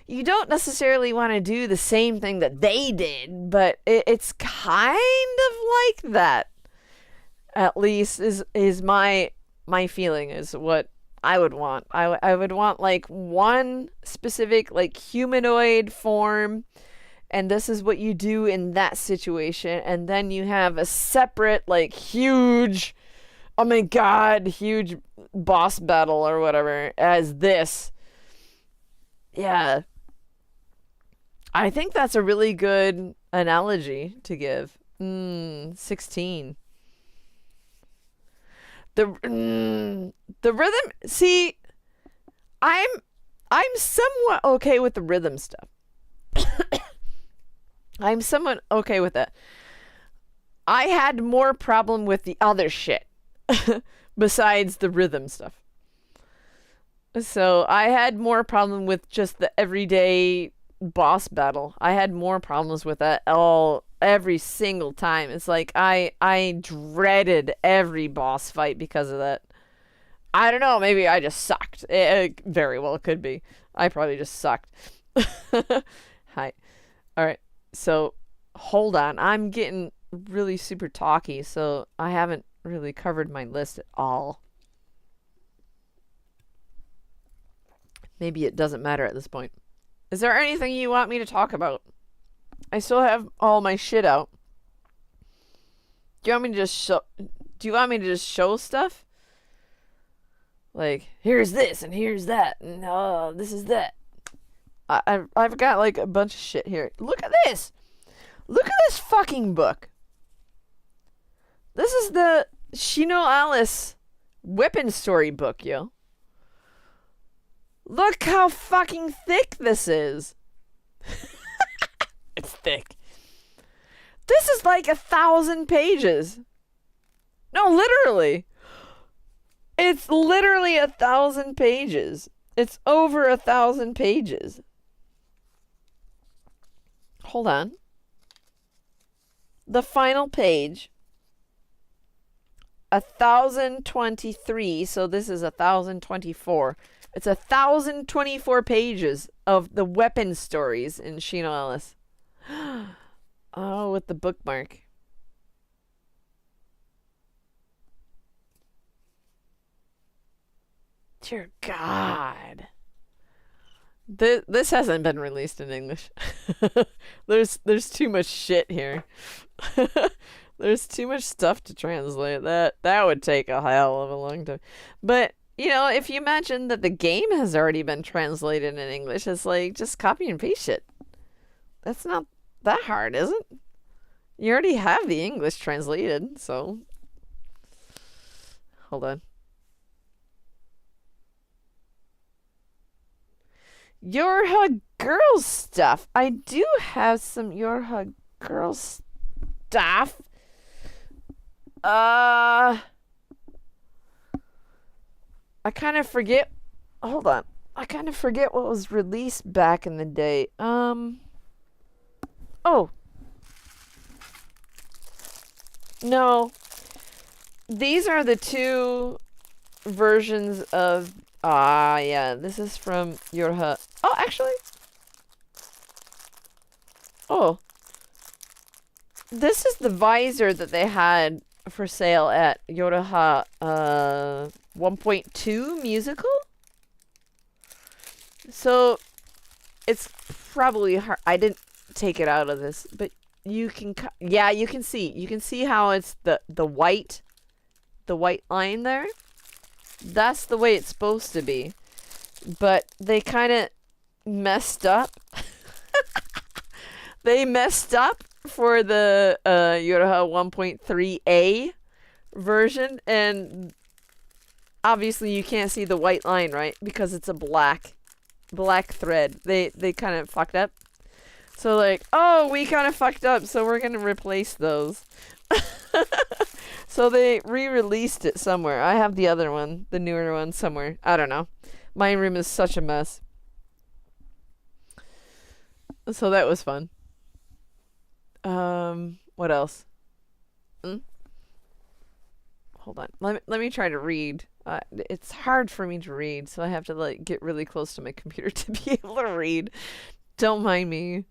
you don't necessarily want to do the same thing that they did, but it's kind of like that. At least is my feeling, is what I would want. I would want like one specific like humanoid form, and this is what you do in that situation, and then you have a separate like huge, oh my god, huge boss battle or whatever as this. Yeah. I think that's a really good analogy to give. 16. The rhythm, see, I'm somewhat okay with the rhythm stuff. I'm somewhat okay with that. I had more problem with the other shit besides the rhythm stuff. So I had more problem with just the everyday boss battle. I had more problems with that every single time. It's like I dreaded every boss fight because of that. I don't know, maybe I just sucked. It very well could be. I probably just sucked. Hi. Alright, so hold on. I'm getting really super talky, so I haven't really covered my list at all. Maybe it doesn't matter at this point. Is there anything you want me to talk about? I still have all my shit out. Do you want me to just show stuff? Like, here's this and here's that and this is that. I've got like a bunch of shit here. Look at this. Look at this fucking book. This is the Shino Alice weapon story book, yo. Look how fucking thick this is. It's thick. This is like 1,000 pages. No, literally. It's literally 1,000 pages. It's over 1,000 pages. Hold on. The final page. 1,023. So this is 1,024. It's 1,024 pages of the weapon stories in Shino Alice. Oh, with the bookmark. Dear God. This hasn't been released in English. There's too much shit here. There's too much stuff to translate. That would take a hell of a long time. But you know, if you imagine that the game has already been translated in English, it's like just copy and paste it. That's not that hard, is it? You already have the English translated, so hold on. YoRHa girl stuff. I do have some YoRHa girl stuff. I kind of forget. Hold on. I kind of forget what was released back in the day. Oh. No. These are the two versions of... yeah. This is from YoRHa. Oh, actually. Oh. This is the visor that they had for sale at YoRHa 1.2 musical. So it's probably hard. I didn't take it out of this, but you can you can see how it's the white line there. That's the way it's supposed to be, but they kind of messed up. They messed up for the YoRHa 1.3a version, and obviously you can't see the white line, right? Because it's a black thread. They kind of fucked up. So like, oh, we kind of fucked up, so we're gonna replace those. So they re-released it somewhere. I have the other one, the newer one, somewhere. I don't know. My room is such a mess. So that was fun. What else? Hold on. Let me try to read. It's hard for me to read, so I have to like get really close to my computer to be able to read. Don't mind me.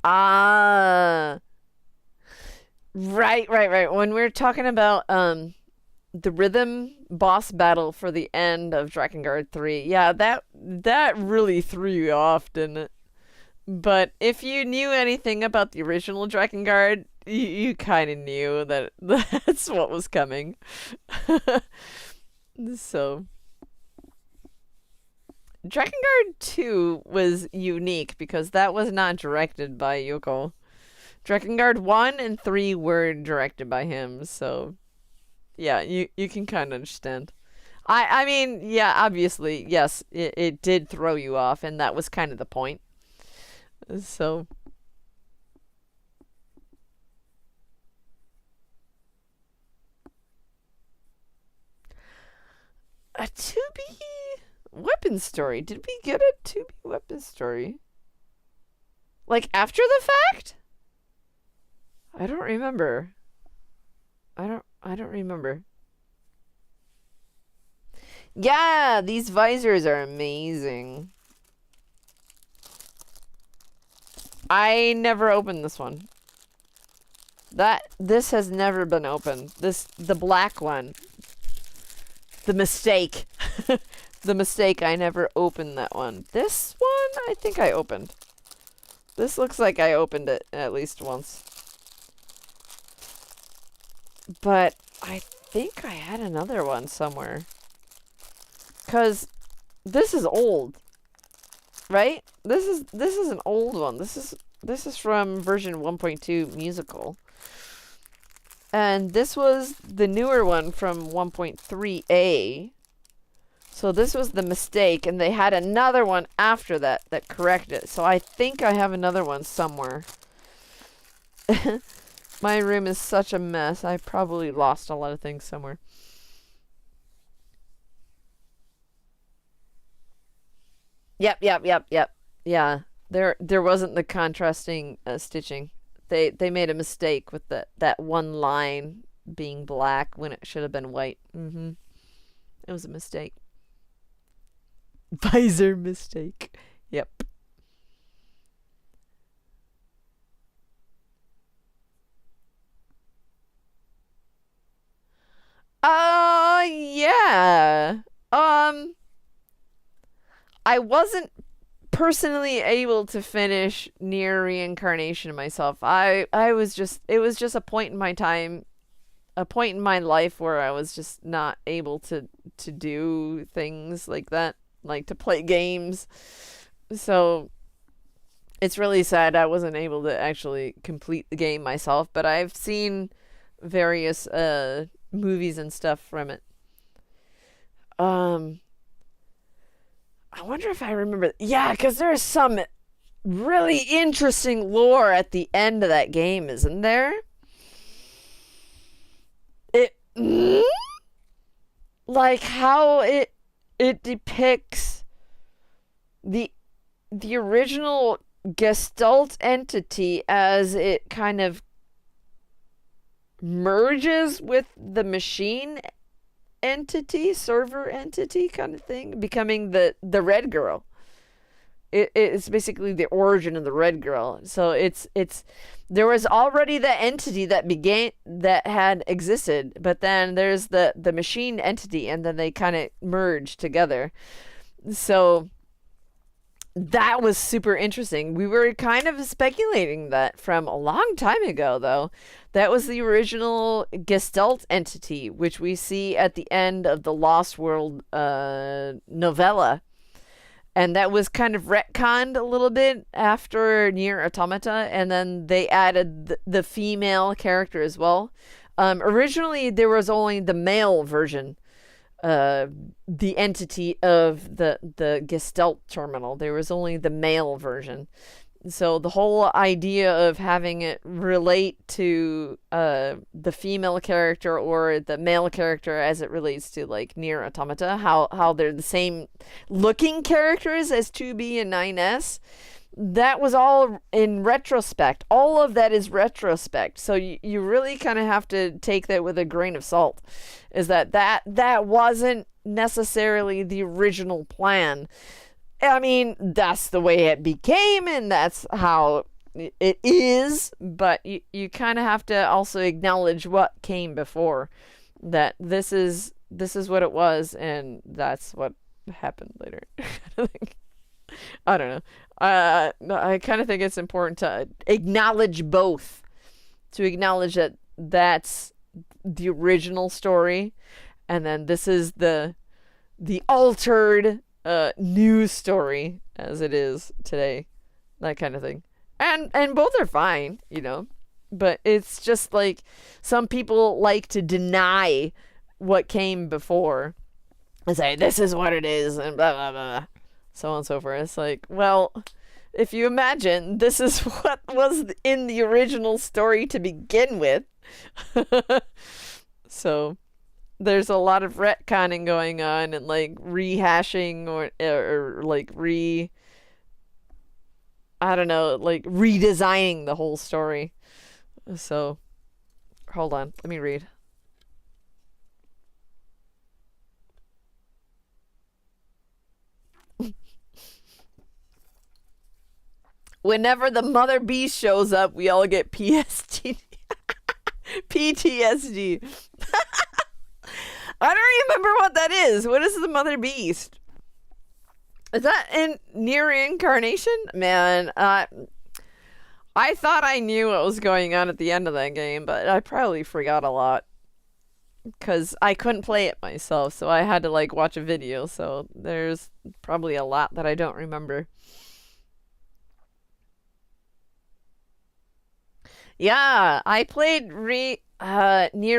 Ah, right. When we're talking about the rhythm boss battle for the end of Drakengard 3, yeah, that really threw you off, didn't it? But if you knew anything about the original Drakengard, you kind of knew that that's what was coming. So, Drakengard 2 was unique because that was not directed by Yoko. Drakengard 1 and 3 were directed by him, so yeah, you can kind of understand. I mean, yeah, obviously, yes, it did throw you off, and that was kind of the point. So, a 2B weapon story. Did we get a 2B weapon story? Like after the fact? I don't remember. I don't remember. Yeah, these visors are amazing. I never opened this one. This has never been opened. The black one. The mistake. The mistake, I never opened that one. This one, I think I opened. This looks like I opened it at least once. But I think I had another one somewhere. 'Cause this is old. Right? This is an old one. This is from version 1.2 musical. And this was the newer one from 1.3a. So this was the mistake, and they had another one after that corrected it. So I think I have another one somewhere. My room is such a mess. I probably lost a lot of things somewhere. Yep. Yeah. There wasn't the contrasting stitching. They made a mistake with that one line being black when it should have been white. It was a mistake. Visor mistake. Yep. Yeah. I wasn't personally able to finish NieR Reincarnation myself. I was just it was just a point in my time, a point in my life where I was just not able to do things like that, like to play games. So it's really sad I wasn't able to actually complete the game myself, but I've seen various movies and stuff from it. Um I wonder if I remember. Yeah, because there's some really interesting lore at the end of that game, isn't there? It like how it depicts the original Gestalt entity as it kind of merges with the machine entity, server entity kind of thing, becoming the red girl. It's basically the origin of the red girl. So it's there was already the entity that had existed, but then there's the machine entity, and then they kind of merge together. So that was super interesting. We were kind of speculating that from a long time ago, though. That was the original Gestalt entity, which we see at the end of the Lost World novella. and that was kind of retconned a little bit after NieR Automata, and then they added the female character as well. Originally, there was only the male version, the entity of the Gestalt terminal. There was only the male version. So the whole idea of having it relate to the female character or the male character as it relates to like NieR Automata, how they're the same looking characters as 2B and 9S, that was all in retrospect. All of that is retrospect. So you really kind of have to take that with a grain of salt. Is that wasn't necessarily the original plan. I mean, that's the way it became, and that's how it is, but you kind of have to also acknowledge what came before. That this is what it was, and that's what happened later. I don't know. I kind of think it's important to acknowledge both. To acknowledge that that's the original story, and then this is the altered news story as it is today, that kind of thing, and both are fine, but it's just like some people like to deny what came before and say this is what it is and blah blah blah, so on and so forth. It's like, well, if you imagine this is what was in the original story to begin with. So there's a lot of retconning going on and like rehashing or like I don't know, like redesigning the whole story. So hold on, let me read. Whenever the mother beast shows up, we all get PTSD. I don't remember what that is. What is the mother beast? Is that in NieR Reincarnation? Man, I thought I knew what was going on at the end of that game, but I probably forgot a lot. Because I couldn't play it myself, so I had to like watch a video, so there's probably a lot that I don't remember. Yeah, I played NieR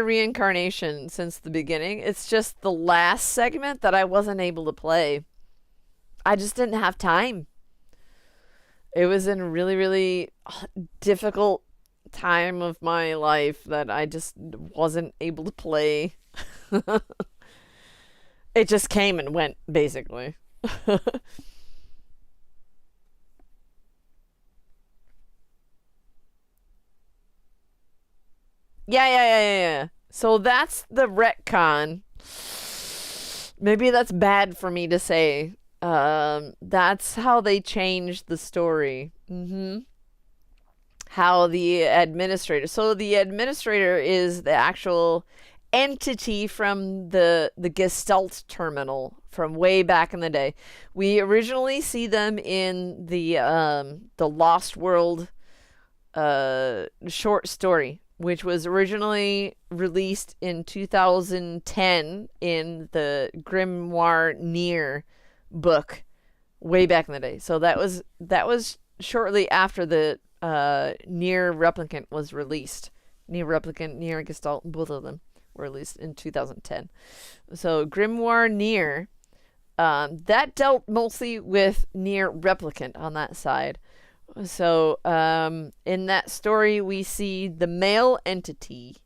Reincarnation since the beginning. It's just the last segment that I wasn't able to play. I just didn't have time. It was in a really, really difficult time of my life that I just wasn't able to play. It just came and went, basically. Yeah. So that's the retcon. Maybe that's bad for me to say. That's how they changed the story. How the administrator. So the administrator is the actual entity from the Gestalt terminal from way back in the day. We originally see them in the Lost World short story, which was originally released in 2010 in the Grimoire NieR book way back in the day. So that was shortly after the NieR Replicant was released. NieR Replicant, NieR Gestalt, both of them were released in 2010. So Grimoire NieR, that dealt mostly with NieR Replicant on that side. So in that story, we see the male entity.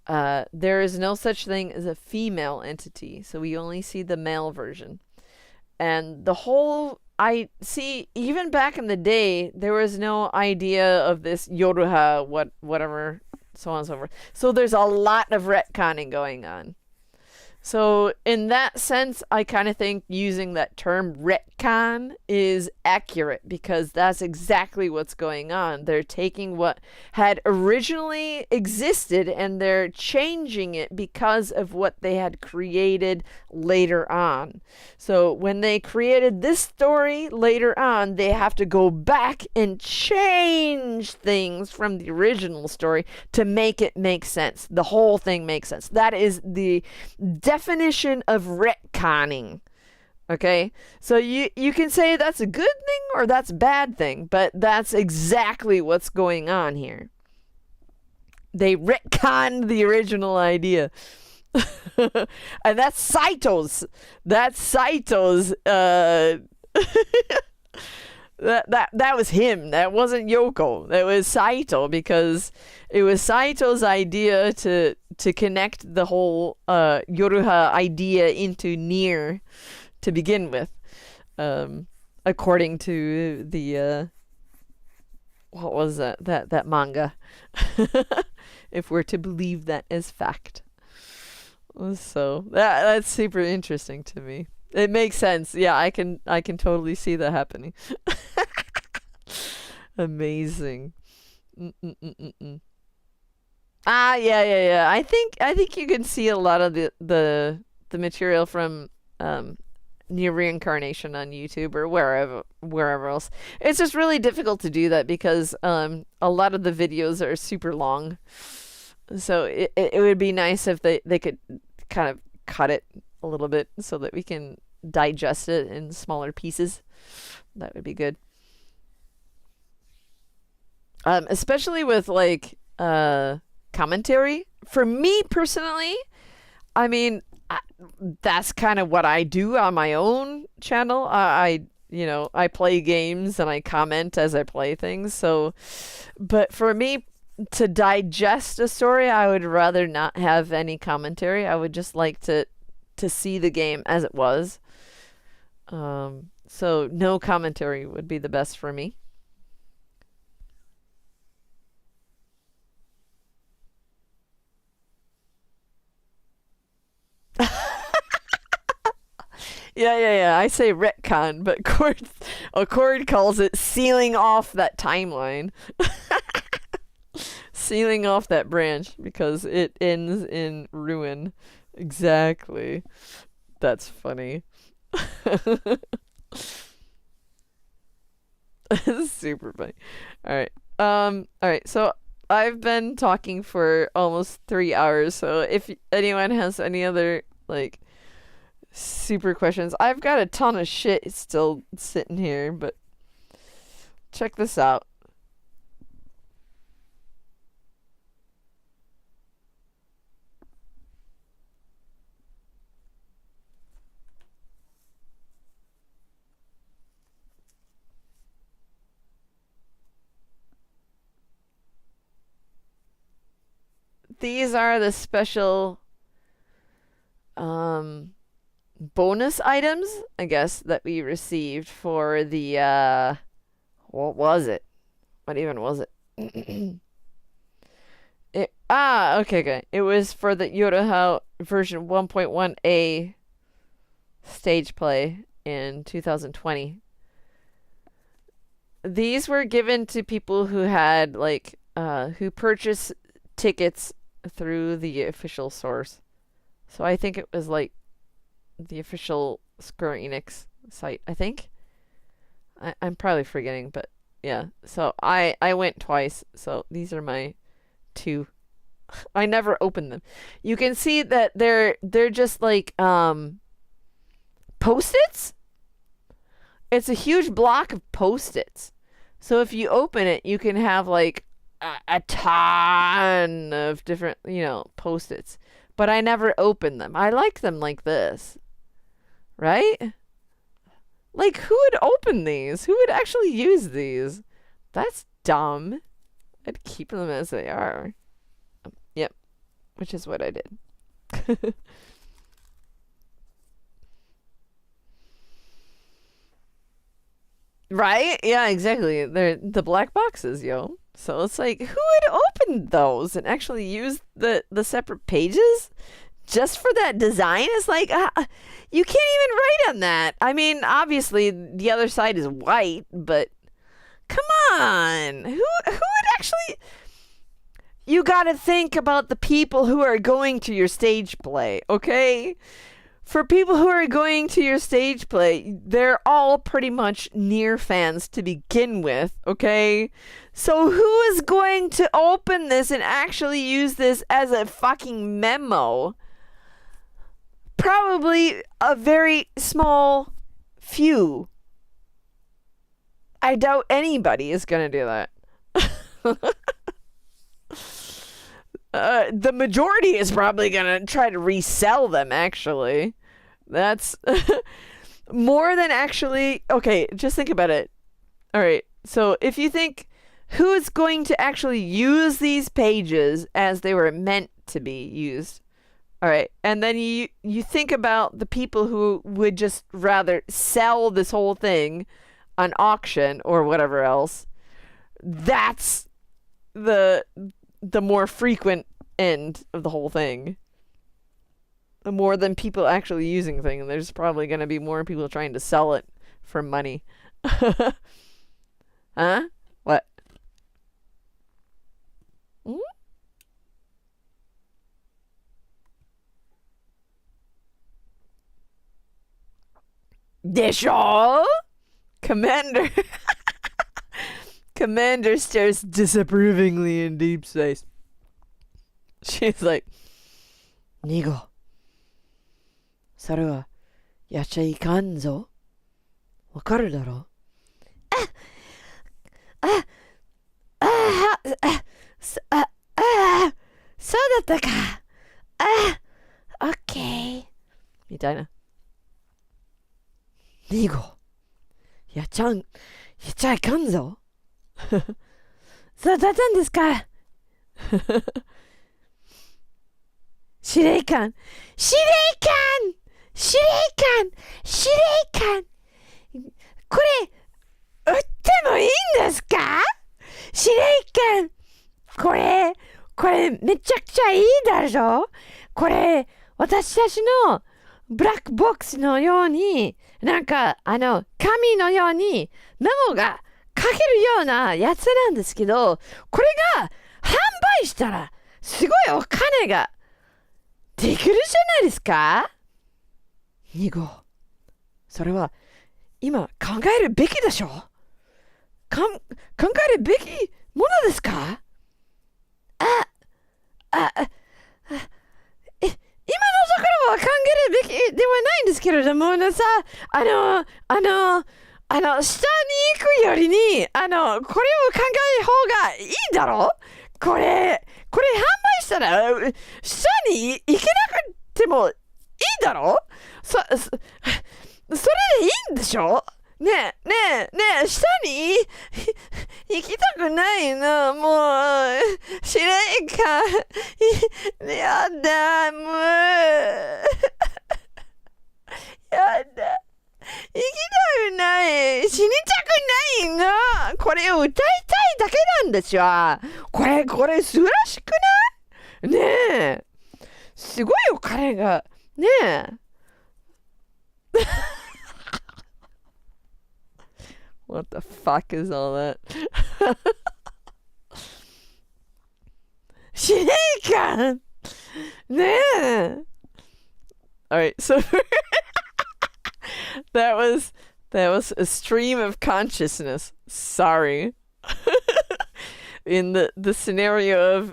There is no such thing as a female entity, so we only see the male version. And the whole, I see, even back in the day, there was no idea of this YoRHa, whatever, so on and so forth. So there's a lot of retconning going on. So in that sense, I kind of think using that term retcon is accurate because that's exactly what's going on. They're taking what had originally existed and they're changing it because of what they had created later on. So when they created this story later on, they have to go back and change things from the original story to make it make sense. The whole thing makes sense. That is the definition of retconning. Okay, so you can say that's a good thing or that's a bad thing, but that's exactly what's going on here. They retconned the original idea. And that's Saito's. That's Saito's. That was him. That wasn't Yoko. That was Saito, because it was Saito's idea to connect the whole YoRHa idea into NieR to begin with, according to the what was that manga, if we're to believe that as fact. So that's super interesting to me. It makes sense. Yeah, I can totally see that happening. Amazing. Yeah. I think you can see a lot of the material from NieR Reincarnation on YouTube or wherever else. It's just really difficult to do that because a lot of the videos are super long. So it would be nice if they could kind of cut it a little bit so that we can digest it in smaller pieces. That would be good. Especially with like commentary. For me personally, I mean, that's kind of what I do on my own channel. I play games and I comment as I play things. So, but for me to digest a story, I would rather not have any commentary. I would just like to see the game as it was. So no commentary would be the best for me. Yeah. I say retcon, but Accord calls it sealing off that timeline. Sealing off that branch because it ends in ruin. Exactly. That's funny. Super funny. Alright, so I've been talking for almost 3 hours, so if anyone has any other like super questions, I've got a ton of shit still sitting here, but check this out. These are the special bonus items, I guess, that we received for the what was it? What even was it? Okay. It was for the YoRHa version 1.1a stage play in 2020. These were given to people who had who purchased tickets through the official source. So I think it was like the official Square Enix site, I think. I'm probably forgetting, but yeah. So I went twice, so these are my two. I never opened them. You can see that they're just like post-its. It's a huge block of post-its. So if you open it, you can have like a ton of different, post-its. But I never opened them. I like them like this. Right? Like, who would open these? Who would actually use these? That's dumb. I'd keep them as they are. Yep. Which is what I did. Right? Yeah, exactly. They're the black boxes, yo. So it's like, who would open those and actually use the separate pages just for that design? It's like, you can't even write on that. I mean, obviously the other side is white, but come on. Who would actually... You gotta think about the people who are going to your stage play, okay? For people who are going to your stage play, they're all pretty much NieR fans to begin with, okay? So who is going to open this and actually use this as a fucking memo? Probably a very small few. I doubt anybody is going to do that. The majority is probably going to try to resell them, actually. That's more than actually... Okay, just think about it. All right, so if you think who's going to actually use these pages as they were meant to be used, all right, and then you think about the people who would just rather sell this whole thing on auction or whatever else, that's the more frequent end of the whole thing. More than people actually using things. There's probably going to be more people trying to sell it for money. Huh? What? Hmm? でしょ? Commander. Commander stares disapprovingly in deep space. She's like, Nigo, それはやっちゃいかんぞ。わかるだろ? そうだったか。オッケー。みたいな。ニゴ、やっちゃいかんぞ。そうだったんですか。司令官、これ、売ってもいいんですか？司令官、これめちゃくちゃいいだろ？これ、私たちのブラックボックスのように、なんか、紙のようにメモが書けるようなやつなんですけど、これが販売したら、すごいお金ができるじゃないですか？ニゴ、それは今考えるべきでしょ？考えるべきものですか？今のところは考えるべきではないんですけれども、さ、下に行くよりに、これを考える方がいいだろ？これ販売したら、下に行けなくてもいいだろ？それでいいんでしょ？ねえ、下に行きたくないの、もう、司令官、やだ、もう、やだ、行きたくない、死にたくないの、これを歌いたいだけなんですよ。これ素晴らしくない？ねえ、すごいお金が、ねえ。What the fuck is all that? 司令官ねえ Alright, so that was a stream of consciousness. Sorry. In the scenario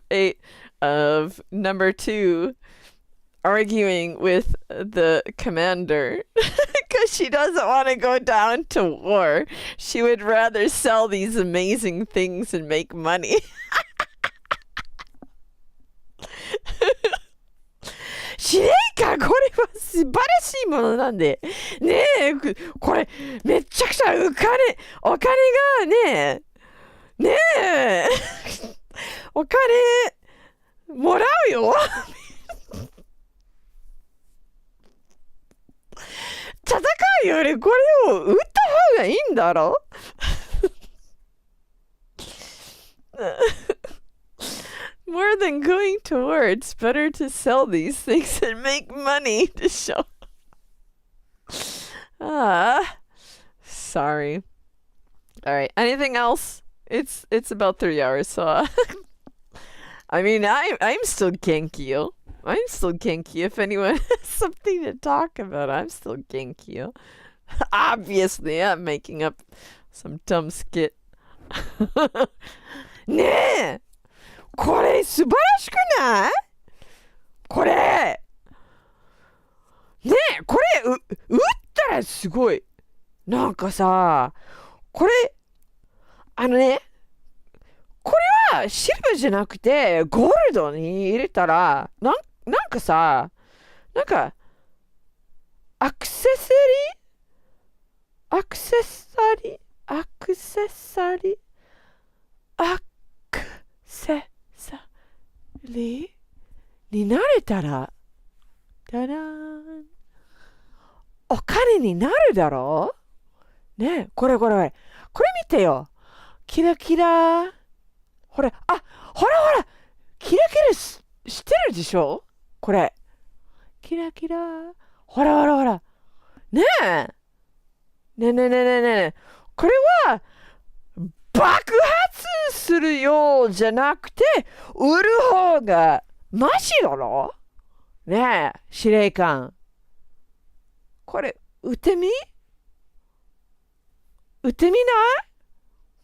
of number 2 arguing with the commander because she doesn't want to go down to war. She would rather sell these amazing things and make money. 司令官、これは素晴らしいものなんで。ねえ、これめちゃくちゃお金がねえ、お金もらうよ。戦うよりこれを売った方がいいんだろ？More than going to war, it's better to sell these things and make money to show. Sorry. All right. Anything else? It's about 3 hours, so I mean, I'm still Genkyo. I'm still Genkyo. If anyone has something to talk about, I'm still Genkyo. Obviously, I'm making up some dumb skit. ねえ、これ素晴らしくない？これねえ、これ売ったらすごい。なんかさ、これ、あのね、これはシルバーじゃなくて、ゴールドに入れたら、なんかさ、なんか、アクセサリーアクセサリーアクセサリーアクセサリーになれたら、ダダーン。お金になるだろうねえ、これ。これ見てよ。キラキラ。ほら、ほら。キラキラしてるでしょこれ。キラキラ。ほら。ねえ。ねえ。これは、爆発するようじゃなくて、売る方がマシだろねえ、司令官。これ、売ってみない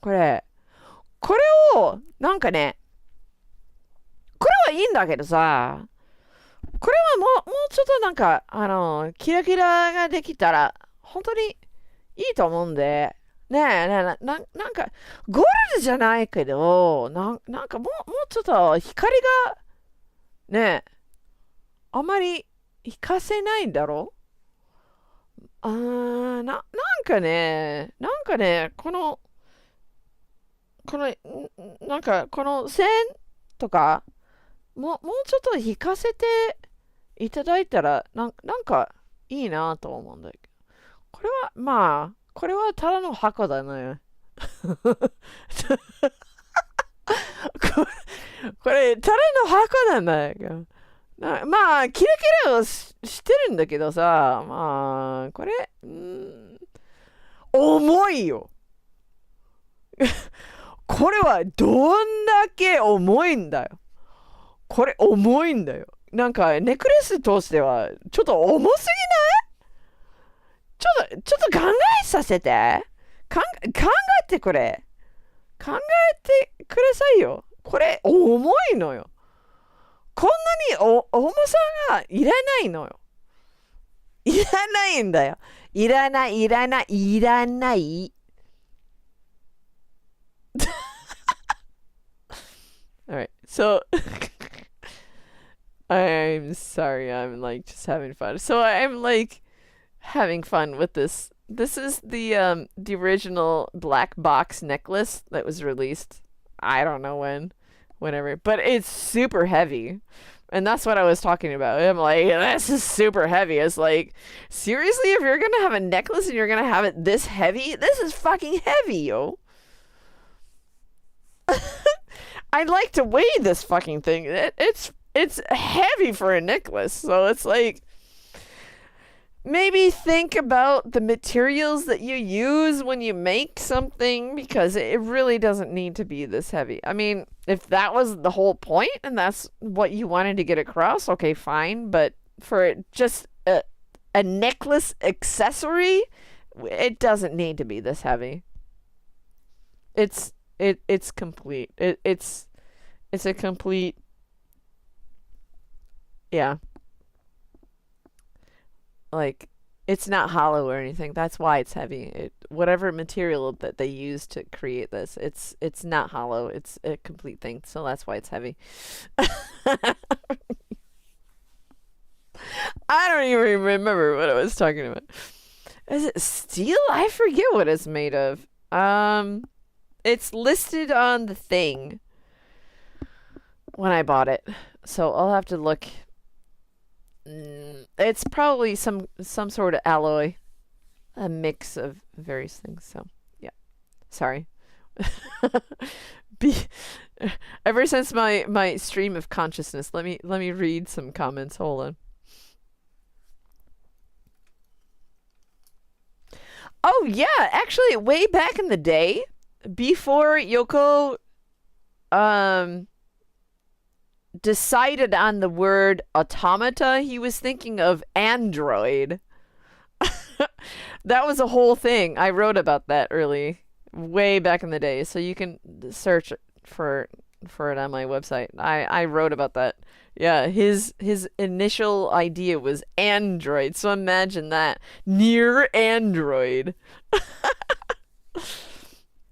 これを、なんかね、これはいいんだけどさ、これはもうちょっとなんか、キラキラができたら、本当にいいと思うんで、ねえ、なんか、ゴールドじゃないけど、なんかもうちょっと光が、ねえ、あまり活かせないんだろなんかね、この線とか、もうちょっと引かせていただいたら、なんかいいなと思うんだけど。これはただの箱だね。これ、ただの箱なんだよ。まあ、キラキラをしてるんだけどさ、まあ、これ、重いよ。これはどんだけ重いんだよ。これ重いんだよ。なんか、ネックレスとしては、ちょっと重すぎない？ちょっと考えさせて。考えてくれ。考えてくださいよ。これ、重いのよ。こんなに重さがいらないのよ。いらないんだよ。いらない。Alright, so I'm sorry, I'm like just having fun. So I'm like having fun with this. This is the original black box necklace that was released. I don't know whenever, but it's super heavy. And that's what I was talking about. I'm like, this is super heavy. It's like, seriously, if you're gonna have a necklace and you're gonna have it this heavy, this is fucking heavy, yo. I'd like to weigh this fucking thing. It's heavy for a necklace, so it's like, maybe think about the materials that you use when you make something, because it really doesn't need to be this heavy. I mean, if that was the whole point and that's what you wanted to get across, okay, fine. But for just a necklace accessory, it doesn't need to be this heavy. It's complete. It's a complete, yeah. Like, it's not hollow or anything. That's why it's heavy. Whatever material that they use to create this, it's not hollow. It's a complete thing. So that's why it's heavy. I don't even remember what I was talking about. Is it steel? I forget what it's made of. It's listed on the thing when I bought it. So I'll have to look. It's probably some sort of alloy, a mix of various things. So yeah, sorry. Ever since my stream of consciousness, let me read some comments. Hold on. Oh yeah, actually, way back in the day, before Yoko decided on the word automata, he was thinking of android. That was a whole thing. I wrote about that way back in the day. So you can search for for it on my website. I wrote about that. Yeah, his initial idea was Android. So imagine that. NieR Android.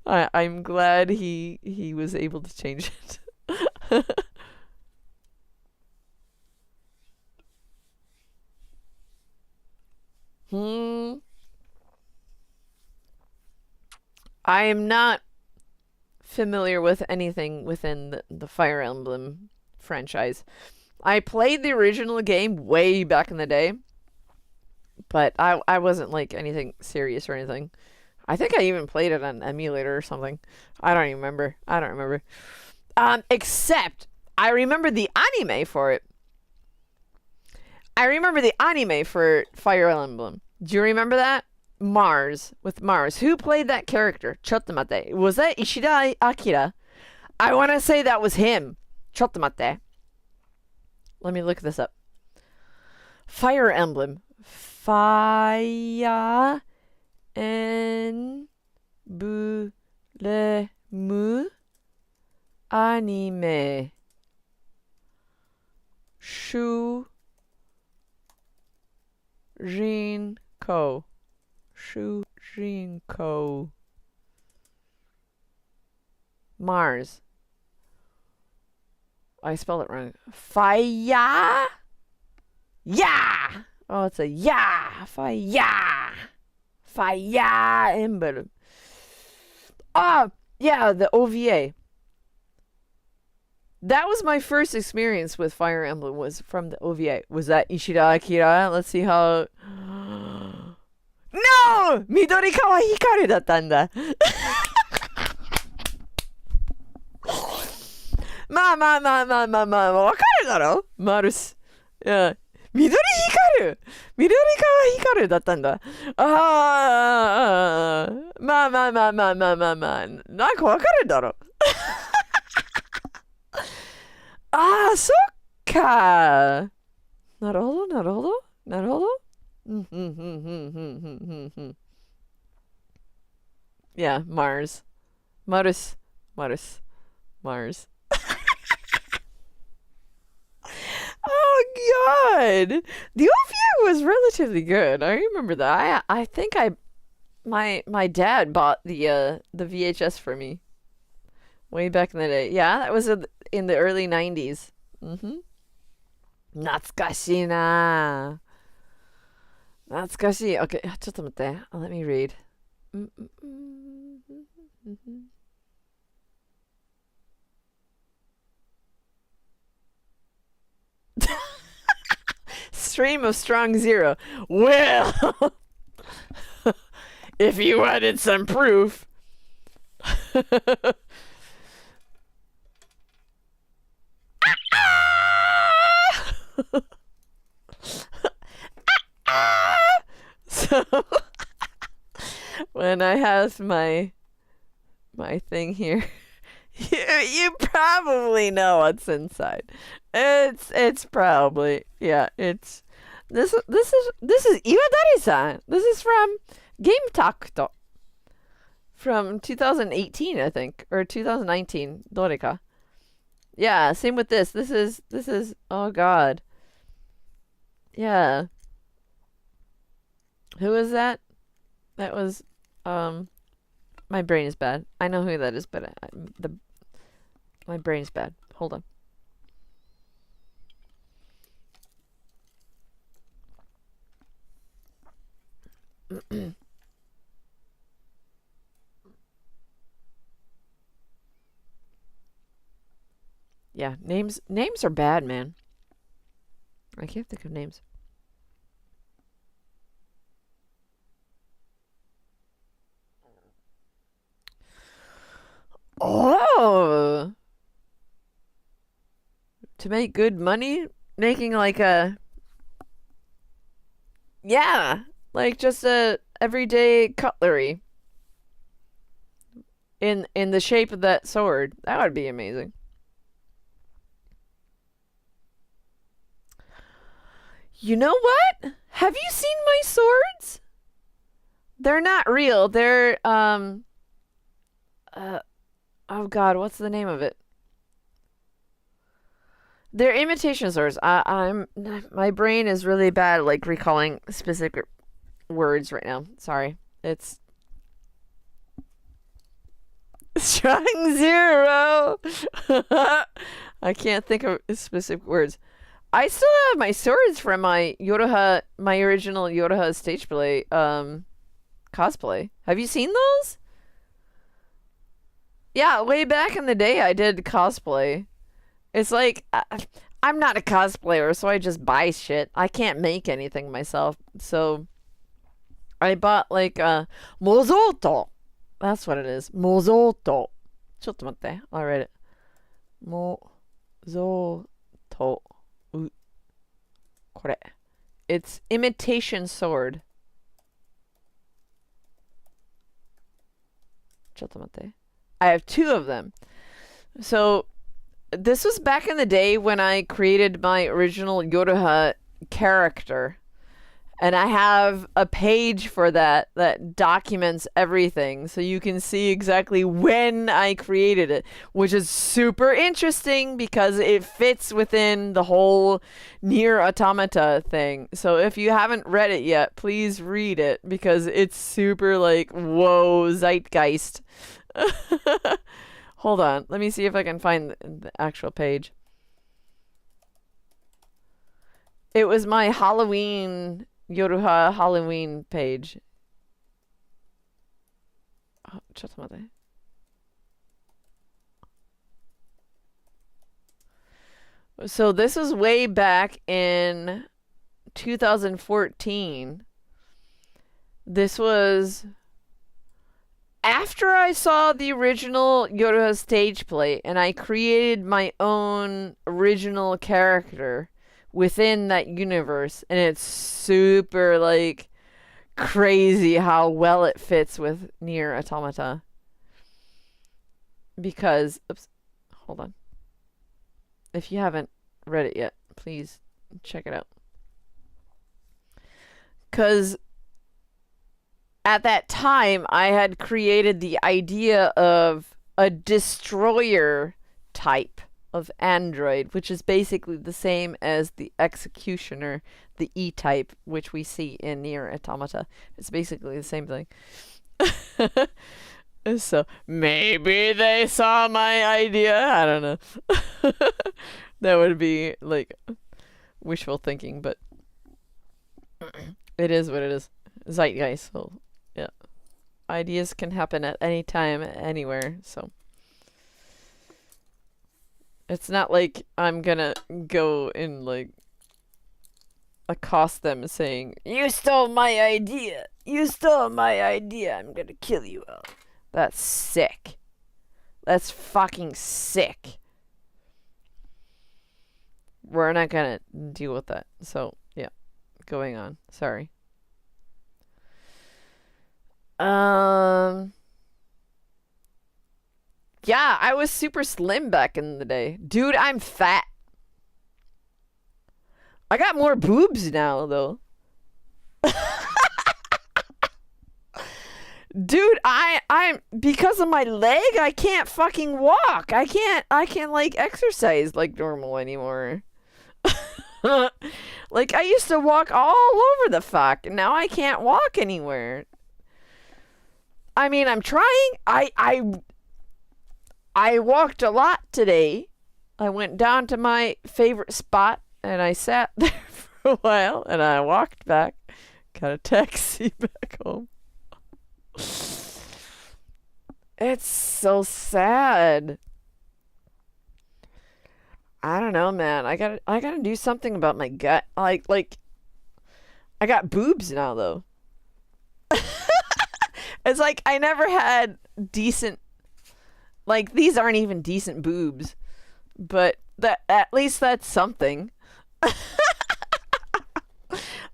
I'm glad he was able to change it. I am not familiar with anything within the Fire Emblem franchise. I played the original game way back in the day, but I wasn't like anything serious or anything. I think I even played it on an emulator or something. I don't even remember. I don't remember. Except I remember the anime for it. I remember the anime for Fire Emblem. Do you remember that? Mars, with Mars. Who played that character? Chottomate. Was that Ishida Akira? I want to say that was him. Chottomate. Let me look this up. Fire Emblem. Fire Emblem anime. Shujinko. Shujinko. Mars. I spelled it wrong. Fire. Yeah. Oh, it's a yeah. Fire. Fire Emblem. Ah, yeah, the OVA. That was my first experience with Fire Emblem, was from the OVA. Was that Ishida Akira? Let's see how... No! Midorikawa Hikaru だったんだ。まあまあまあまあまあまあ、わかるだろマルス。いや、緑光る緑川光るだったんだ。ああ、まあまあまあまあまあまあまあ、なんかわかるだろ。ああ、そっか。なるほど、なるほど、なるほど。うんうんうんうんうんうんうん。Yeah, Mars. Mars. Mars. Mars. Oh God, the OVA was relatively good. I remember that. I think my dad bought the VHS for me way back in the day. Yeah, that was in the early 90s. 懐かしいな。懐かしい。Okay, ちょっと待って。Let me read. Stream of Strong Zero. Well, if you wanted some proof. So, when I have my thing here, you probably know what's inside. It's probably, yeah, it's this is Iwadari-san. This is from Game Takto from 2018, I think, or 2019. Doreka. Yeah, same with this. This is oh God. Yeah. Who is that? That was my brain is bad. I know who that is, but my brain is bad. Hold on. Yeah, names are bad, man. I can't think of names. Oh, to make good money, making like a, yeah, like just a everyday cutlery in the shape of that sword. That would be amazing. You know what? Have you seen my swords? They're not real. They're oh God, what's the name of it? They're imitation swords. My brain is really bad, like recalling specific words right now. Sorry, it's strong zero. I can't think of specific words. I still have my swords from my YoRHa, my original YoRHa stage play cosplay. Have you seen those? Yeah, way back in the day, I did cosplay. It's like I'm not a cosplayer, so I just buy shit. I can't make anything myself, so I bought like a mozoto. That's what it is. Mozoto. ちょっと待って. I'll write it. Mozoto. これ. It's imitation sword. ちょっと待って. I have two of them. So this was back in the day when I created my original YoRHa character. And I have a page for that documents everything. So you can see exactly when I created it, which is super interesting because it fits within the whole NieR Automata thing. So if you haven't read it yet, please read it because it's super like, whoa, zeitgeist. Hold on. Let me see if I can find the actual page. It was my Halloween, YoRHa Halloween page. Oh, ちょっと待って. So this was way back in 2014. This was after I saw the original YoRHa stage play and I created my own original character within that universe, and it's super like crazy how well it fits with NieR Automata. Because, oops, hold on. If you haven't read it yet, please check it out. Because at that time, I had created the idea of a destroyer type of android, which is basically the same as the executioner, the E-type, which we see in NieR Automata. It's basically the same thing. So maybe they saw my idea. I don't know. That would be like wishful thinking, but it is what it is. Zeitgeist. So yeah, ideas can happen at any time, anywhere. So it's not like I'm gonna go and like accost them saying, "You stole my idea! You stole my idea! I'm gonna kill you all." That's sick. That's fucking sick. We're not gonna deal with that. So, yeah. Going on. Sorry. Yeah, I was super slim back in the day. Dude, I'm fat. I got more boobs now, though. Dude, I'm because of my leg, I can't fucking walk. I can't like exercise like normal anymore. Like I used to walk all over the fuck, and now I can't walk anywhere. I mean, I'm trying. I walked a lot today. I went down to my favorite spot and I sat there for a while and I walked back. Got a taxi back home. It's so sad. I don't know, man. I gotta do something about my gut. Like I got boobs now though. It's like I never had decent, like these aren't even decent boobs, but that at least that's something.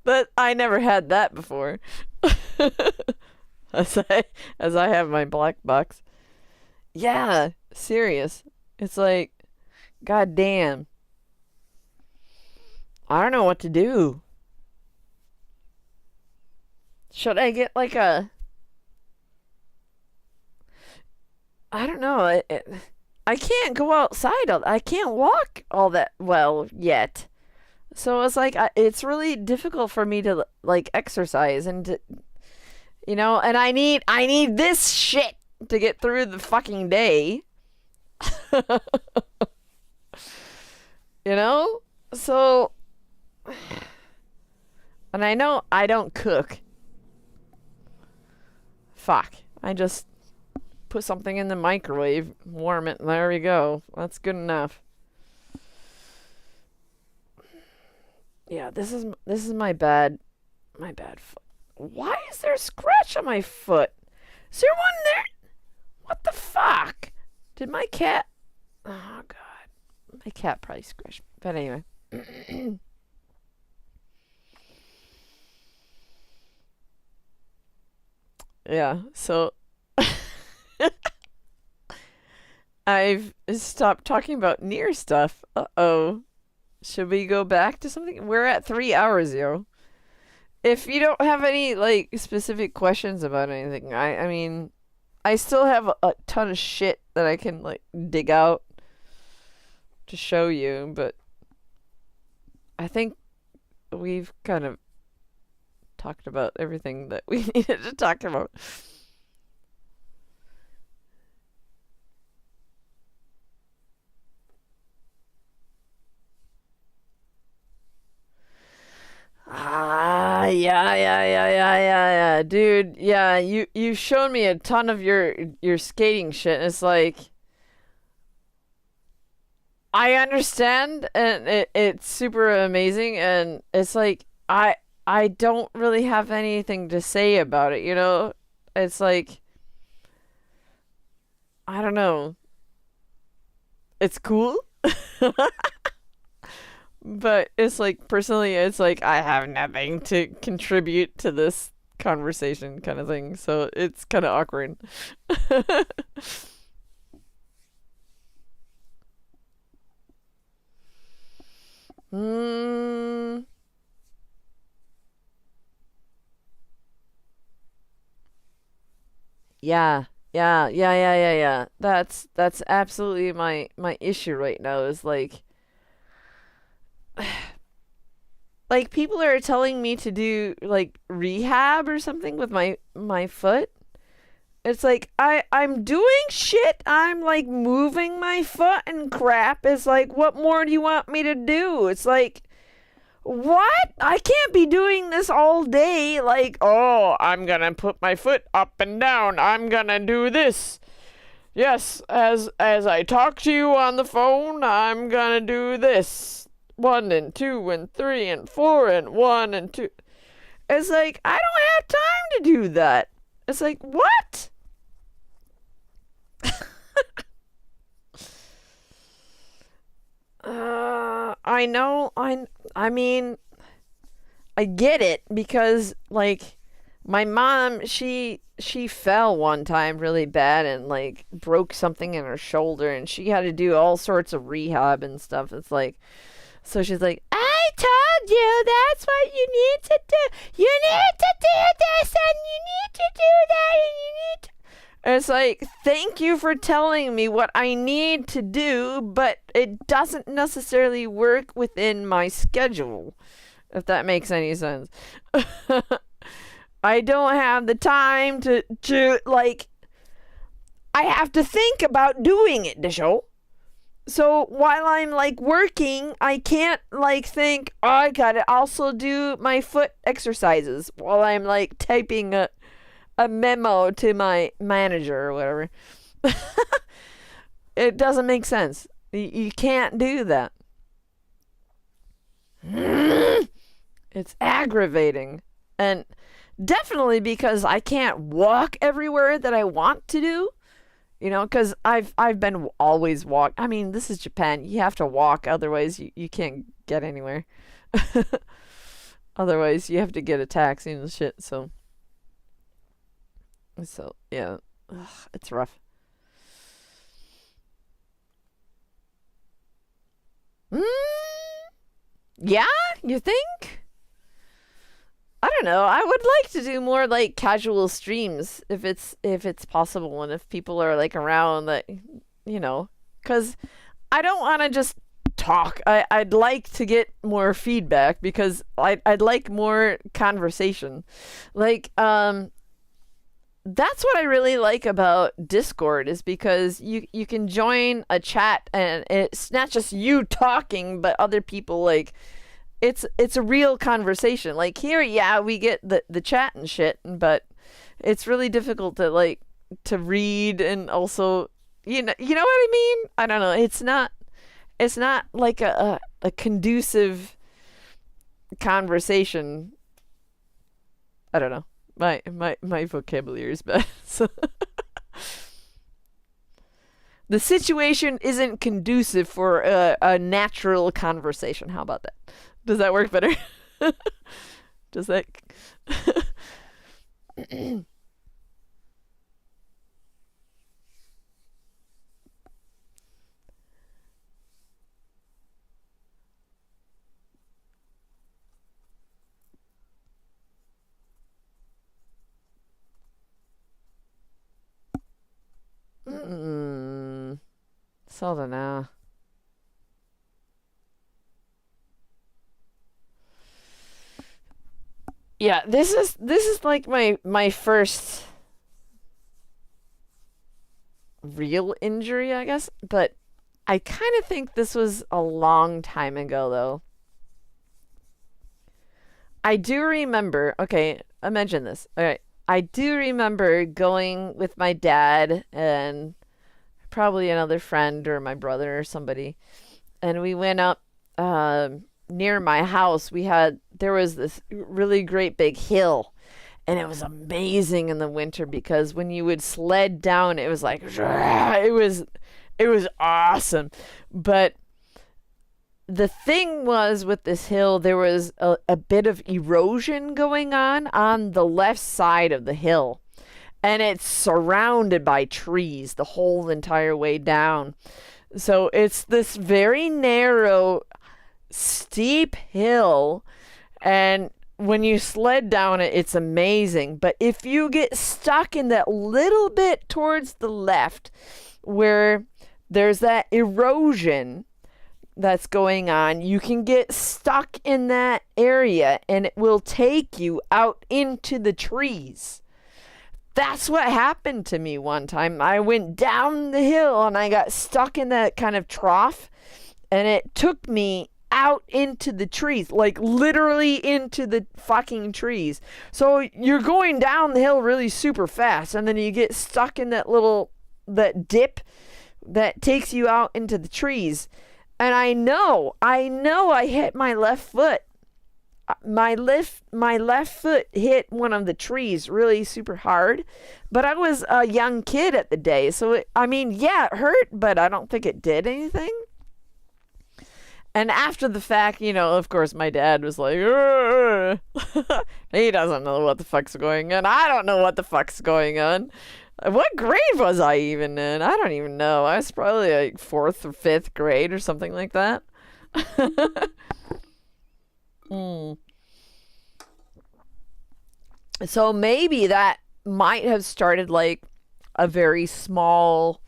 But I never had that before. as I have my black box. Yeah, serious. It's like, god damn. I don't know what to do. Should I get like a, I don't know. I can't go outside. I can't walk all that well yet. So it's like it's really difficult for me to like exercise and to, and I need this shit to get through the fucking day. you know? So and I know I don't cook. Fuck. I just put something in the microwave, warm it, and there we go. That's good enough. Yeah, this is my bad foot. Why is there a scratch on my foot? Is there one there? What the fuck? Did my cat? Oh god, my cat probably scratched me. But anyway. Yeah, so I've stopped talking about NieR stuff. Uh-oh. Should we go back to something? We're at 3 hours, yo. If you don't have any, like, specific questions about anything, I mean, I still have a ton of shit that I can, like, dig out to show you, but I think we've kind of talked about everything that we needed to talk about. Yeah, dude. Yeah, you've shown me a ton of your skating shit. It's like I understand, and it's super amazing, and it's like I don't really have anything to say about it. It's like I don't know. It's cool. But it's like, personally, it's like I have nothing to contribute to this conversation kind of thing. So it's kind of awkward. mm, yeah. Yeah. That's absolutely my issue right now is like people are telling me to do like rehab or something with my foot. It's like I'm doing shit. I'm like moving my foot and crap. It's like, what more do you want me to do? It's like, what? I can't be doing this all day. Like, oh, I'm gonna put my foot up and down. I'm gonna do this. Yes, as I talk to you on the phone, I'm gonna do this. 1 and 2 and 3 and 4 and 1 and 2. It's like, I don't have time to do that. It's like, what? I know. I mean, I get it because like my mom, she fell one time really bad and like broke something in her shoulder, and she had to do all sorts of rehab and stuff. It's like, so she's like, I told you that's what you need to do. You need to do this and you need to do that and you need to. And it's like, thank you for telling me what I need to do, but it doesn't necessarily work within my schedule, if that makes any sense. I don't have the time to like, I have to think about doing it, the show. So while I'm like working, I can't like think, oh, I gotta also do my foot exercises while I'm like typing a memo to my manager or whatever. It doesn't make sense. You can't do that. It's aggravating. And definitely because I can't walk everywhere that I want to do. Because I've been always walk. I mean, this is Japan. You have to walk, otherwise you can't get anywhere. Otherwise, you have to get a taxi and shit. So yeah, ugh, it's rough. Mm, yeah, you think? I don't know. I would like to do more like casual streams if it's possible, and if people are like around that, you know, because I don't want to just talk. I'd like to get more feedback because I'd like more conversation. Like, that's what I really like about Discord is because you can join a chat and it's not just you talking, but other people like it's a real conversation. Like here, yeah, we get the chat and shit, but it's really difficult to like to read and also you know what I mean? I don't know. It's not like a conducive conversation. I don't know. My vocabulary is bad. So the situation isn't conducive for a natural conversation. How about that? Does that work better? Does that? Så den är. Yeah, this is like my first real injury, I guess, but I kind of think this was a long time ago though. I do remember, okay, imagine this. All right. I do remember going with my dad and probably another friend or my brother or somebody, and we went up near my house. There was this really great big hill, and it was amazing in the winter because when you would sled down, it was like it was awesome. But the thing was with this hill, there was a bit of erosion going on the left side of the hill. And it's surrounded by trees the whole entire way down. So it's this very narrow, steep hill. And when you sled down it, it's amazing. But if you get stuck in that little bit towards the left, where there's that erosion that's going on, you can get stuck in that area and it will take you out into the trees. That's what happened to me one time. I went down the hill and I got stuck in that kind of trough, and it took me out into the trees, like literally into the fucking trees. So you're going down the hill really super fast, and then you get stuck in that dip that takes you out into the trees. And I know I hit my left foot. My left foot hit one of the trees really super hard, but I was a young kid at the day, so it hurt, but I don't think it did anything. And after the fact, of course, my dad was like, he doesn't know what the fuck's going on. I don't know what the fuck's going on. What grade was I even in? I don't even know. I was probably like 4th or 5th grade or something like that. So maybe that might have started like a very small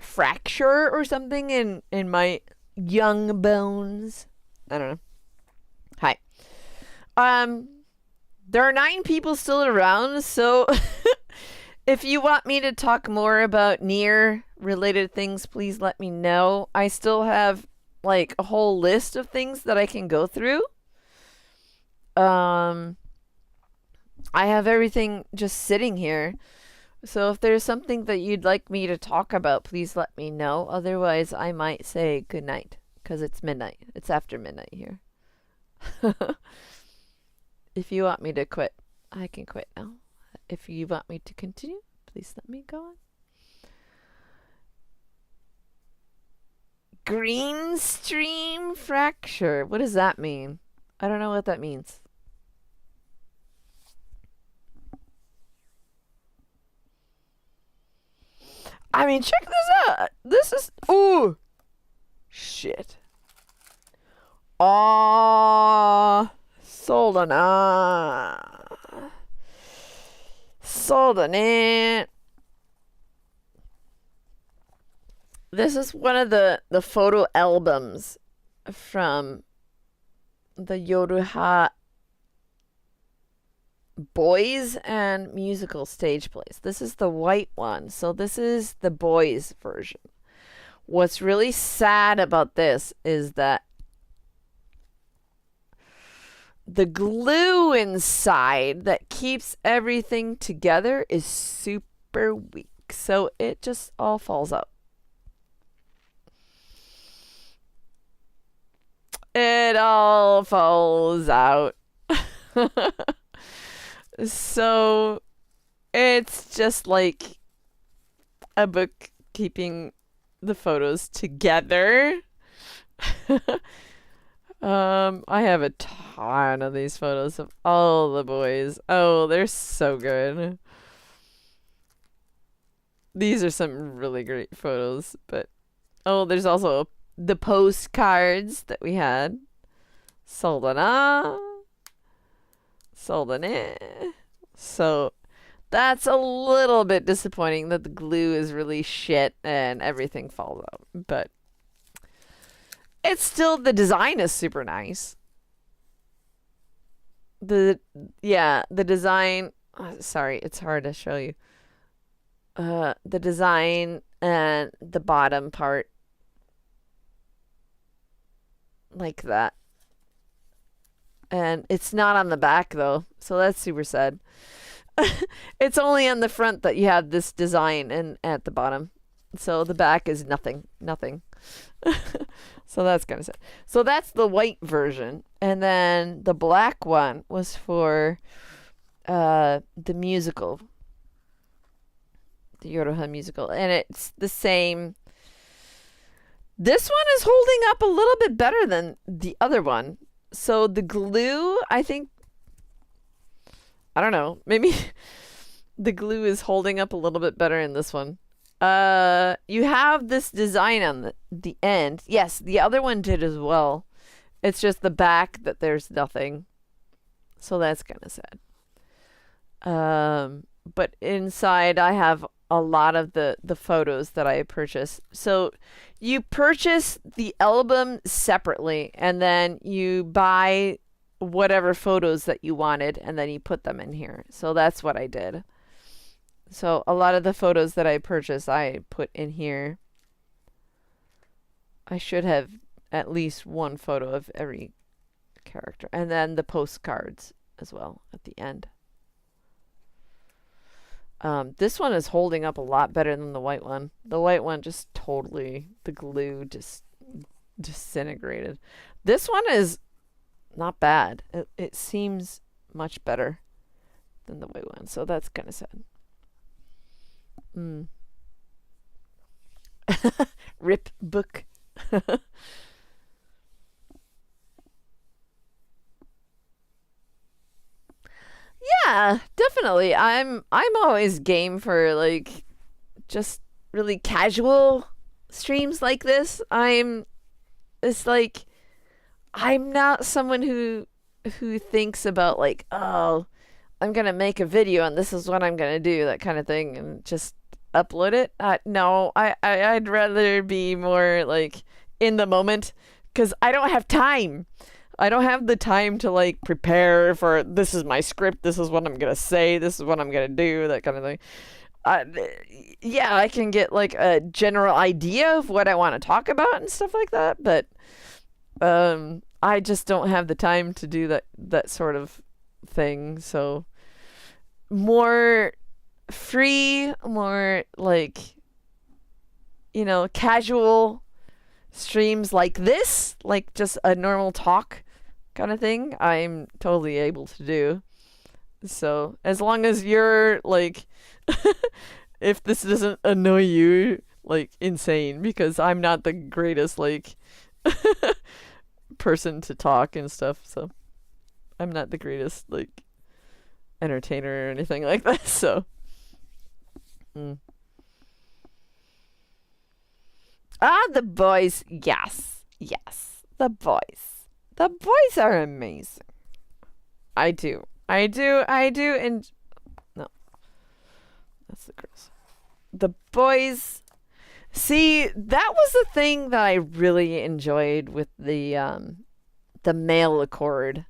fracture or something in my young bones. I don't know. Hi. There are 9 people still around, so if you want me to talk more about NieR related things, please let me know. I still have like a whole list of things that I can go through. I have everything just sitting here. So if there's something that you'd like me to talk about, please let me know. Otherwise, I might say good night because it's midnight. It's after midnight here. If you want me to quit, I can quit now. If you want me to continue, please let me go on. Green stream fracture. What does that mean? I don't know what that means. I mean, check this out. This is... Ooh. Shit. Aww. Soldana. Soldana. This is one of the photo albums from the YoRHa boys and musical stage plays. This is the white one. So this is the boys version. What's really sad about this is that the glue inside that keeps everything together is super weak. So it just all falls out. It all falls out. So it's just like a book keeping the photos together. I have a ton of these photos of all the boys. Oh, they're so good. These are some really great photos, but oh, there's also the postcards that we had. Soldana. So that's a little bit disappointing that the glue is really shit and everything falls out. But it's still, the design is super nice. The design, sorry, it's hard to show you. The design and the bottom part, like that. And it's not on the back though, so that's super sad. It's only on the front that you have this design, and at the bottom, so the back is nothing. So that's kind of sad. So that's the white version, and then the black one was for the musical, the YoRHa musical, and it's the same. This one is holding up a little bit better than the other one. So the glue, I think, I don't know, maybe the glue is holding up a little bit better in this one. You have this design on the end. Yes, the other one did as well. It's just the back that there's nothing. So that's kind of sad. But inside I have a lot of the photos that I purchased. So you purchase the album separately, and then you buy whatever photos that you wanted, and then you put them in here. So that's what I did. So a lot of the photos that I purchased, I put in here. I should have at least one photo of every character. And then the postcards as well at the end. This one is holding up a lot better than the white one. The white one just totally, the glue just disintegrated. This one is not bad. It seems much better than the white one. So that's kind of sad. Rip book. Yeah, definitely. I'm always game for like just really casual streams like this. It's like I'm not someone who thinks about like, oh, I'm gonna make a video and this is what I'm gonna do, that kind of thing, and just upload it. No, I'd rather be more like in the moment, because I don't have time. I don't have the time to like prepare for, this is my script, this is what I'm gonna say, this is what I'm gonna do, that kind of thing. Yeah, I can get like a general idea of what I want to talk about and stuff like that, but I just don't have the time to do that sort of thing. So more free, more like, casual streams like this, like just a normal talk kind of thing, I'm totally able to do. So as long as you're like if this doesn't annoy you like insane, because I'm not the greatest like person to talk and stuff, so I'm not the greatest like entertainer or anything like that, so the boys, yes, the boys are amazing. I do, and no, that's the girls. The boys, See, that was the thing that I really enjoyed with the male accord.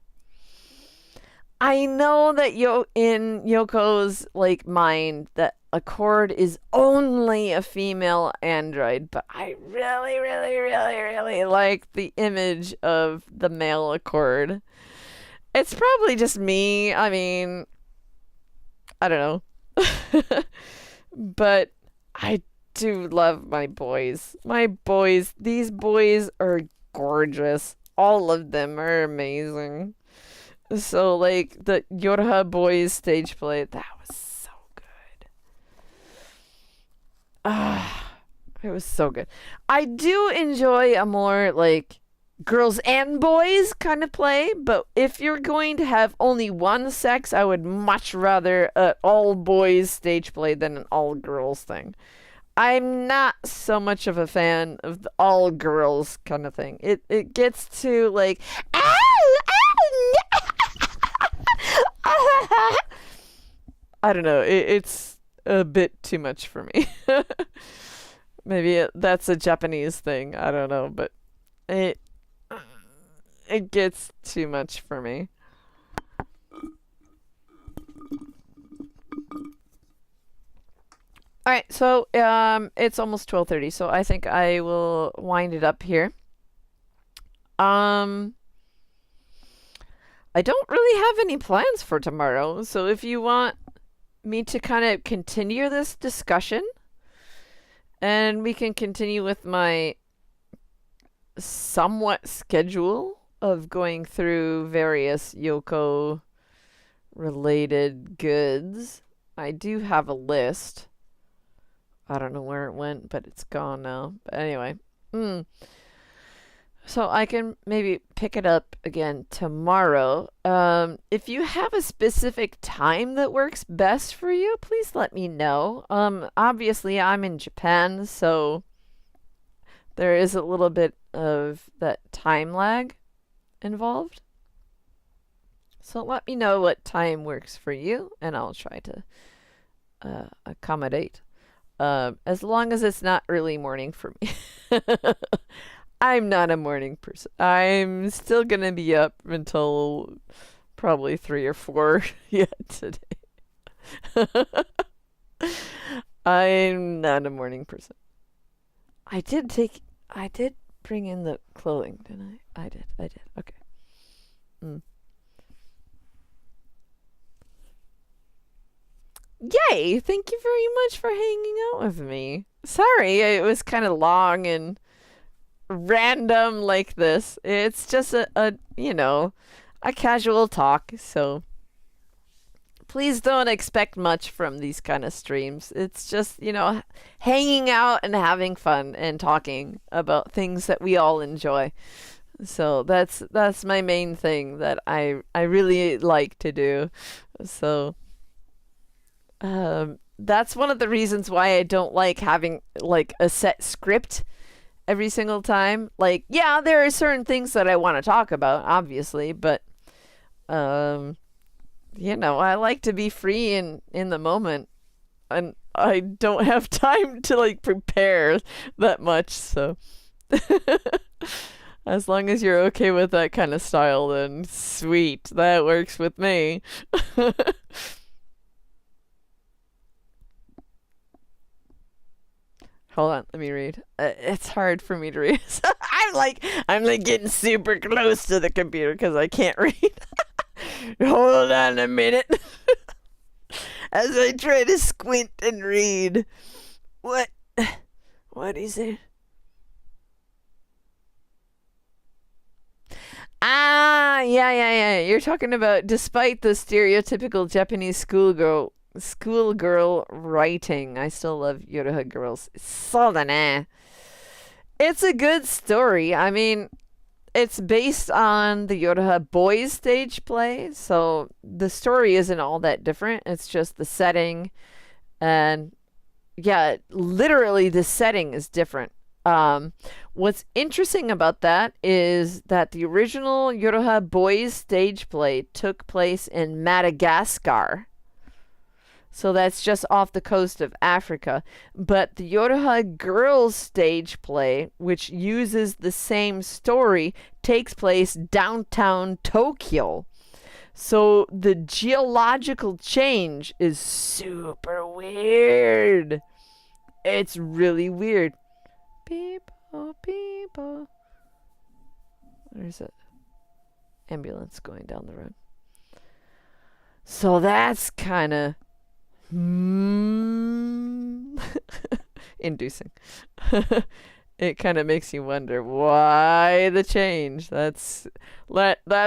I know that in Yoko's like mind that Accord is only a female android, but I really, really, really, really like the image of the male Accord. It's probably just me. I mean, I don't know. But I do love my boys. My boys, these boys are gorgeous. All of them are amazing. So, like, the YoRHa Boys stage play, that was so good. Ah, it was so good. I do enjoy a more, like, girls and boys kind of play, but if you're going to have only one sex, I would much rather an all boys stage play than an all girls thing. I'm not so much of a fan of the all girls kind of thing. It gets to like I don't know. It's a bit too much for me. Maybe that's a Japanese thing. I don't know, but it gets too much for me. All right, so it's almost 12:30, so I think I will wind it up here. I don't really have any plans for tomorrow, so if you want me to kind of continue this discussion, and we can continue with my somewhat schedule of going through various Yoko related goods. I do have a list. I don't know where it went, but it's gone now. But anyway. So I can maybe pick it up again tomorrow. If you have a specific time that works best for you, please let me know. Obviously I'm in Japan, so there is a little bit of that time lag involved. So let me know what time works for you, and I'll try to accommodate. As long as it's not early morning for me. I'm not a morning person. I'm still going to be up until probably 3 or 4 yet today. I'm not a morning person. I did bring in the clothing, didn't I? I did. Okay. Yay! Thank you very much for hanging out with me. Sorry, it was kind of long and random like this. It's just a casual talk, so please don't expect much from these kind of streams. It's just, hanging out and having fun and talking about things that we all enjoy. So that's my main thing that I really like to do. So that's one of the reasons why I don't like having like a set script every single time. Like, yeah, there are certain things that I want to talk about, obviously, but I like to be free in the moment, and I don't have time to like prepare that much. So as long as you're okay with that kind of style, then sweet, that works with me. Hold on, let me read. It's hard for me to read. I'm like getting super close to the computer because I can't read. Hold on a minute. As I try to squint and read. What is it? Ah, yeah. You're talking about despite the stereotypical Japanese schoolgirl writing, I still love YoRHa girls. そうだね. It's a good story. I mean, it's based on the YoRHa boys stage play, so the story isn't all that different. It's just the setting, and yeah, literally the setting is different. What's interesting about that is that the original YoRHa boys stage play took place in Madagascar. So that's just off the coast of Africa. But the YoRHa Girls stage play, which uses the same story, takes place downtown Tokyo. So the geological change is super weird. It's really weird. People, people. There's an ambulance going down the road. So that's kind of inducing. It kind of makes you wonder why the change. That's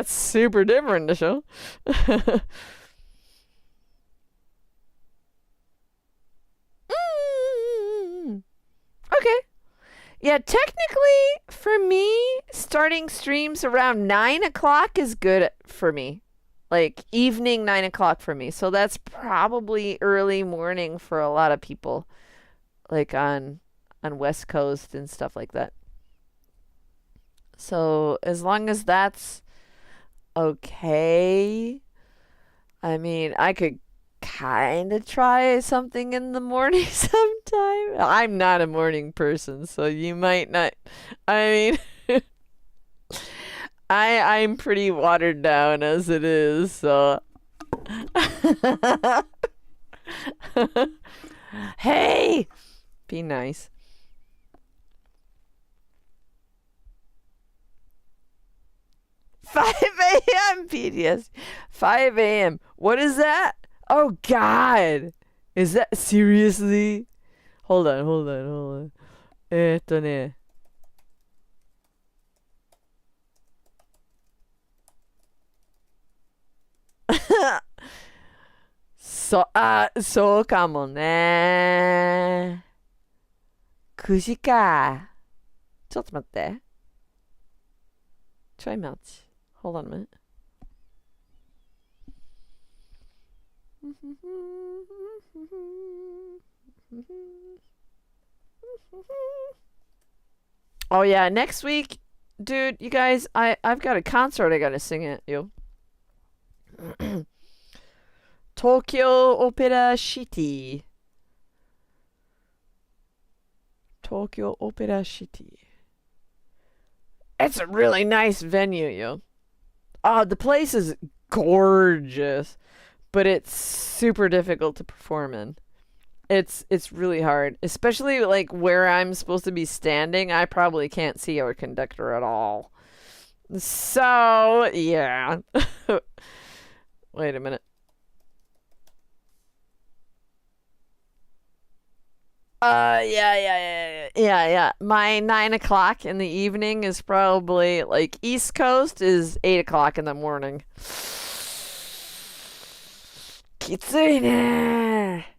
super different to show. Okay. Yeah, technically, for me, starting streams around 9 o'clock is good for me. Like, evening 9 o'clock for me. So that's probably early morning for a lot of people. Like, on West Coast and stuff like that. So, as long as that's okay. I mean, I could kind of try something in the morning sometime. I'm not a morning person, so you might not. I mean, I'm pretty watered down as it is, so. Hey, be nice. 5 a.m. PDS. 5 a.m. What is that? Oh God. Is that seriously? Hold on. ね。そうかもね。9時か。ちょっと待って。Try much. Hold on a minute. Oh yeah, next week, dude, you guys, I've got a concert I gotta sing at you. Tokyo Opera City. Tokyo Opera City. It's a really nice venue, yo. Oh, the place is gorgeous, but it's super difficult to perform in. It's really hard, especially like where I'm supposed to be standing. I probably can't see our conductor at all. So, yeah. Wait a minute. Yeah. My 9 o'clock in the evening is probably like East Coast is 8 o'clock in the morning. きついね。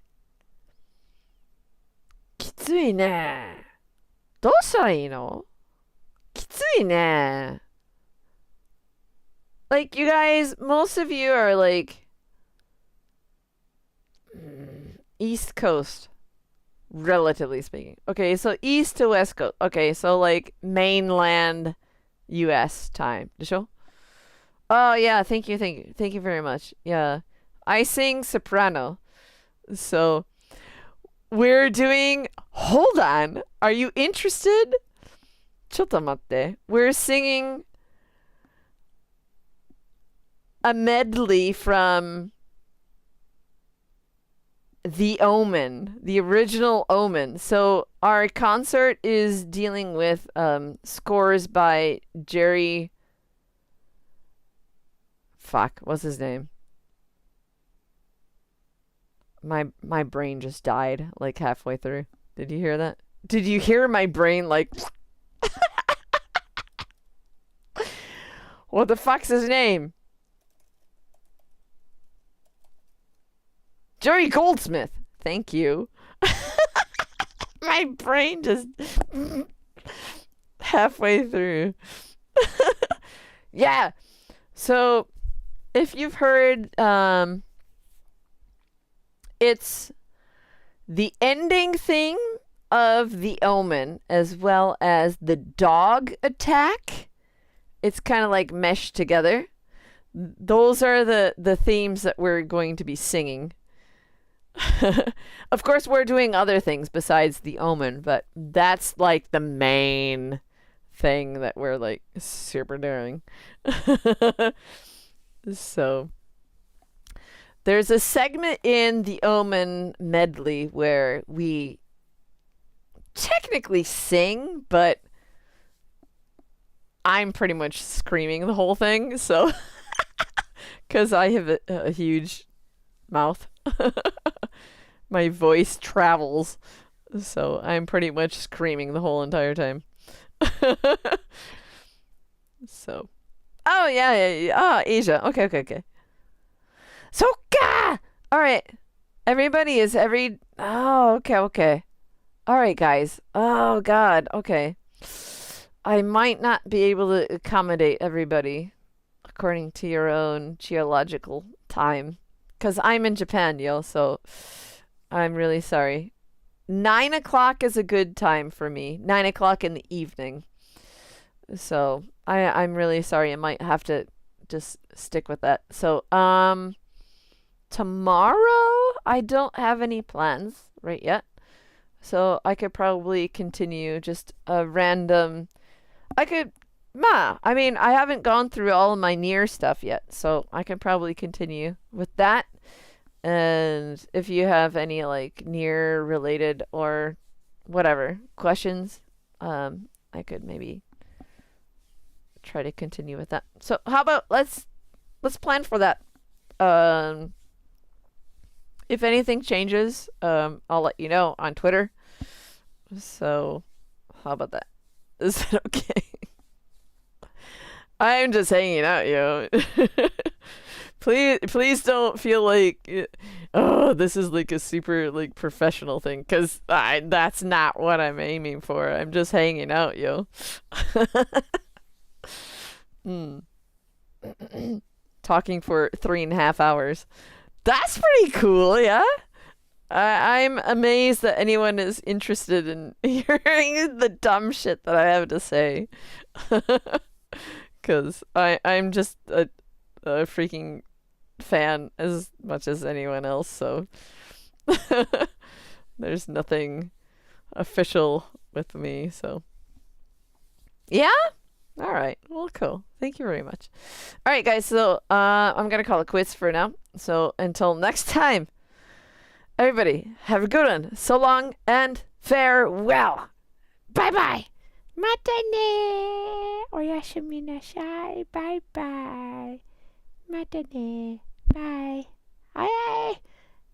きついね。どうしたらいいの？きついね。Like, you guys, most of you are like East Coast, relatively speaking. Okay, so East to West Coast. Okay, so like mainland US time. でしょ? Oh, yeah, thank you very much. Yeah. I sing soprano. So, we're doing... Hold on. Are you interested? ちょっと待って. We're singing a medley from The Omen, the original Omen. So our concert is dealing with scores by Jerry... Fuck, what's his name? My brain just died like halfway through. Did you hear that? Did you hear my brain like... What the fuck's his name? Jerry Goldsmith. Thank you. My brain just halfway through. Yeah. So if you've heard, it's the ending thing of The Omen as well as the dog attack. It's kind of like meshed together. Those are the themes that we're going to be singing. Of course, we're doing other things besides the omen, but that's like the main thing that we're like super doing. So there's a segment in the omen medley where we technically sing, but I'm pretty much screaming the whole thing, so because I have a huge mouth. My voice travels, so I'm pretty much screaming the whole entire time. So, oh yeah. Ah, Asia. Okay. So, all right. Everybody is every. Oh, okay. All right, guys. Oh God. Okay. I might not be able to accommodate everybody according to your own geological time, because I'm in Japan, yo. So I'm really sorry. 9 o'clock is a good time for me. 9 o'clock in the evening. So I'm really sorry. I might have to just stick with that. So tomorrow I don't have any plans right yet. So I could probably continue just a random. I mean, I haven't gone through all of my NieR stuff yet, so I can probably continue with that. And if you have any like NieR related or whatever questions, I could maybe try to continue with that. So how about let's plan for that. If anything changes, I'll let you know on Twitter. So how about that? Is that okay? I'm just hanging out, yo. Please don't feel like, oh, this is like a super like professional thing, because that's not what I'm aiming for. I'm just hanging out, yo. Hmm. Talking for 3.5 hours. That's pretty cool, yeah. I'm amazed that anyone is interested in hearing the dumb shit that I have to say. Because I'm just a freaking fan as much as anyone else, so there's nothing official with me, so yeah. All right, well, cool, thank you very much. All right, guys, so I'm gonna call it quits for now, so until next time, everybody have a good one. So long and farewell. Bye bye. Mata ne. Oyasumi nasai. Bye bye. Mata ne. Bye. Ay.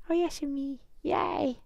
Oyasumi. Yay.